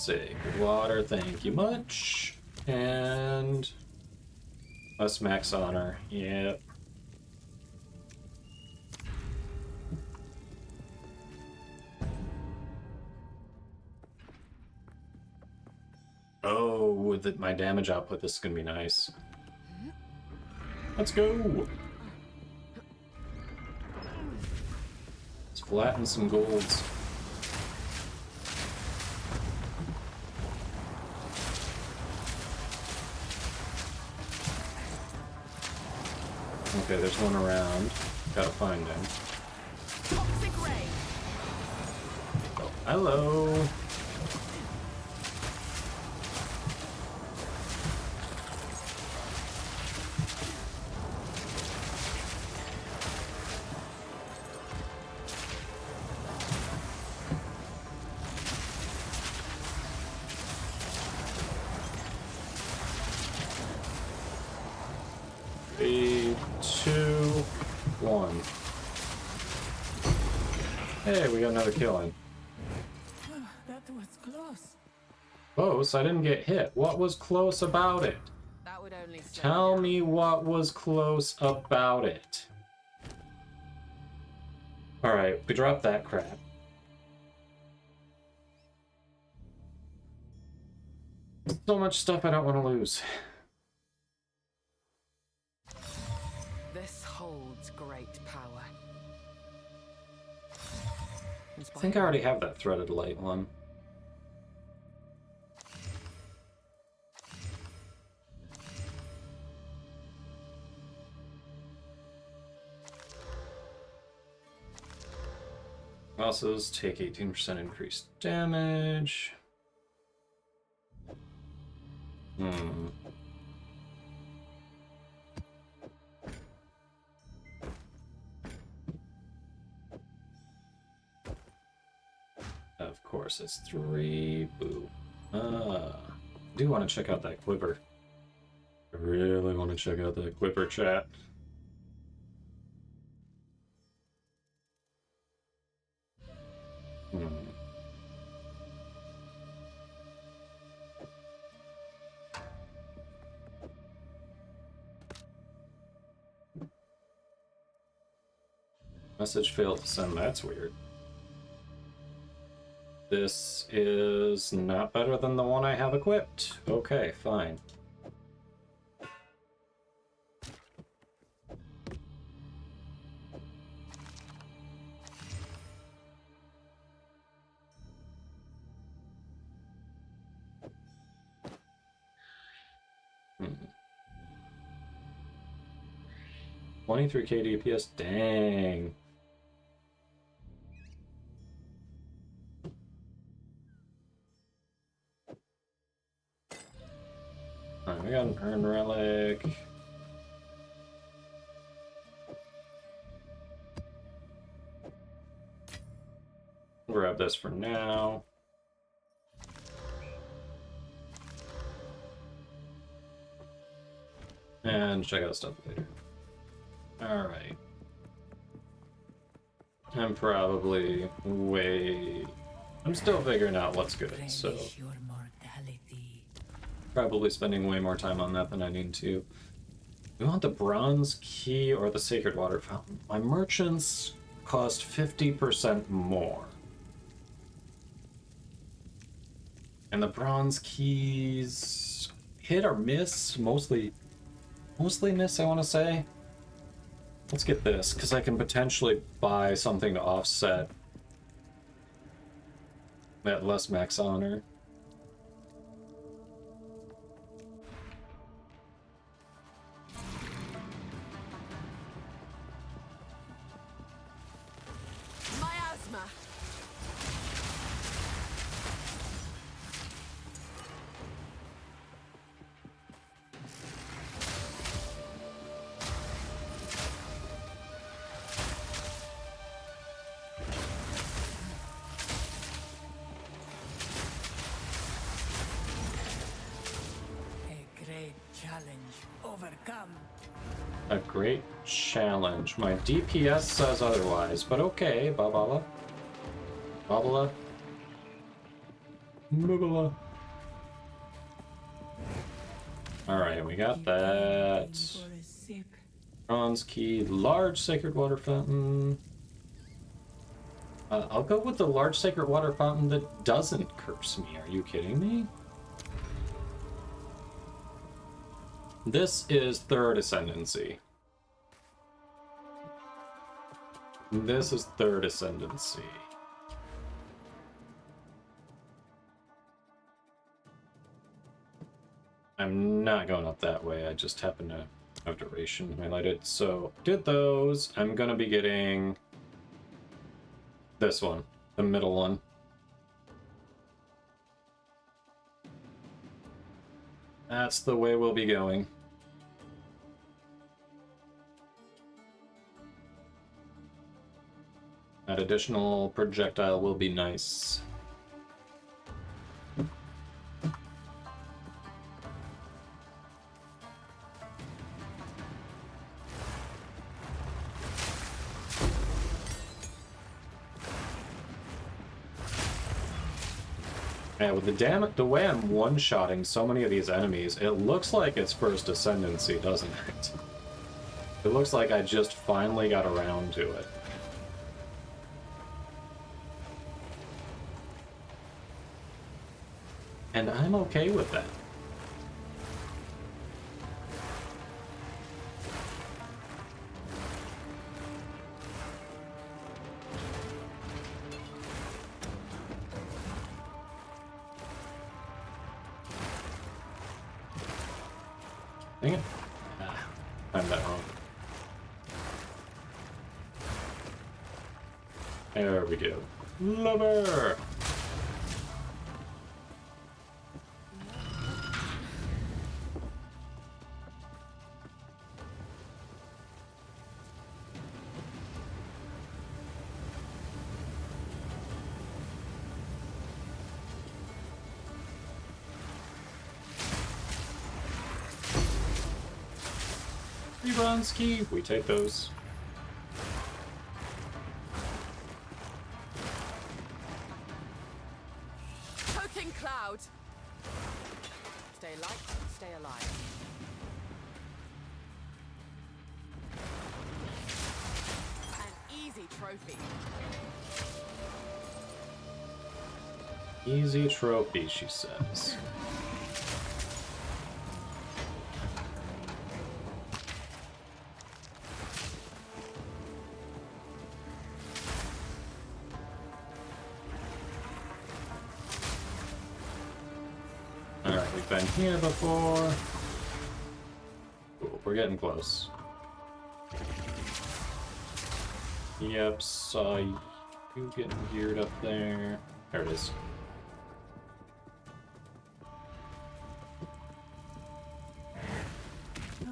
Sacred water, thank you much. And less max honor. Yep. Oh, with my damage output, this is gonna be nice. Let's go. Let's flatten some golds. Okay, there's one around. Gotta find him. Toxic ray. Oh, hello. Three, two, one. Hey, we got another kill in. That was close. Close? I didn't get hit. What was close about it? That would only slow Tell down. me what was close about it. Alright, we dropped that crap. So much stuff I don't want to lose. This holds great power. I think I already have that threaded light one. Bosses take 18% increased damage. Of course, it's 3. Boo. I do want to check out that quiver. I really want to check out that quiver, chat. Message failed to send. That's weird. This is not better than the one I have equipped. Okay, fine. Hmm. 23k DPS, dang. Alright, we got an Urn Relic. Grab this for now. And check out stuff later. Alright. I'm probably I'm still figuring out what's good, so Relish your mortality. probably spending way more time on that than I need to. We want the bronze key or the sacred water fountain. My merchants cost 50% more. And the bronze keys hit or miss, mostly miss, I want to say. Let's get this, because I can potentially buy something to offset that less max honor. Miasma. A great challenge overcome. A great challenge. My DPS says otherwise, but okay, Babala. Babala. Mubala. Alright, we got that. For a sip. Bronze key, large sacred water fountain. I'll go with the large sacred water fountain that doesn't curse me. Are you kidding me? This is third ascendancy. This is third ascendancy. I'm not going up that way. I just happen to have duration highlighted. So, did those. I'm gonna be getting this one, the middle one. That's the way we'll be going. That additional projectile will be nice. Yeah, with the way I'm one-shotting so many of these enemies, it looks like it's first ascendancy, doesn't it? It looks like I just finally got around to it. And I'm okay with that. Dang it. Ah, timed that wrong. There we go. Lover! Bronze key, we take those. Poking cloud. Stay light, stay alive. An easy trophy. Easy trophy, she says. Alright, we've been here before. Cool, we're getting close. Yep, saw you getting geared up there. There it is.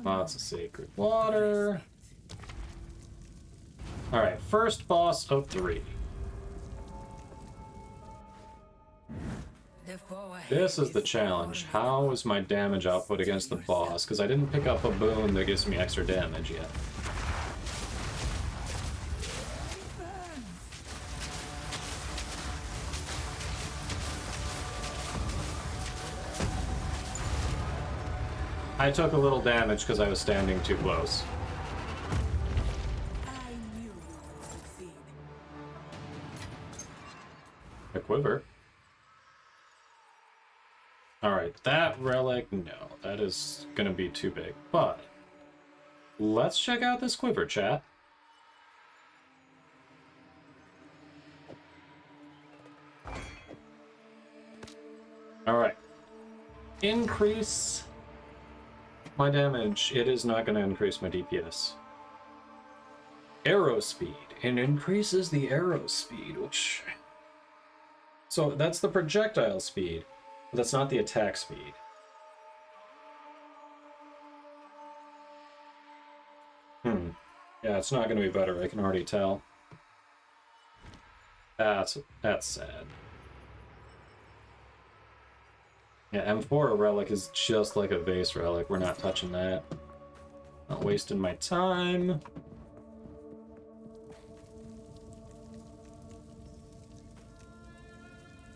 Lots of sacred water. Alright, first boss of 3. This is the challenge. How is my damage output against the boss? Because I didn't pick up a boon that gives me extra damage yet. I took a little damage because I was standing too close. I knew you would succeed. A quiver. Alright, that relic, no, that is gonna be too big. But let's check out this quiver, chat. Alright. Increase my damage. It is not going to increase my DPS. Arrow speed. It increases the arrow speed, which... So that's the projectile speed, but that's not the attack speed. Yeah, it's not going to be better, I can already tell. That's sad. Yeah, M4 relic is just like a base relic. We're not touching that. Not wasting my time.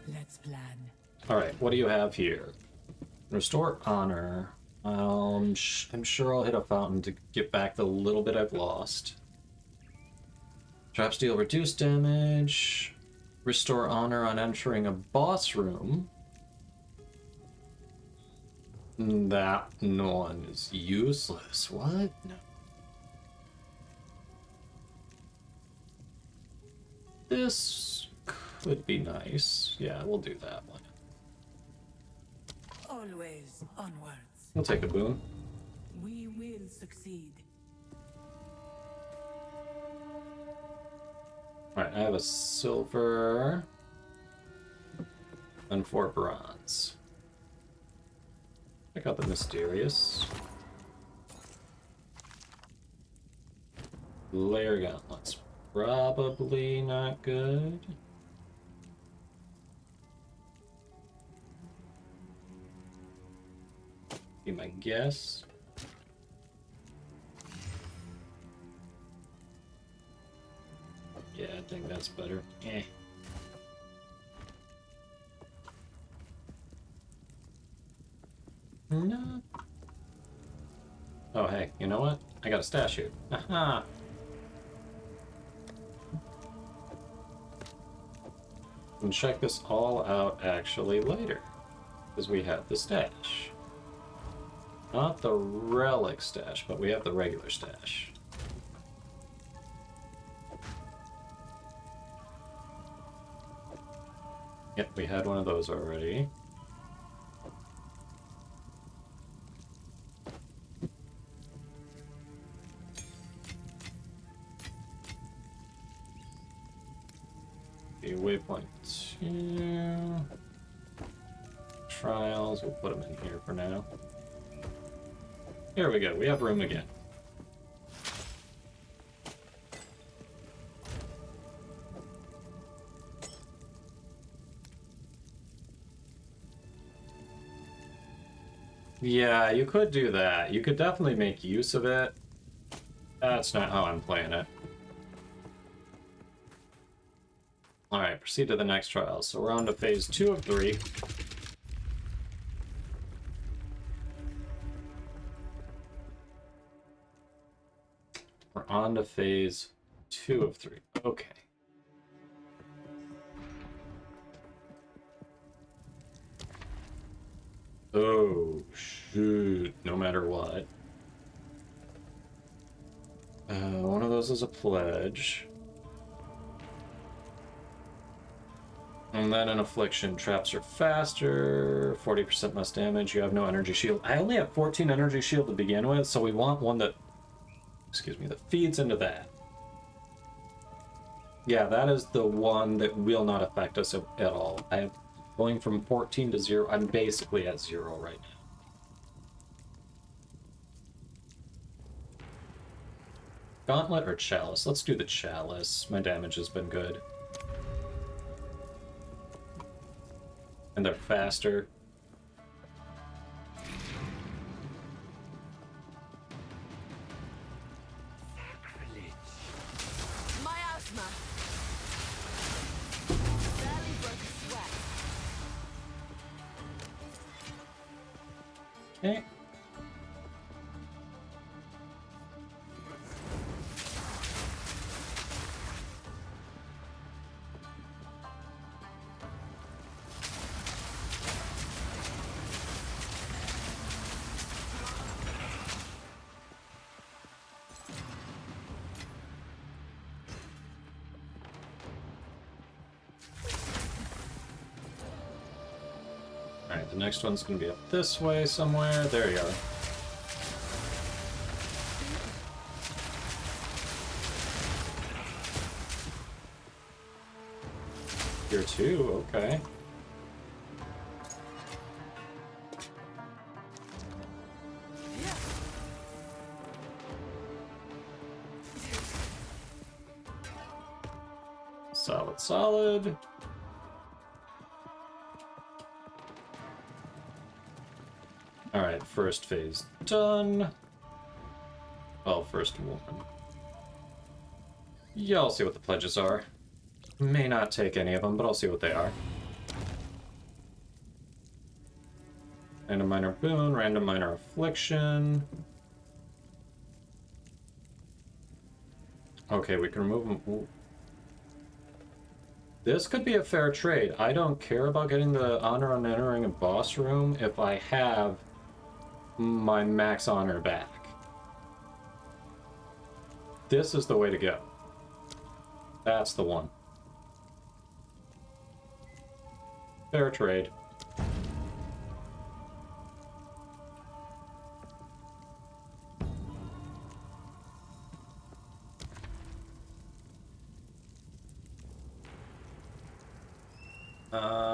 Let's plan. Alright, what do you have here? Restore honor. I'm sure I'll hit a fountain to get back the little bit I've lost. Trap steel, reduce damage. Restore honor on entering a boss room. That one is useless. What? No. This could be nice. Yeah, we'll do that one. Always onwards. We'll take a boon. We will succeed. Alright, I have a silver and 4 bronze. Check out the mysterious. Layer gauntlets. Probably not good. Be my guess. Yeah, I think that's better. Eh. No. Oh, hey, you know what? I got a stash here. Aha! And check this all out actually later, because we have the stash. Not the relic stash, but we have the regular stash. Yep, we had one of those already. The waypoint 2. Trials, we'll put them in here for now. Here we go, we have room again. Yeah, you could do that. You could definitely make use of it. That's not how I'm playing it. Alright, proceed to the next trial. So we're on to phase 2 of 3. We're on to phase 2 of 3. Okay. Oh, shoot. No matter what. One of those is a pledge. And then an affliction. Traps are faster. 40% less damage. You have no energy shield. I only have 14 energy shield to begin with, so we want one that... Excuse me, that feeds into that. Yeah, that is the one that will not affect us at all. I am going from 14 to 0. I'm basically at 0 right now. Gauntlet or Chalice? Let's do the Chalice. My damage has been good. And they're faster. Miasma. Barely broke a sweat. Okay. Alright, the next one's gonna be up this way somewhere. There you are. Here too, okay. Solid, solid. Alright, first phase done. Well, first one. Yeah, I'll see what the pledges are. May not take any of them, but I'll see what they are. Random minor boon, random minor affliction. Okay, we can remove them. Ooh. This could be a fair trade. I don't care about getting the honor on entering a boss room if I have my max honor back. This is the way to go. That's the one. Fair trade.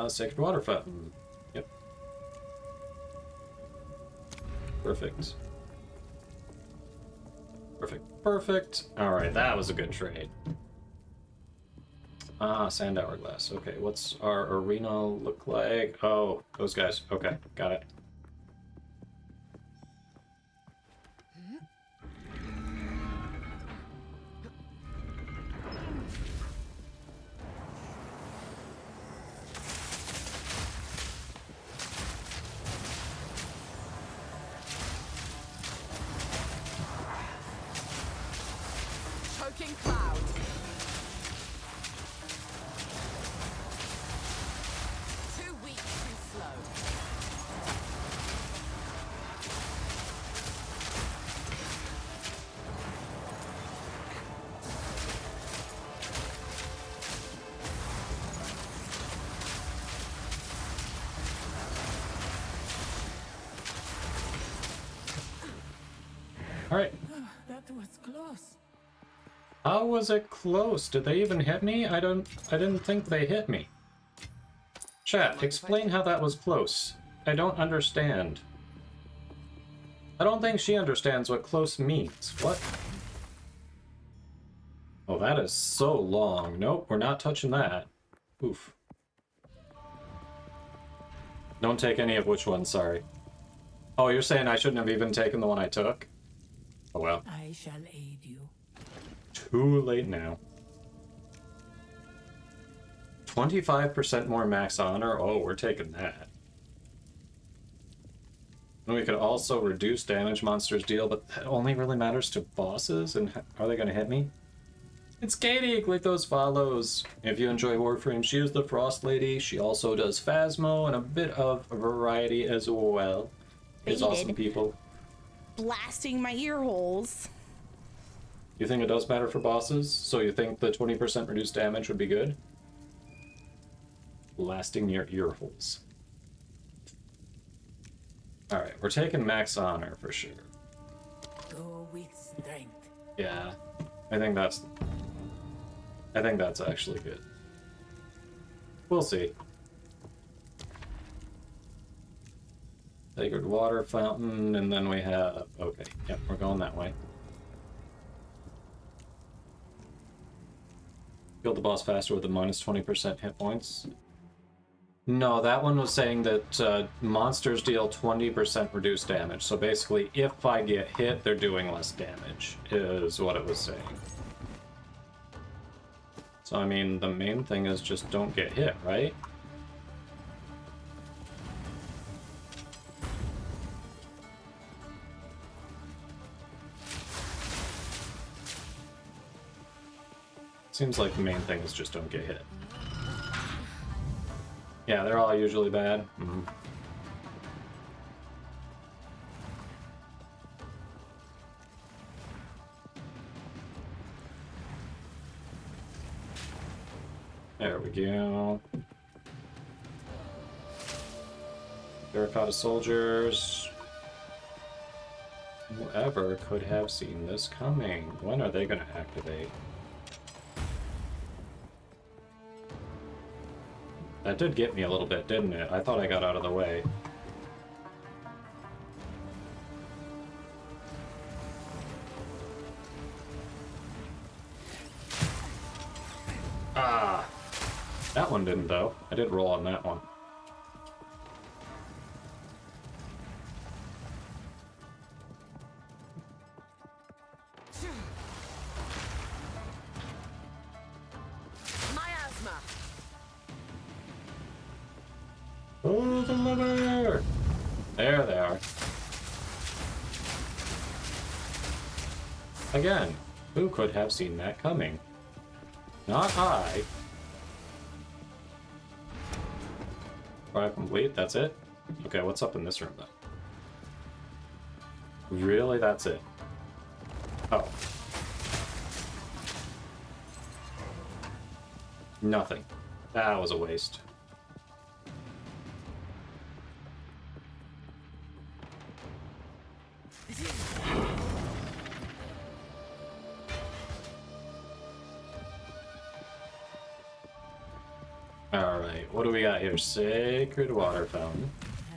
Sacred water fountain. Yep. Perfect. Perfect. Perfect. Alright, that was a good trade. Sand hourglass. Okay, what's our arena look like? Oh, those guys. Okay, got it. Choking cloud. Too weak, too slow. All right. That was close. How was it close? Did they even hit me? I didn't think they hit me. Chat, explain how that was close. I don't understand. I don't think she understands what close means. What? Oh, that is so long. Nope, we're not touching that. Oof. Don't take any of which one, sorry. Oh, you're saying I shouldn't have even taken the one I took? Oh well. I shall aid you. Too late now. 25% more max honor? Oh, we're taking that. And we could also reduce damage monsters deal, but that only really matters to bosses, and are they going to hit me? It's Katie, click those follows. If you enjoy Warframe, she is the Frost Lady. She also does Phasmo and a bit of variety as well. It's awesome people. Blasting my ear holes. You think it does matter for bosses? So you think the 20% reduced damage would be good? Blasting your ear holes. Alright, we're taking max honor for sure. Go with strength. Yeah, I think that's actually good. We'll see. Sacred water fountain, and then we have... Okay, yep, we're going that way. Kill the boss faster with a minus 20% hit points. No, that one was saying that monsters deal 20% reduced damage. So basically, if I get hit, they're doing less damage, is what it was saying. So, I mean, the main thing is just don't get hit, right? Seems like the main thing is just don't get hit. Yeah, they're all usually bad. Mm-hmm. There we go. Terracotta soldiers. Whoever could have seen this coming? When are they going to activate? That did get me a little bit, didn't it? I thought I got out of the way. Ah! That one didn't, though. I did roll on that one. Miasma. Oh, the lever! There they are. Again, who could have seen that coming? Not I. Alright, complete, that's it? Okay, what's up in this room then? Really, that's it? Oh. Nothing. That was a waste. Alright, what do we got here? Sacred water fountain.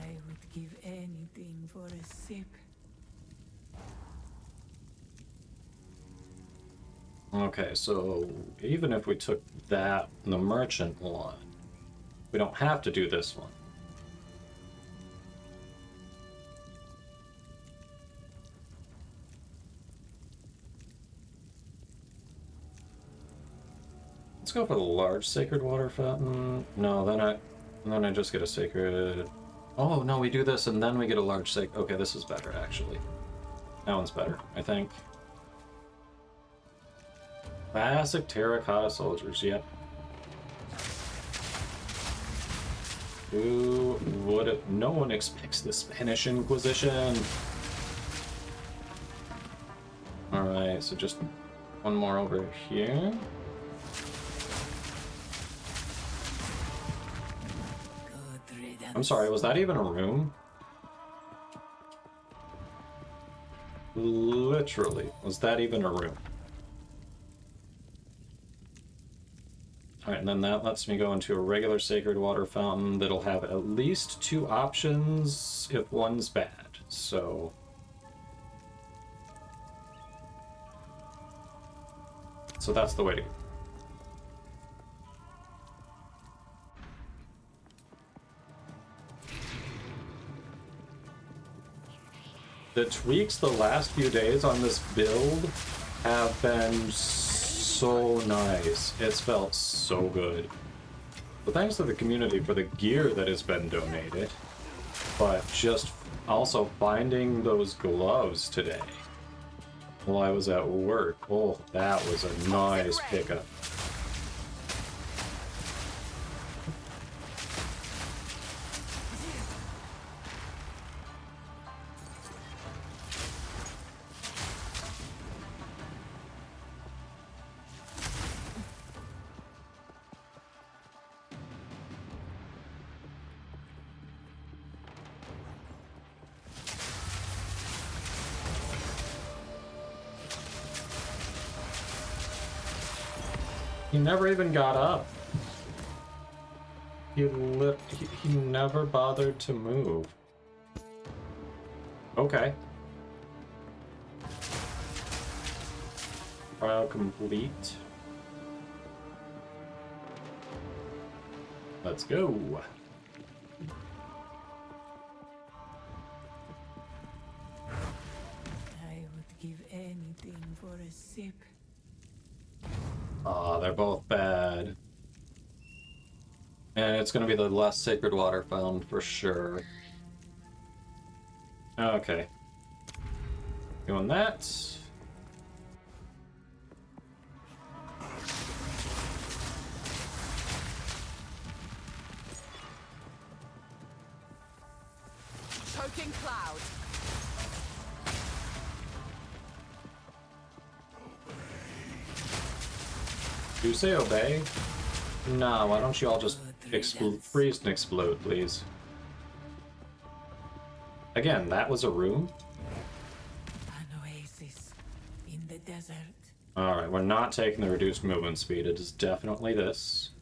I would give anything for a sip. Okay, so even if we took that, the merchant one, we don't have to do this one. Let's go for the large sacred water fountain. No, then I just get a sacred. Oh no, we do this and then we get a large sacred. Okay, this is better actually. That one's better, I think. Classic terracotta soldiers. Yep. Who would have? No one expects the Spanish Inquisition. All right, so just one more over here. I'm sorry, was that even a room? Literally, was that even a room? Alright, and then that lets me go into a regular sacred water fountain that'll have at least 2 options if one's bad, so... So that's the way to go. The tweaks the last few days on this build have been so nice. It's felt so good. So thanks to the community for the gear that has been donated, but just also finding those gloves today while I was at work. Oh, that was a nice pickup. He never even got up. He never bothered to move. Okay. Trial complete. Let's go. I would give anything for a sip. Aw, they're both bad. And it's gonna be the last sacred water fountain for sure. Okay. Doing that. Choking cloud. Do you say obey? Nah, why don't you all just freeze and explode, please? Again, that was a room? An oasis in the desert. Alright, we're not taking the reduced movement speed. It is definitely this.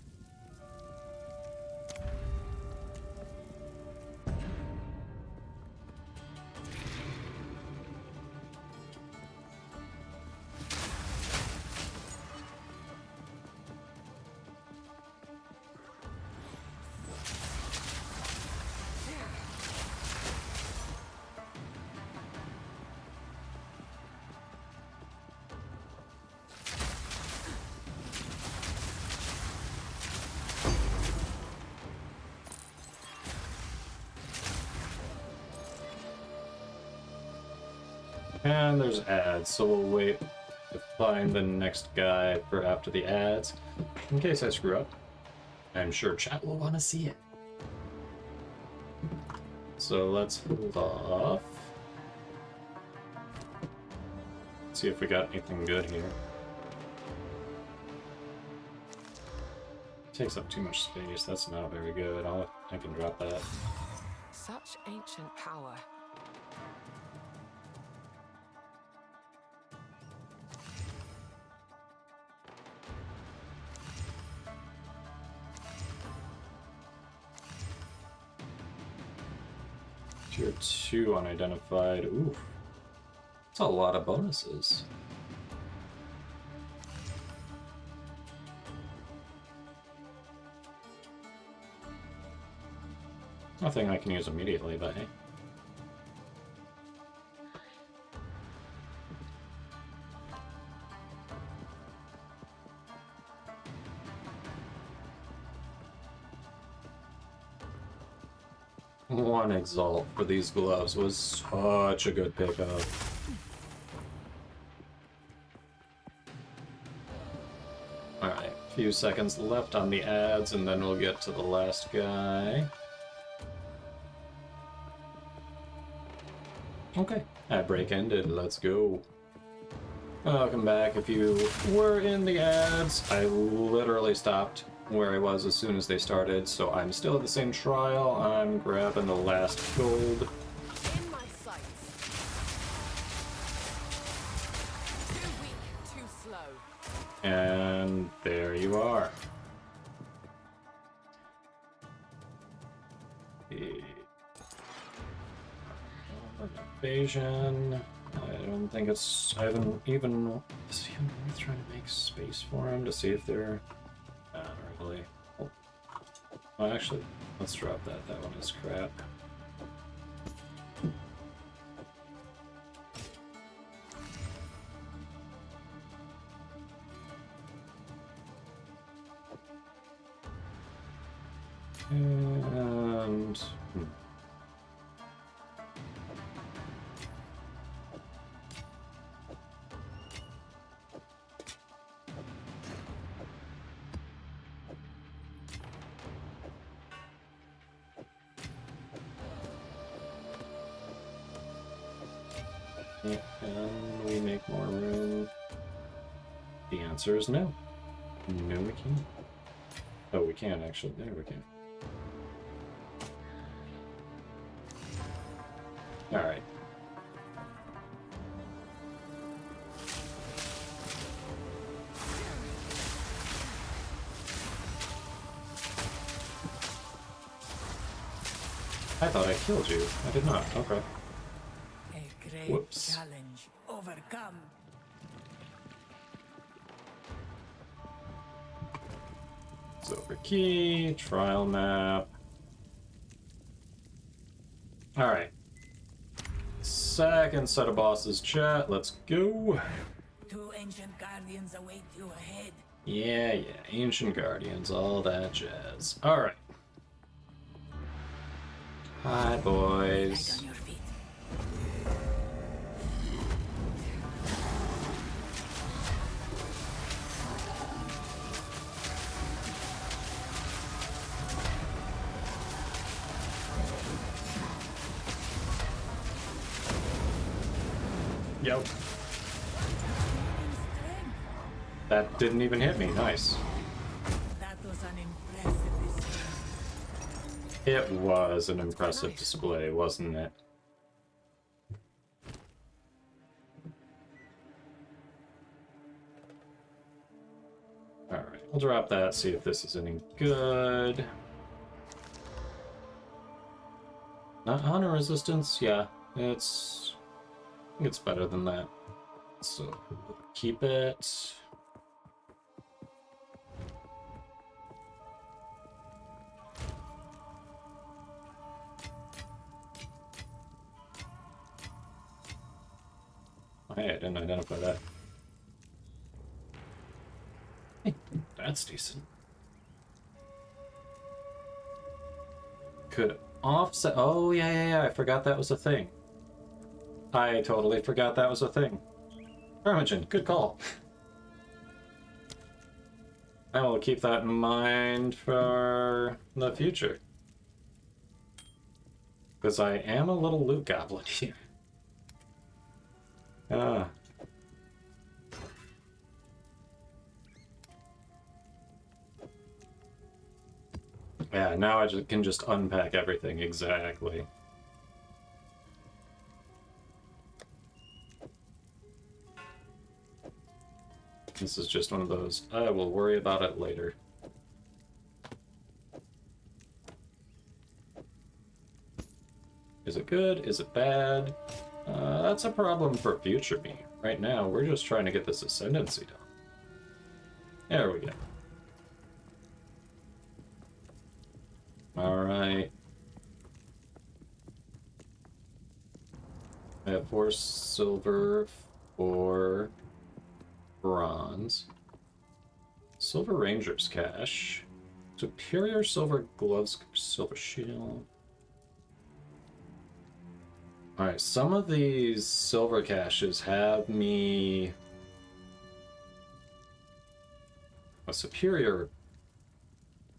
And there's ads, so we'll wait to find the next guy for after the ads. In case I screw up, I'm sure chat will want to see it. So let's hold off. See if we got anything good here. Takes up too much space. That's not very good. I can drop that. Such ancient power. Tier 2 unidentified. Ooh. That's a lot of bonuses. Nothing I can use immediately, but hey. One Exalt for these gloves was such a good pickup. Alright, a few seconds left on the ads, and then we'll get to the last guy. Okay, ad break ended, let's go. Welcome back. If you were in the ads, I literally stopped where I was as soon as they started, so I'm still at the same trial. I'm grabbing the last gold. In my sights. Too weak, too slow. And there you are. Invasion. I don't think it's. I haven't even. Is it even worth trying to make space for him to see if they're. Not really. Oh. Well, actually, let's drop that. That one is crap. And. Can we make more room? The answer is no. No, we can't. Oh, we can actually. There we can. Alright. I thought I killed you. I did not. Okay. A great Whoops. challenge overcome. Silver key, trial map. Alright. Second set of bosses, chat. Let's go. 2 ancient guardians await you ahead. Yeah, Ancient Guardians, all that jazz. Alright. Hi, Back boys. on your feet. Yep. That didn't even hit me. Nice. That was an impressive display. It was an impressive display, wasn't it? Alright, we'll drop that, see if this is any good. Not honor resistance? Yeah, I think it's better than that. So, keep it. Hey, I didn't identify that. Hey, that's decent. Could offset. Oh, yeah, I forgot that was a thing. I totally forgot that was a thing. Armigen, good call. I will keep that in mind for the future. Because I am a little loot goblin here. Ah. Yeah, now I can just unpack everything exactly. This is just one of those, I will worry about it later. Is it good? Is it bad? That's a problem for future me. Right now, we're just trying to get this ascendancy done. There we go. Alright. I have 4 silver, 4 bronze. Silver Ranger's cache. Superior silver gloves, silver shield. Alright, some of these silver caches have me a superior.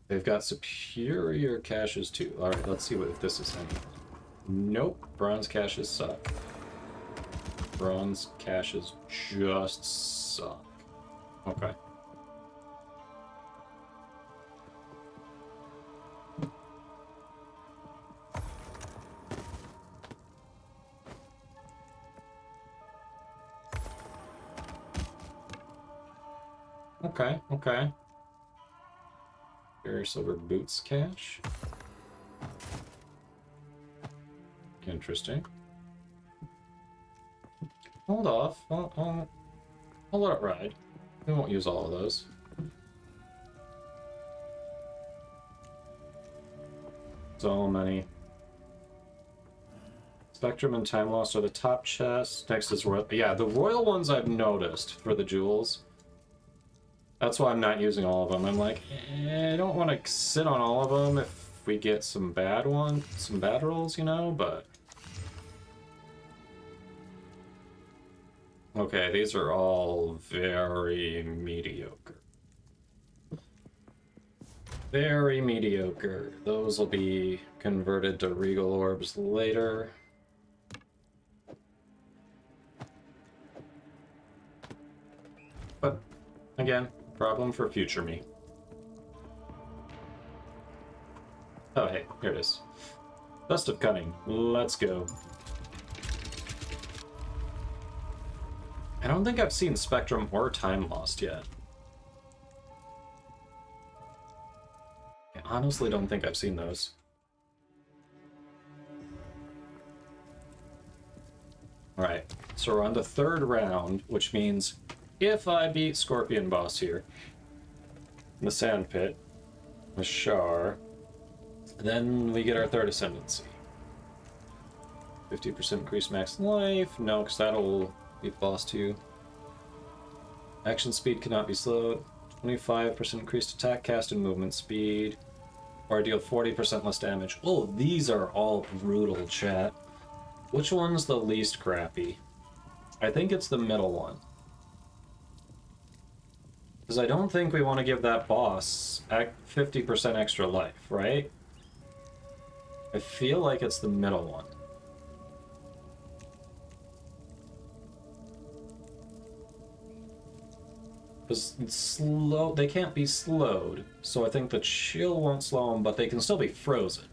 They've got superior caches too. Alright, let's see if this is any. Nope, bronze caches suck. Bronze caches just suck. Okay. Okay, okay. Very silver boots cache. Interesting. Hold off. I'll let it ride. We won't use all of those. So many. Spectrum and Time Lost are the top chests. Next is Royal. Yeah, the Royal ones I've noticed for the jewels. That's why I'm not using all of them. I'm like, I don't want to sit on all of them if we get some bad ones, some bad rolls, you know, but... Okay, these are all very mediocre. Very mediocre. Those will be converted to Regal Orbs later. But, again, problem for future me. Oh, hey, here it is. Dust of Cunning. Let's go. I don't think I've seen Spectrum or Time Lost yet. I honestly don't think I've seen those. Alright, so we're on the 3rd round, which means if I beat Scorpion Boss here, the Sand Pit, the Shar, then we get our 3rd Ascendancy. 50% increased max life. No, because that'll be boss 2. Action speed cannot be slowed. 25% increased attack, cast, and movement speed. Or deal 40% less damage. Oh, these are all brutal, chat. Which one's the least crappy? I think it's the middle one. Because I don't think we want to give that boss 50% extra life, right? I feel like it's the middle one. Because slow, they can't be slowed, so I think the chill won't slow them, but they can still be frozen.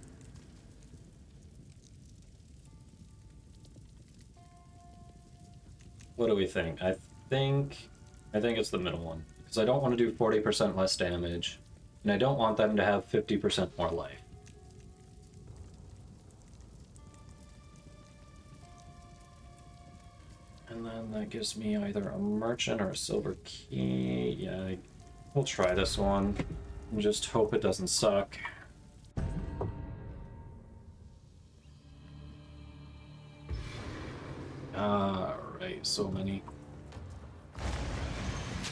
What do we think? I think it's the middle one. Because I don't want to do 40% less damage, and I don't want them to have 50% more life. And then that gives me either a merchant or a silver key. Yeah, we'll try this one. And just hope it doesn't suck. Alright, so many.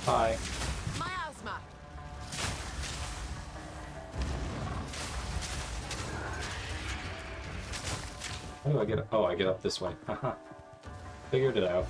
Hi. Miasma. How do I get up? Oh, I get up this way. Haha. figured it out.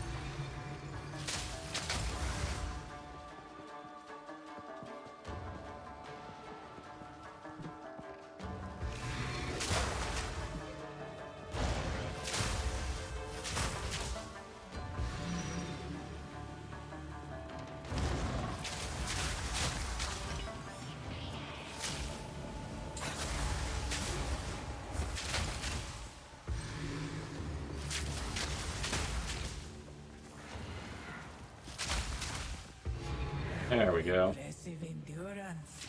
There we go. Impressive endurance.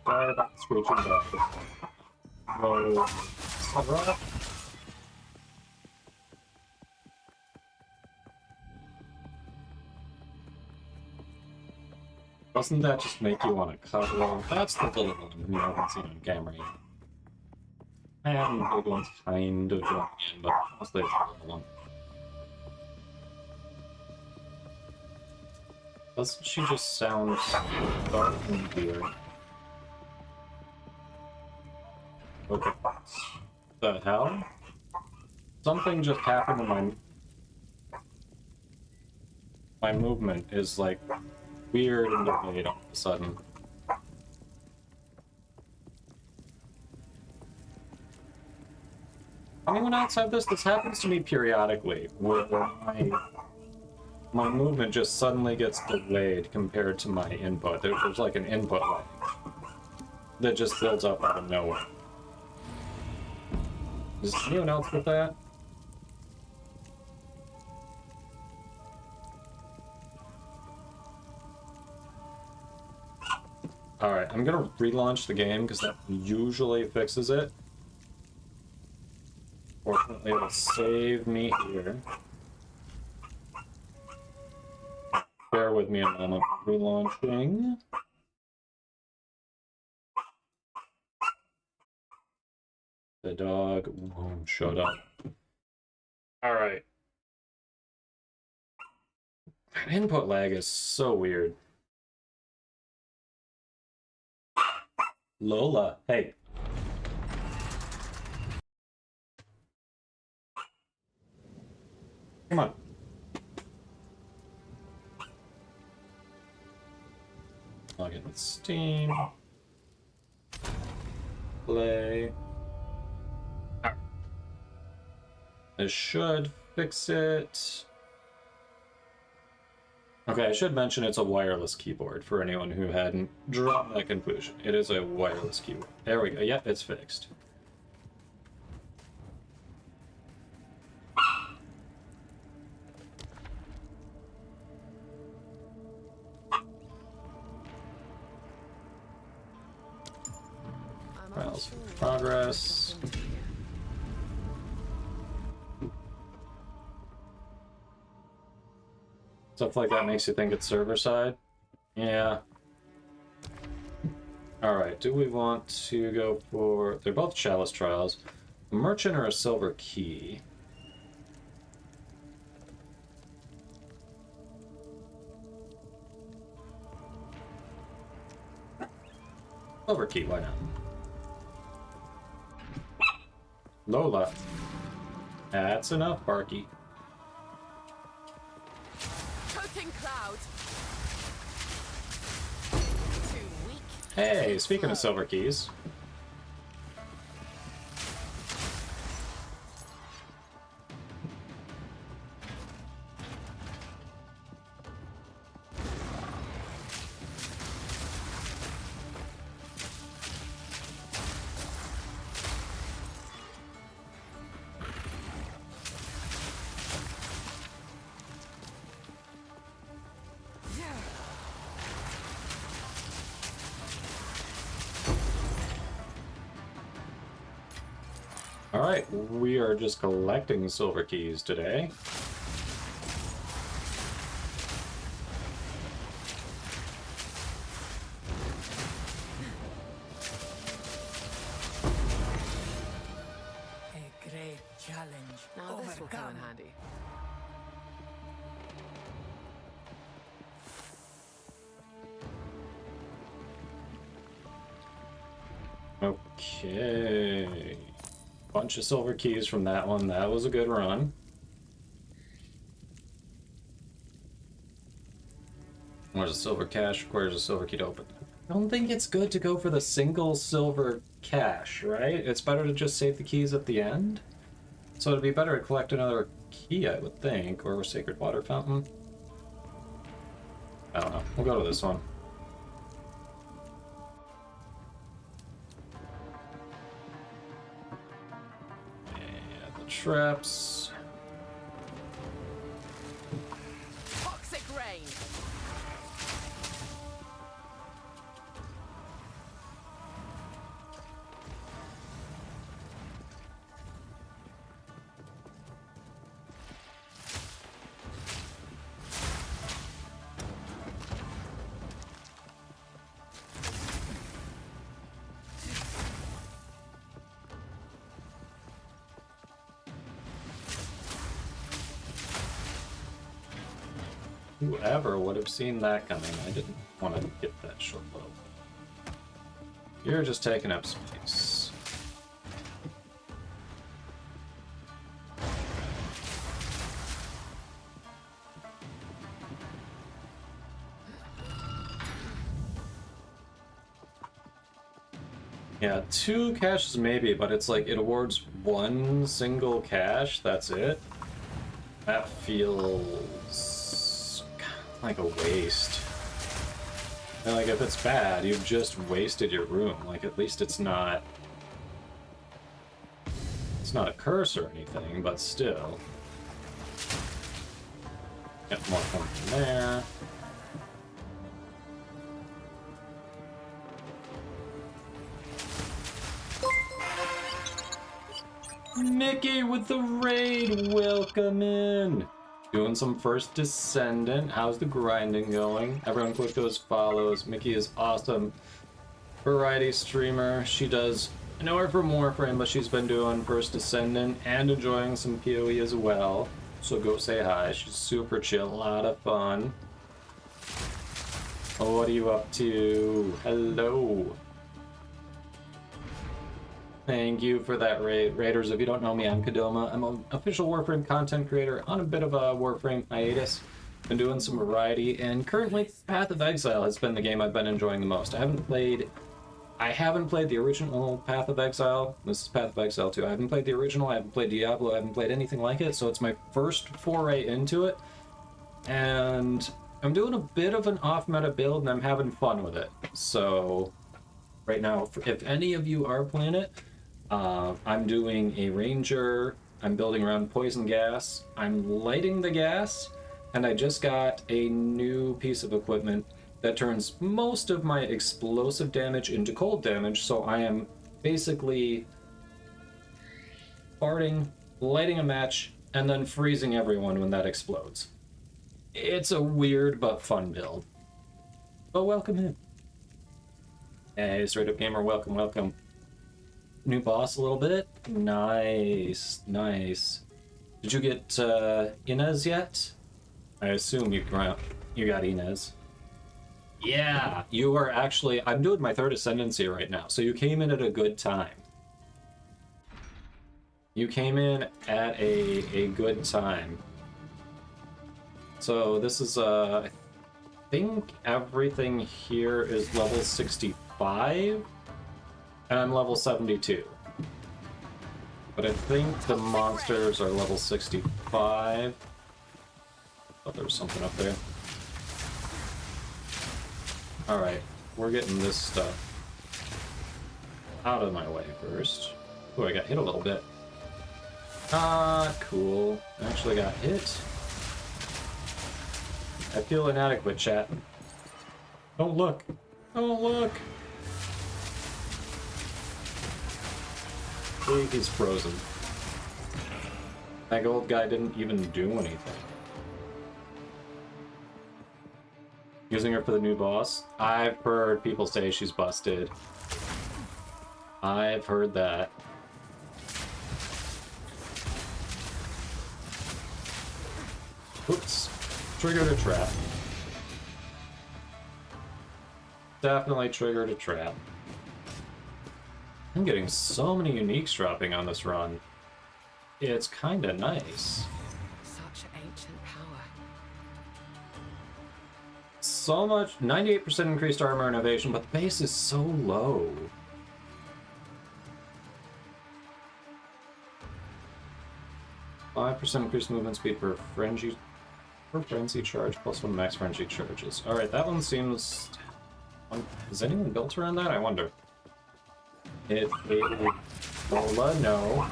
Sorry about screeching back. Roll. Alright. Doesn't that just make you want to cuddle? That's the little one you haven't seen on camera yet. I have the big ones kind of joining in, but mostly it's the little one. Doesn't she just sound dark and weird? Okay. The hell? Something just happened to my movement is like weird and delayed all of a sudden. Anyone else have this? This happens to me periodically, where my movement just suddenly gets delayed compared to my input. There's like an input lag that just builds up out of nowhere. Does anyone else get that? Alright, I'm gonna relaunch the game because that usually fixes it. Fortunately, it'll save me here. Bear with me a moment. Relaunching. The dog won't shut up. Alright. Input lag is so weird. Lola, hey. Come on. Log in with Steam. Play. Alright. This should fix it. Okay, I should mention it's a wireless keyboard for anyone who hadn't drawn that conclusion. It is a wireless keyboard. There we go. Yep, it's fixed. Files in progress. Stuff like that makes you think it's server side. Yeah. Alright, do we want to go for... They're both chalice trials. A merchant or a silver key? Silver key, why not? Lola. That's enough, Barky. Coating cloud. Too weak. Hey, speaking of silver keys. Alright, we are just collecting silver keys today. A great challenge. Now this will come in overcome. handy. Okay. Bunch of silver keys from that one. That was a good run. Where's a silver cache? Requires a silver key to open. I don't think it's good to go for the single silver cache, right? It's better to just save the keys at the end. So it'd be better to collect another key, I would think, or a sacred water fountain. I don't know. We'll go to this one. And the traps. Toxic rain. Whoever would have seen that coming. I didn't want to get that short bow. You're just taking up space. Yeah, 2 caches maybe, but it's like it awards 1 single cache, that's it. That feels like a waste. And like if it's bad, you've just wasted your room. Like at least it's not a curse or anything, but still. Get more fun from there. Mickey with the raid, welcome in. Doing some first Descendant. How's the grinding going? Everyone click those follows. Mickey is awesome. Variety streamer. She does, I know her from Warframe, but she's been doing first Descendant and enjoying some PoE as well. So go say hi. She's super chill, a lot of fun. Oh, what are you up to? Hello. Thank you for that raid. Raiders, if you don't know me, I'm Kadoma. I'm an official Warframe content creator on a bit of a Warframe hiatus. Been doing some variety, and currently Path of Exile has been the game I've been enjoying the most. I haven't played the original Path of Exile. This is Path of Exile 2. I haven't played the original, I haven't played Diablo, I haven't played anything like it, so it's my first foray into it. And I'm doing a bit of an off-meta build, and I'm having fun with it. So, right now, if any of you are playing it, I'm doing a ranger, I'm building around poison gas, I'm lighting the gas, and I just got a new piece of equipment that turns most of my explosive damage into cold damage, so I am basically farting, lighting a match, and then freezing everyone when that explodes. It's a weird but fun build. But welcome in. Hey, Straight Up Gamer, welcome, welcome. New boss a little bit. Nice, nice. Did you get Inez yet? I assume you got Inez. Yeah, you are actually. I'm doing my 3rd ascendancy right now, so you came in at a good time. You came in at a good time. So this is I think everything here is level 65. And I'm level 72. But I think the monsters are level 65. Oh, there's something up there. Alright, we're getting this stuff out of my way first. Oh, I got hit a little bit. Ah, cool. I actually got hit. I feel inadequate, chat. Don't look. Don't look. He's frozen. That gold guy didn't even do anything. Using her for the new boss? I've heard people say she's busted. I've heard that. Oops. Triggered a trap. Definitely triggered a trap. I'm getting so many uniques dropping on this run. It's kinda nice. Such ancient power. so much, 98% increased armor and evasion, but the base is so low. %5 increased movement speed per frenzy charge, plus 1 max frenzy charges. Alright, that one seems... Is anyone built around that? I wonder. Lola, no.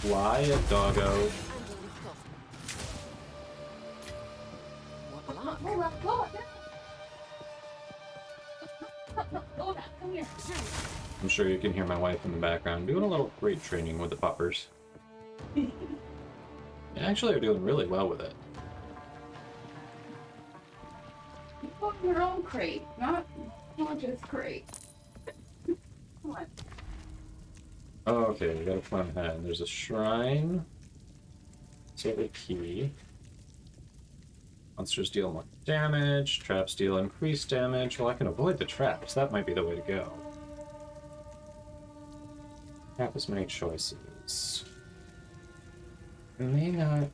Fly a doggo. What luck? I'm sure you can hear my wife in the background doing a little great training with the puppers. They actually are doing really well with it. You put your own crate, not just crate. Come on. Oh, okay, we got a plan ahead. There's a shrine. Silver key. Monsters deal more damage. Traps deal increased damage. Well, I can avoid the traps. That might be the way to go. Have as many choices. I may not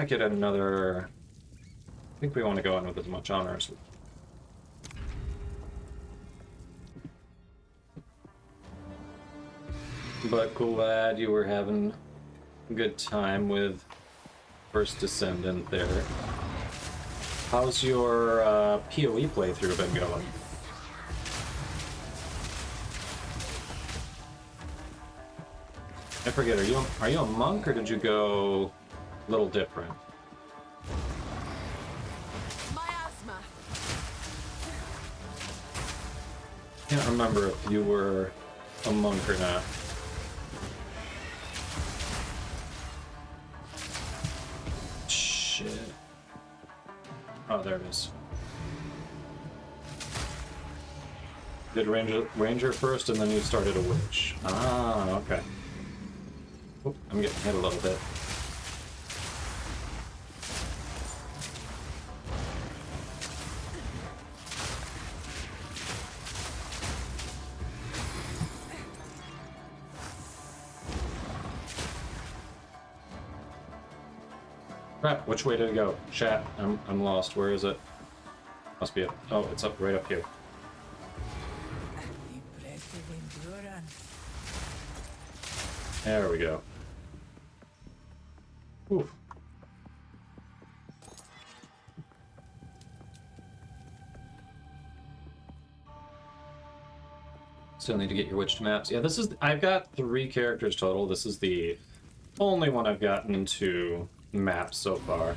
get another... I think we want to go in with as much honor as we... But glad you were having a good time with First Descendant there. How's your PoE playthrough been going? I forget, are you a monk or did you go a little different? Miasma. Can't remember if you were a monk or not. Shit. Oh, there it is. Did ranger first and then you started a witch. Ah, okay. Oop, I'm getting hit a little bit. Crap, which way did it go? Chat, I'm lost. Where is it? Must be it. Oh, it's up right up here. Impressive endurance. There we go. Oof. Still need to get your witched maps. Yeah, this is... I've got 3 characters total. This is the only one I've gotten into maps so far.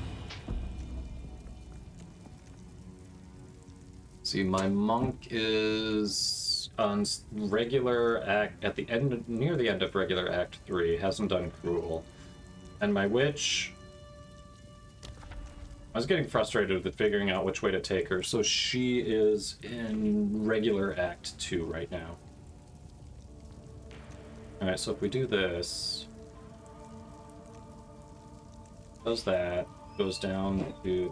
See, my monk is on regular act at the end, near the end of regular act 3, hasn't done cruel. And my witch, I was getting frustrated with figuring out which way to take her, so she is in regular act 2 right now. Alright, so if we do this, does that, goes down to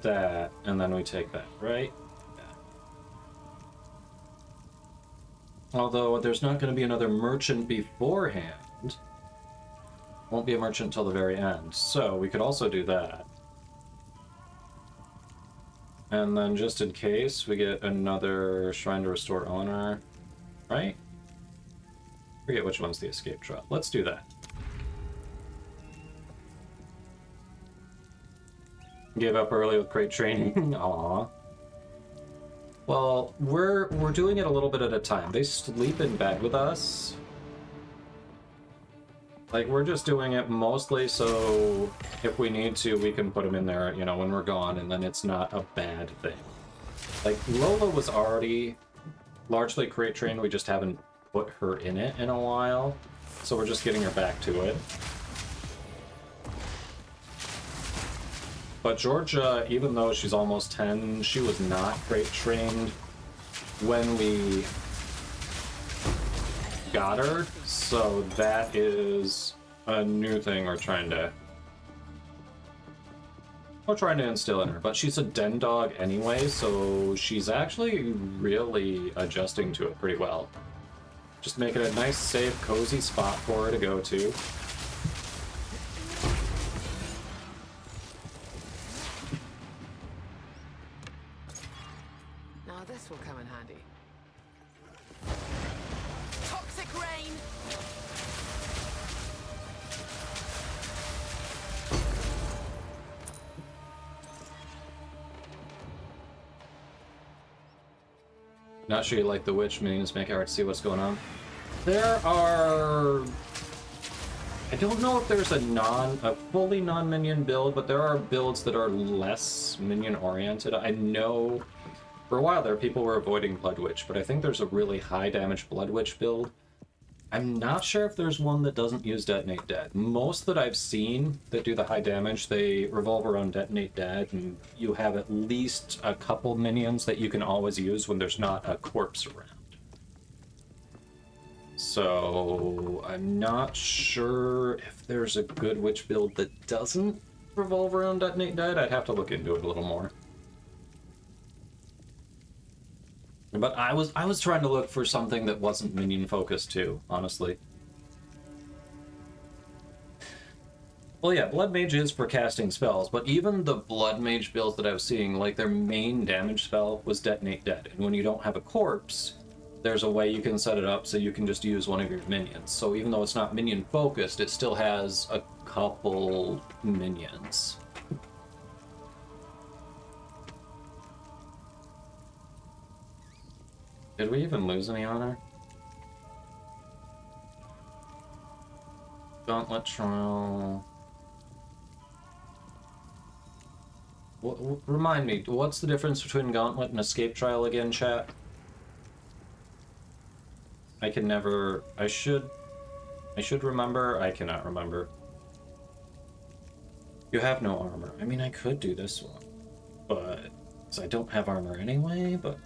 that, and then we take that, right? Yeah. Although there's not going to be another merchant beforehand. Won't be a merchant until the very end, so we could also do that. And then just in case, we get another Shrine to Restore Honor, right? Forget which one's the escape drop. Let's do that. Gave up early with crate training. Aw. Well, we're doing it a little bit at a time. They sleep in bed with us. Like, we're just doing it mostly so if we need to, we can put them in there, you know, when we're gone, and then it's not a bad thing. Like, Lola was already largely crate trained, we just haven't put her in it in a while, so we're just getting her back to it. But Georgia, even though she's almost 10, she was not crate trained when we got her, so that is a new thing we're trying to instill in her. But she's a den dog anyway, so she's actually really adjusting to it pretty well. Just make it a nice, safe, cozy spot for her to go to. Not sure you like the witch minions. Make it hard to see what's going on. There are... I don't know if there's a fully non-minion build, but there are builds that are less minion-oriented. I know for a while there, people were avoiding Blood Witch, but I think there's a really high-damage Blood Witch build. I'm not sure if there's one that doesn't use Detonate Dead. Most that I've seen that do the high damage, they revolve around Detonate Dead, and you have at least a couple minions that you can always use when there's not a corpse around. So I'm not sure if there's a good witch build that doesn't revolve around Detonate Dead. I'd have to look into it a little more. But I was trying to look for something that wasn't minion focused too, honestly. Well, yeah, Blood Mage is for casting spells, but even the Blood Mage builds that I was seeing, like their main damage spell was Detonate Dead. And when you don't have a corpse, there's a way you can set it up so you can just use one of your minions. So even though it's not minion focused, it still has a couple minions. Did we even lose any honor? Gauntlet trial. Remind me, what's the difference between Gauntlet and Escape Trial again, chat? I can never... I should remember. I cannot remember. You have no armor. I mean, I could do this one, but... because I don't have armor anyway, but...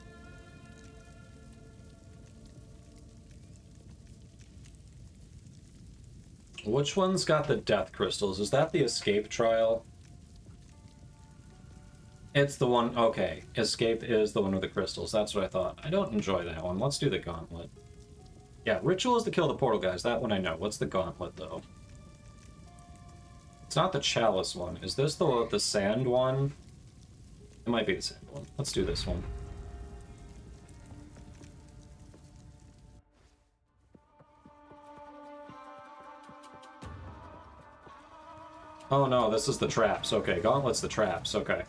Which one's got the death crystals? Is that the escape trial? It's the one... Okay. Escape is the one with the crystals. That's what I thought. I don't enjoy that one. Let's do the gauntlet. Yeah, ritual is to kill the portal guys. That one I know. What's the gauntlet, though? It's not the chalice one. Is this the sand one? It might be the sand one. Let's do this one. Oh no, this is the traps. Okay, gauntlet's the traps. Okay.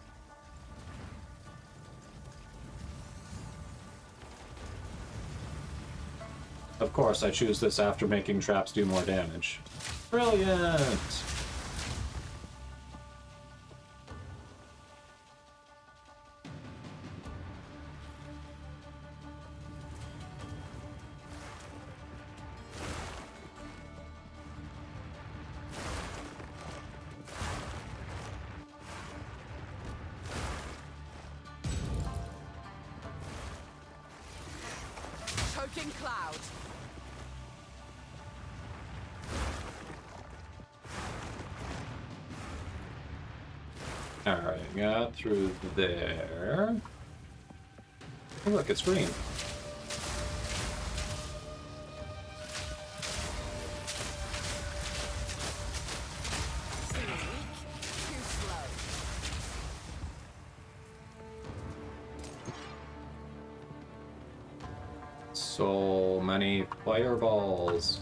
Of course, I choose this after making traps do more damage. Brilliant! Choking cloud. Alright, got through there. Oh, look, it's green. Too weak, too slow. So many fireballs.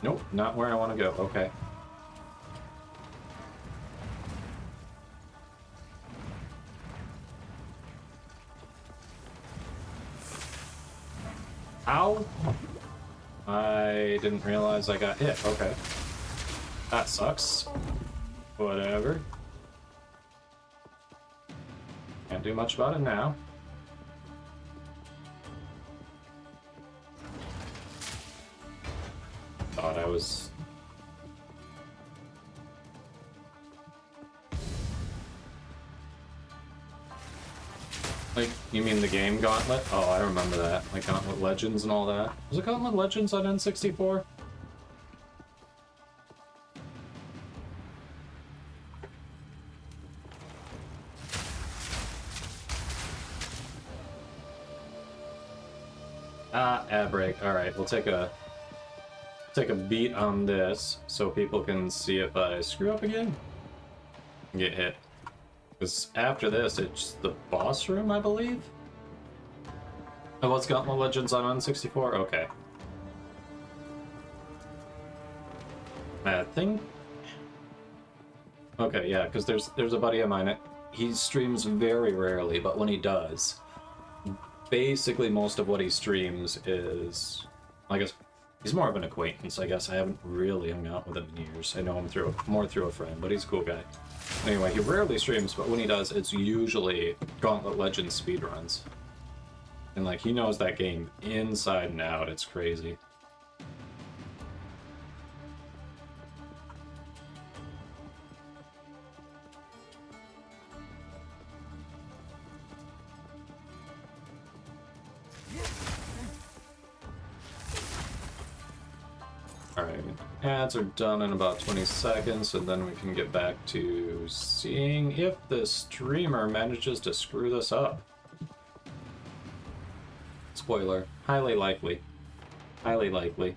Nope, not where I want to go. Okay. Ow! I didn't realize I got hit. Okay. That sucks. Whatever. Can't do much about it now. Thought I was... Like, you mean the game Gauntlet? Oh, I remember that. Like Gauntlet Legends and all that. Was it Gauntlet Legends on N64? Ad break. Alright, we'll take a beat on this so people can see if I screw up again and get hit. Because after this, it's the boss room, I believe? Oh, what's Gauntlet Legends on N64? Okay. I think Okay, yeah, because there's a buddy of mine. He streams very rarely, but when he does, basically most of what he streams is, I guess, he's more of an acquaintance. I guess I haven't really hung out with him in years. I know him more through a friend, but he's a cool guy. Anyway, he rarely streams, but when he does, it's usually Gauntlet Legends speedruns. And like, he knows that game inside and out. It's crazy. Alright, ads are done in about 20 seconds, and then we can get back to seeing if the streamer manages to screw this up. Spoiler, highly likely. Highly likely.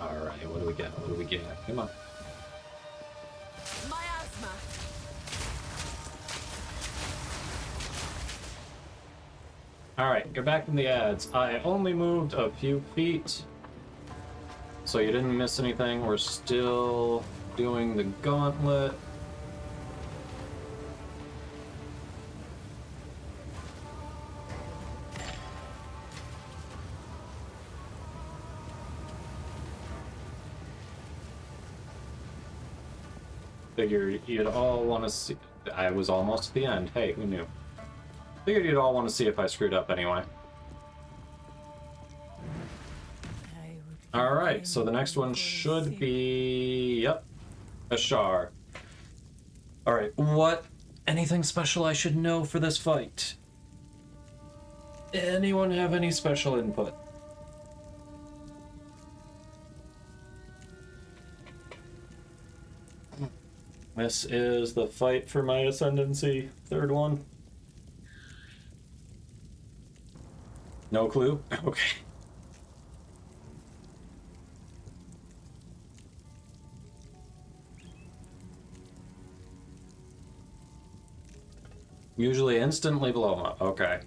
Alright, what do we get? What do we get? Come on. Miasma. Alright, you're back in the ads. I only moved a few feet, so you didn't miss anything. We're still doing the gauntlet. Figure you'd all want to see. I was almost at the end. Hey, who knew? Figured you'd all want to see if I screwed up anyway. Alright, so the next one should be... Yep. Ashar. Alright, what? Anything special I should know for this fight? Anyone have any special input? This is the fight for my ascendancy. Third one. No clue? Okay. Usually instantly blow them up. Okay.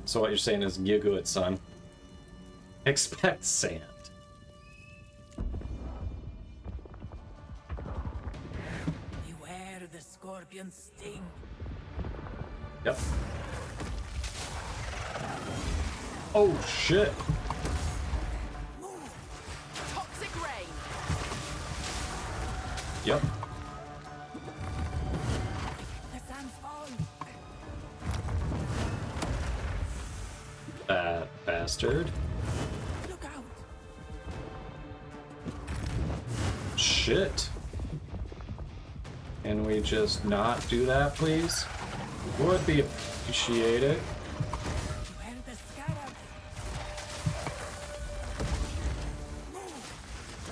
So what you're saying is, you good, son. Expect sand. Beware the scorpion sting. Yep. Oh shit! Toxic rain. Yep. The sands fall. That bastard. Look out. Shit. Can we just not do that, please? Would be appreciated. Beware the scarab.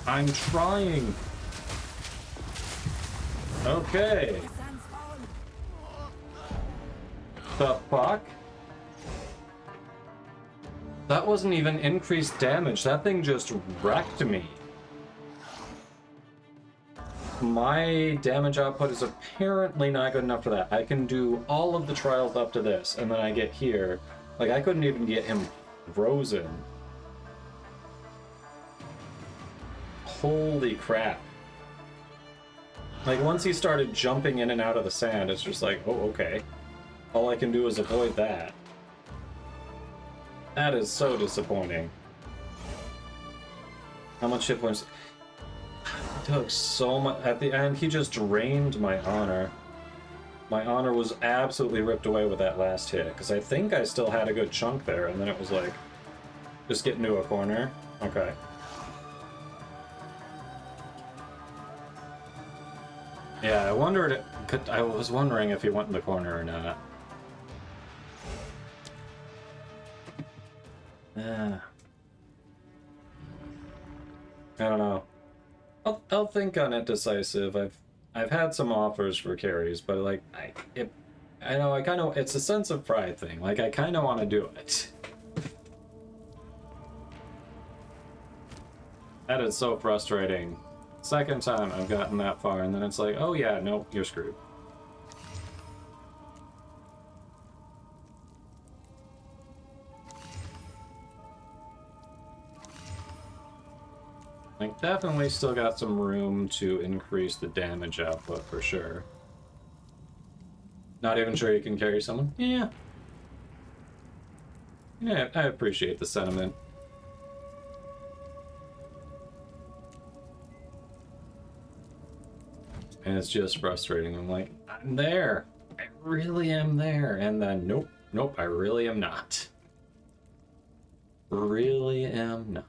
I'm trying. Okay. The sands fall. The fuck? That wasn't even increased damage. That thing just wrecked me. My damage output is apparently not good enough for that. I can do all of the trials up to this, and then I get here. Like, I couldn't even get him frozen. Holy crap. Like, once he started jumping in and out of the sand, it's just like, oh, okay. All I can do is avoid that. That is so disappointing. How much hit points? He took so much. At the end, he just drained my honor. My honor was absolutely ripped away with that last hit, because I think I still had a good chunk there, and then it was like, just get into a corner. Okay. Yeah, I wondered. I was wondering if he went in the corner or not. I don't know. I'll think on it, Decisive. I've had some offers for carries, but like I know I kind of, it's a sense of pride thing. Like, I kind of want to do it. That is so frustrating. Second time I've gotten that far, and then it's like, oh yeah, nope, you're screwed. Like, definitely still got some room to increase the damage output for sure. Not even sure you can carry someone? Yeah. Yeah, I appreciate the sentiment. And it's just frustrating. I'm like, I'm there. I really am there. And then, nope, nope, I really am not. Really am not.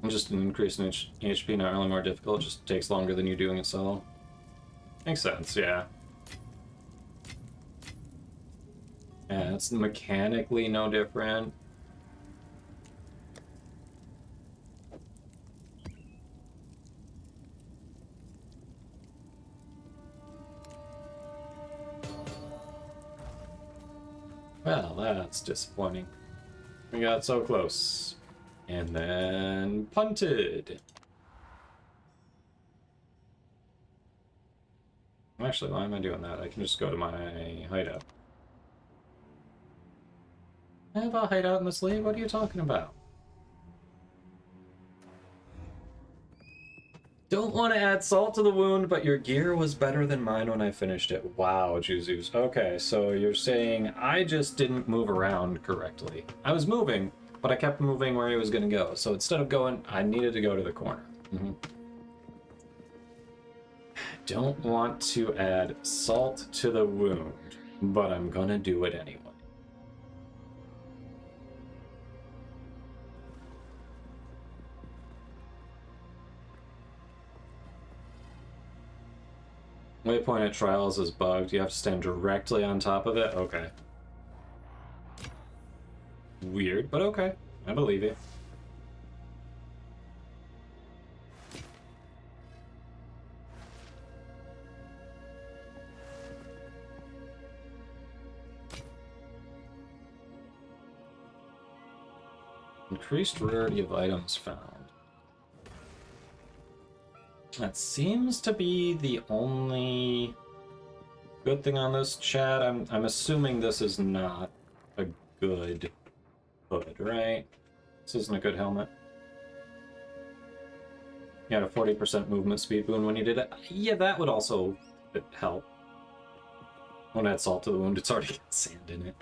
Just an increase in HP, not really more difficult, just takes longer than you doing it solo. Makes sense, yeah. Yeah, it's mechanically no different. Well, that's disappointing. We got so close. And then punted. Actually, why am I doing that? I can just go to my hideout. I have a hideout in this league? What are you talking about? Don't want to add salt to the wound, but your gear was better than mine when I finished it. Wow, Juzus. Okay, so you're saying I just didn't move around correctly. I was moving, but I kept moving where he was going to go. So instead of going, I needed to go to the corner. Don't want to add salt to the wound, but I'm going to do it anyway. Waypoint at Trials is bugged. You have to stand directly on top of it? Okay. Weird, but okay. I believe you. Increased rarity of items found. That seems to be the only good thing on this chat. I'm assuming this is not a good hood, right? This isn't a good helmet. You had a 40% movement speed boon when you did it. Yeah, that would also help. Don't add salt to the wound, it's already got sand in it.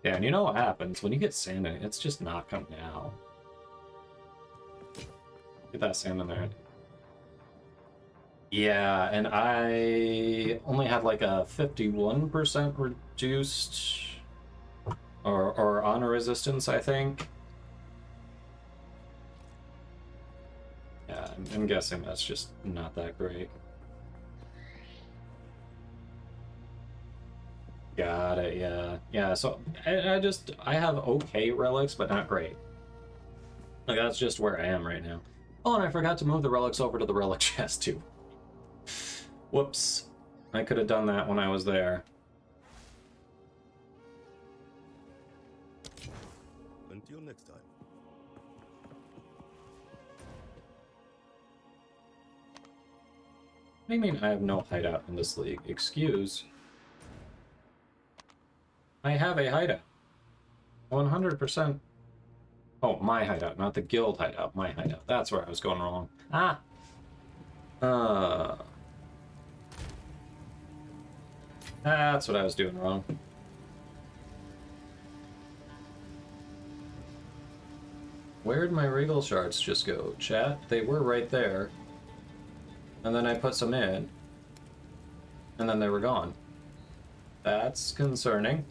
Yeah, and you know what happens when you get sand in it, it's just not coming out. Get that sand in there. Yeah, and I only had like a 51% reduced or honor resistance, I think. Yeah, I'm guessing that's just not that great. Got it, yeah. Yeah, so I have okay relics, but not great. Like, that's just where I am right now. Oh, and I forgot to move the relics over to the relic chest, too. Whoops. I could have done that when I was there. Until next time. What do you mean I have no hideout in this league? Excuse. I have a hideout. 100%. Oh, my hideout, not the guild hideout. My hideout. That's where I was going wrong. Ah! That's what I was doing wrong. Where'd my regal shards just go, chat? They were right there. And then I put some in. And then they were gone. That's concerning.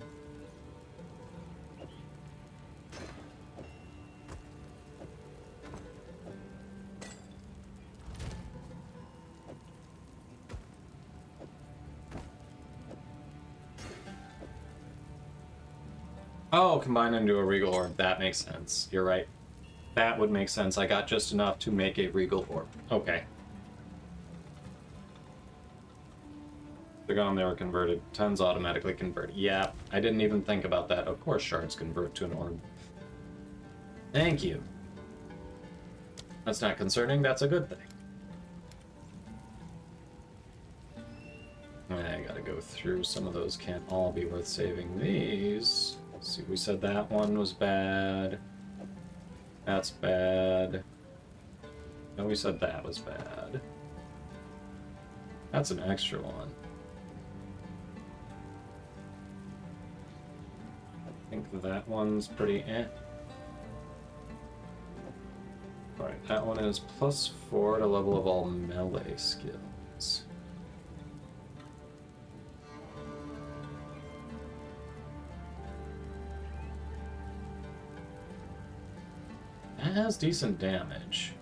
Oh, combine into a regal orb. That makes sense. You're right. That would make sense. I got just enough to make a regal orb. Okay. They're gone, they were converted. 10's automatically convert. Yeah, I didn't even think about that. Of course shards convert to an orb. Thank you. That's not concerning, that's a good thing. gotta go through some of those. Can't all be worth saving. These. Let's see, we said that one was bad. That's bad. No, we said that was bad. That's an extra one. I think that one's pretty eh. Alright, that one is +4 to level of all melee skills. That has decent damage.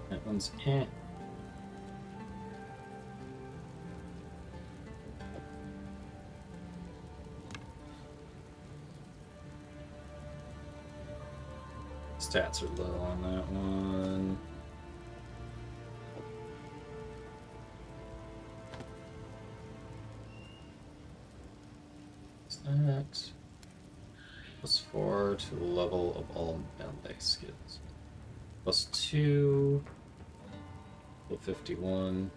That one's eh. Stats are low on that one. What's that? +4 to the level of all melee skills. +2. Level 51.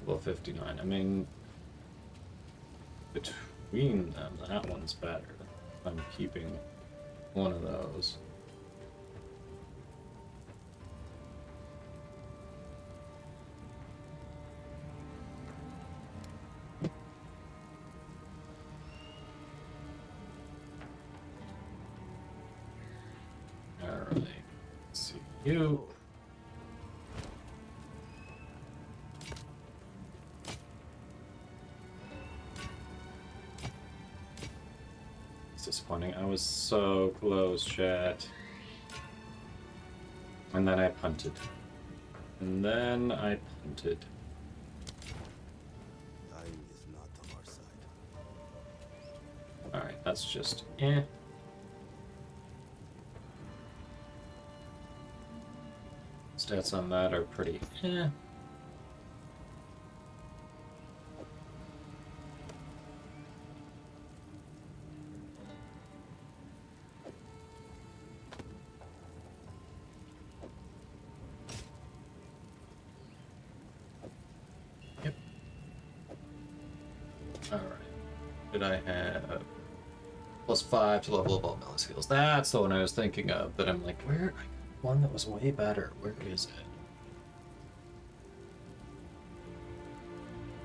Level 59. I mean, between them, that one's better. I'm keeping one of those. Alright, let's see you. Disappointing. I was so close, chat. And then I punted. And then I punted. Time is not on our side. Alright, that's just eh. Stats on that are pretty eh. Alright. Did I have +5 to level of all melee skills? That's the one I was thinking of, that I'm like, where? One that was way better. Where is it?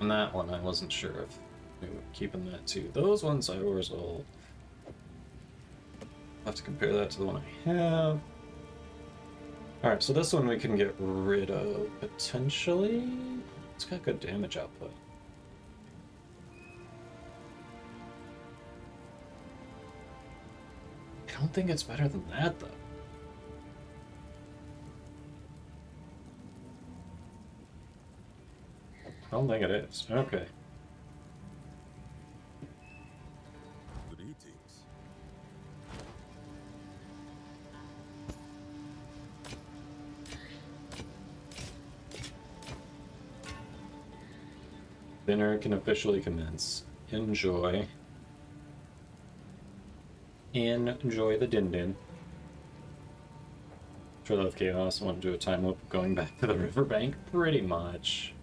And that one, I wasn't sure if we were keeping that too. Those ones I always will have to compare that to the one I have. Alright, so this one we can get rid of, potentially. It's got good damage output. I don't think it's better than that, though. I don't think it is. Okay. Greetings. Dinner can officially commence. Enjoy. Enjoy the din-din. Trail of Chaos, I want to do a time loop going back to the riverbank, pretty much.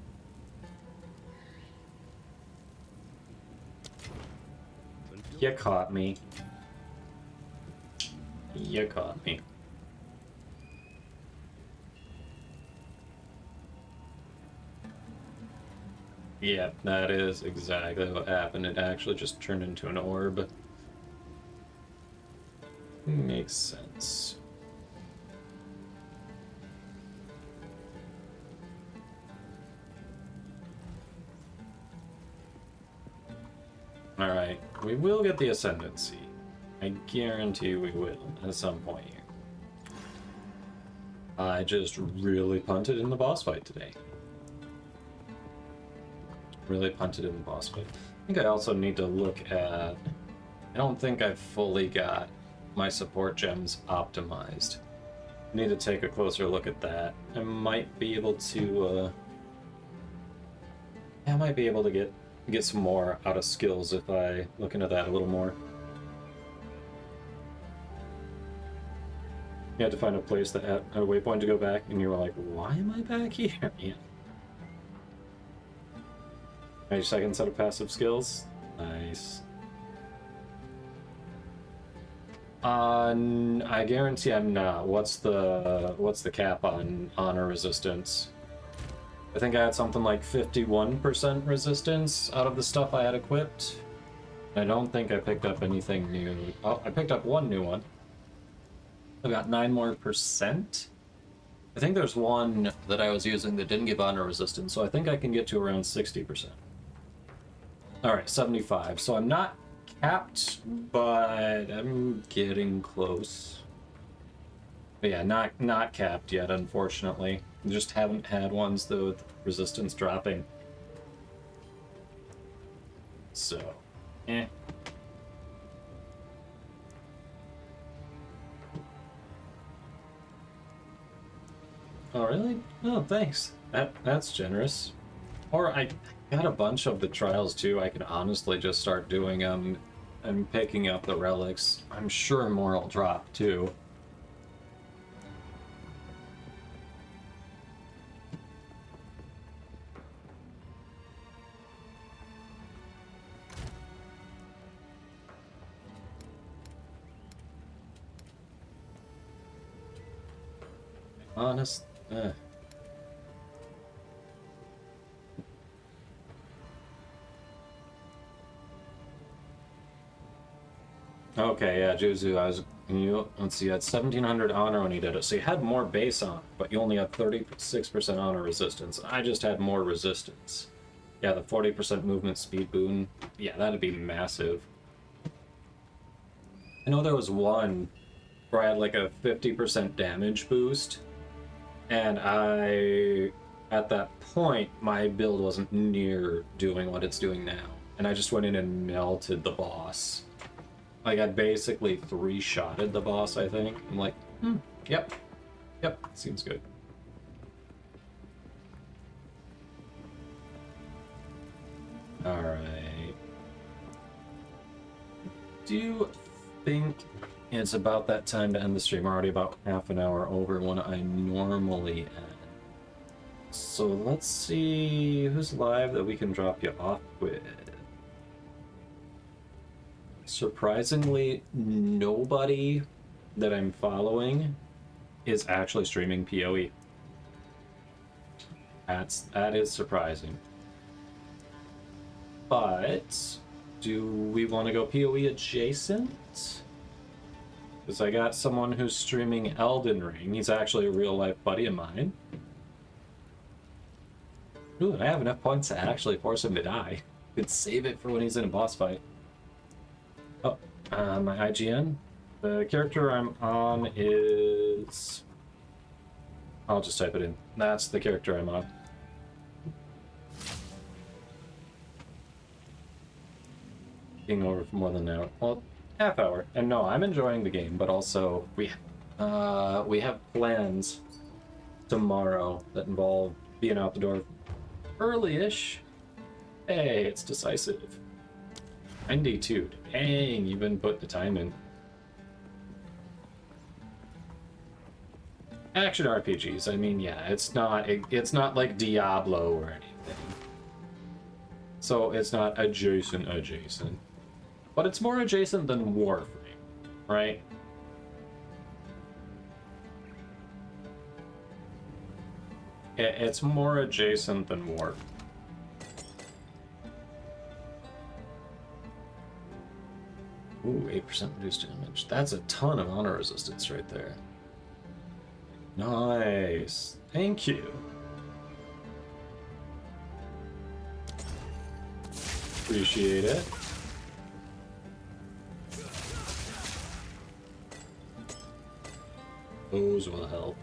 You caught me. You caught me. Yeah, that is exactly what happened. It actually just turned into an orb. Makes sense. Alright, we will get the Ascendancy. I guarantee we will at some point here. I just really punted in the boss fight today. Really punted in the boss fight. I think I also need to look at... I don't think I've fully got my support gems optimized. I need to take a closer look at that. I might be able to... I might be able to get some more out of skills if I look into that a little more. You had to find a place that had a waypoint to go back, and you were like, why am I back here? Yeah. Your second set of passive skills? Nice. I guarantee I'm not. What's the cap on honor resistance? I think I had something like 51% resistance out of the stuff I had equipped. I don't think I picked up anything new. Oh, I picked up one new one. I got 9 more percent. I think there's one that I was using that didn't give honor resistance, so I think I can get to around 60%. Alright, 75. So I'm not capped, but I'm getting close. But yeah, not capped yet, unfortunately. Just haven't had ones though with resistance dropping. So, eh. Oh really? Oh, thanks. That's generous. Or I got a bunch of the trials too. I could honestly just start doing them and picking up the relics. I'm sure more will drop too. Honest. Okay, yeah, Juzu, let's see, you had 1700 honor when you did it, so you had more base honor, but you only had 36% honor resistance. I just had more resistance. Yeah, the 40% movement speed boon, yeah, that'd be massive. I know there was one where I had like a 50% damage boost, and at that point, my build wasn't near doing what it's doing now, and I just went in and melted the boss. Like, I basically 3-shotted the boss, I think. I'm like, yep, seems good. Alright. Do you think it's about that time to end the stream? We're already about half an hour over when I normally end. So let's see who's live that we can drop you off with. Surprisingly, nobody that I'm following is actually streaming PoE. That is surprising. But do we want to go PoE adjacent? Because I got someone who's streaming Elden Ring. He's actually a real life buddy of mine. Ooh, and I have enough points to actually force him to die. Could save it for when he's in a boss fight. Oh, my IGN. The character I'm on is... I'll just type it in. That's the character I'm on. Being over for more than an hour. Well, half hour. And no, I'm enjoying the game, but also we have plans tomorrow that involve being out the door early-ish. Hey, it's decisive. 92. Dang, you've been put the time in. Action RPGs. I mean, yeah, it's not like Diablo or anything. So it's not adjacent, but it's more adjacent than Warframe, right? It's more adjacent than Warframe. Ooh, 8% reduced damage. That's a ton of honor resistance right there. Nice. Thank you. Appreciate it. Those will help.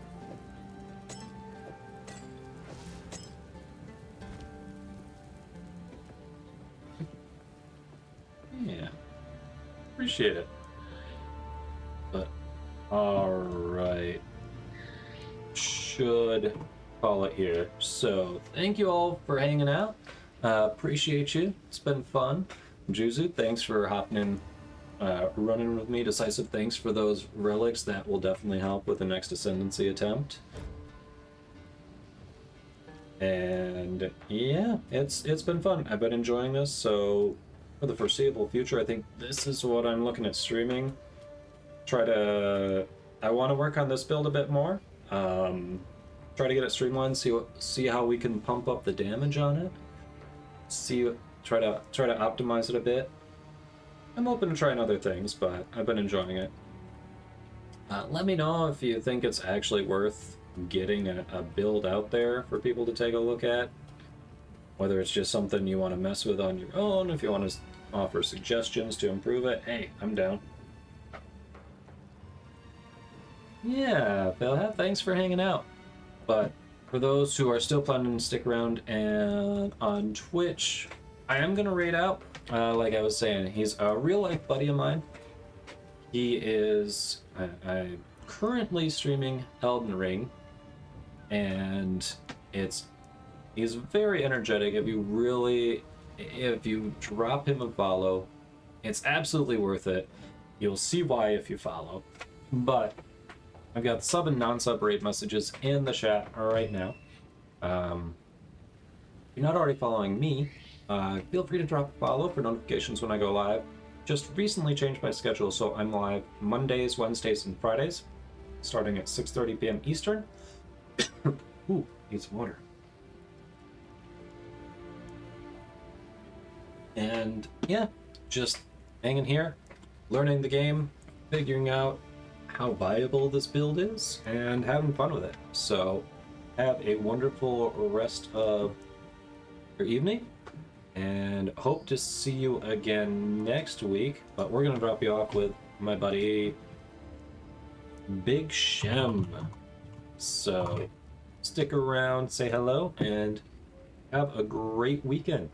Yeah. Appreciate it. But, alright. Should call it here. So, thank you all for hanging out. Appreciate you. It's been fun. Juzu, thanks for hopping in running with me. Decisive thanks for those relics. That will definitely help with the next Ascendancy attempt. And yeah, it's been fun. I've been enjoying this, so for the foreseeable future, I think this is what I'm looking at streaming. I want to work on this build a bit more. Try to get it streamlined, see how we can pump up the damage on it. Try to optimize it a bit. I'm open to trying other things, but I've been enjoying it. Let me know if you think it's actually worth getting a build out there for people to take a look at. Whether it's just something you want to mess with on your own, if you want to offer suggestions to improve it, hey, I'm down. Yeah, Philhat, thanks for hanging out. But for those who are still planning to stick around and on Twitch, I am going to raid out. Like I was saying, he's a real-life buddy of mine. He is... I'm currently streaming Elden Ring, and he's very energetic. If you drop him a follow, it's absolutely worth it. You'll see why if you follow. But I've got the sub and non-sub raid messages in the chat right now. If you're not already following me, feel free to drop a follow for notifications when I go live. Just recently changed my schedule, so I'm live Mondays, Wednesdays, and Fridays, starting at 6:30 p.m. Eastern. Ooh, need some water. And yeah, just hanging here, learning the game, figuring out how viable this build is, and having fun with it. So have a wonderful rest of your evening, and hope to see you again next week. But we're gonna drop you off with my buddy Big Shem. So stick around, say hello, and have a great weekend.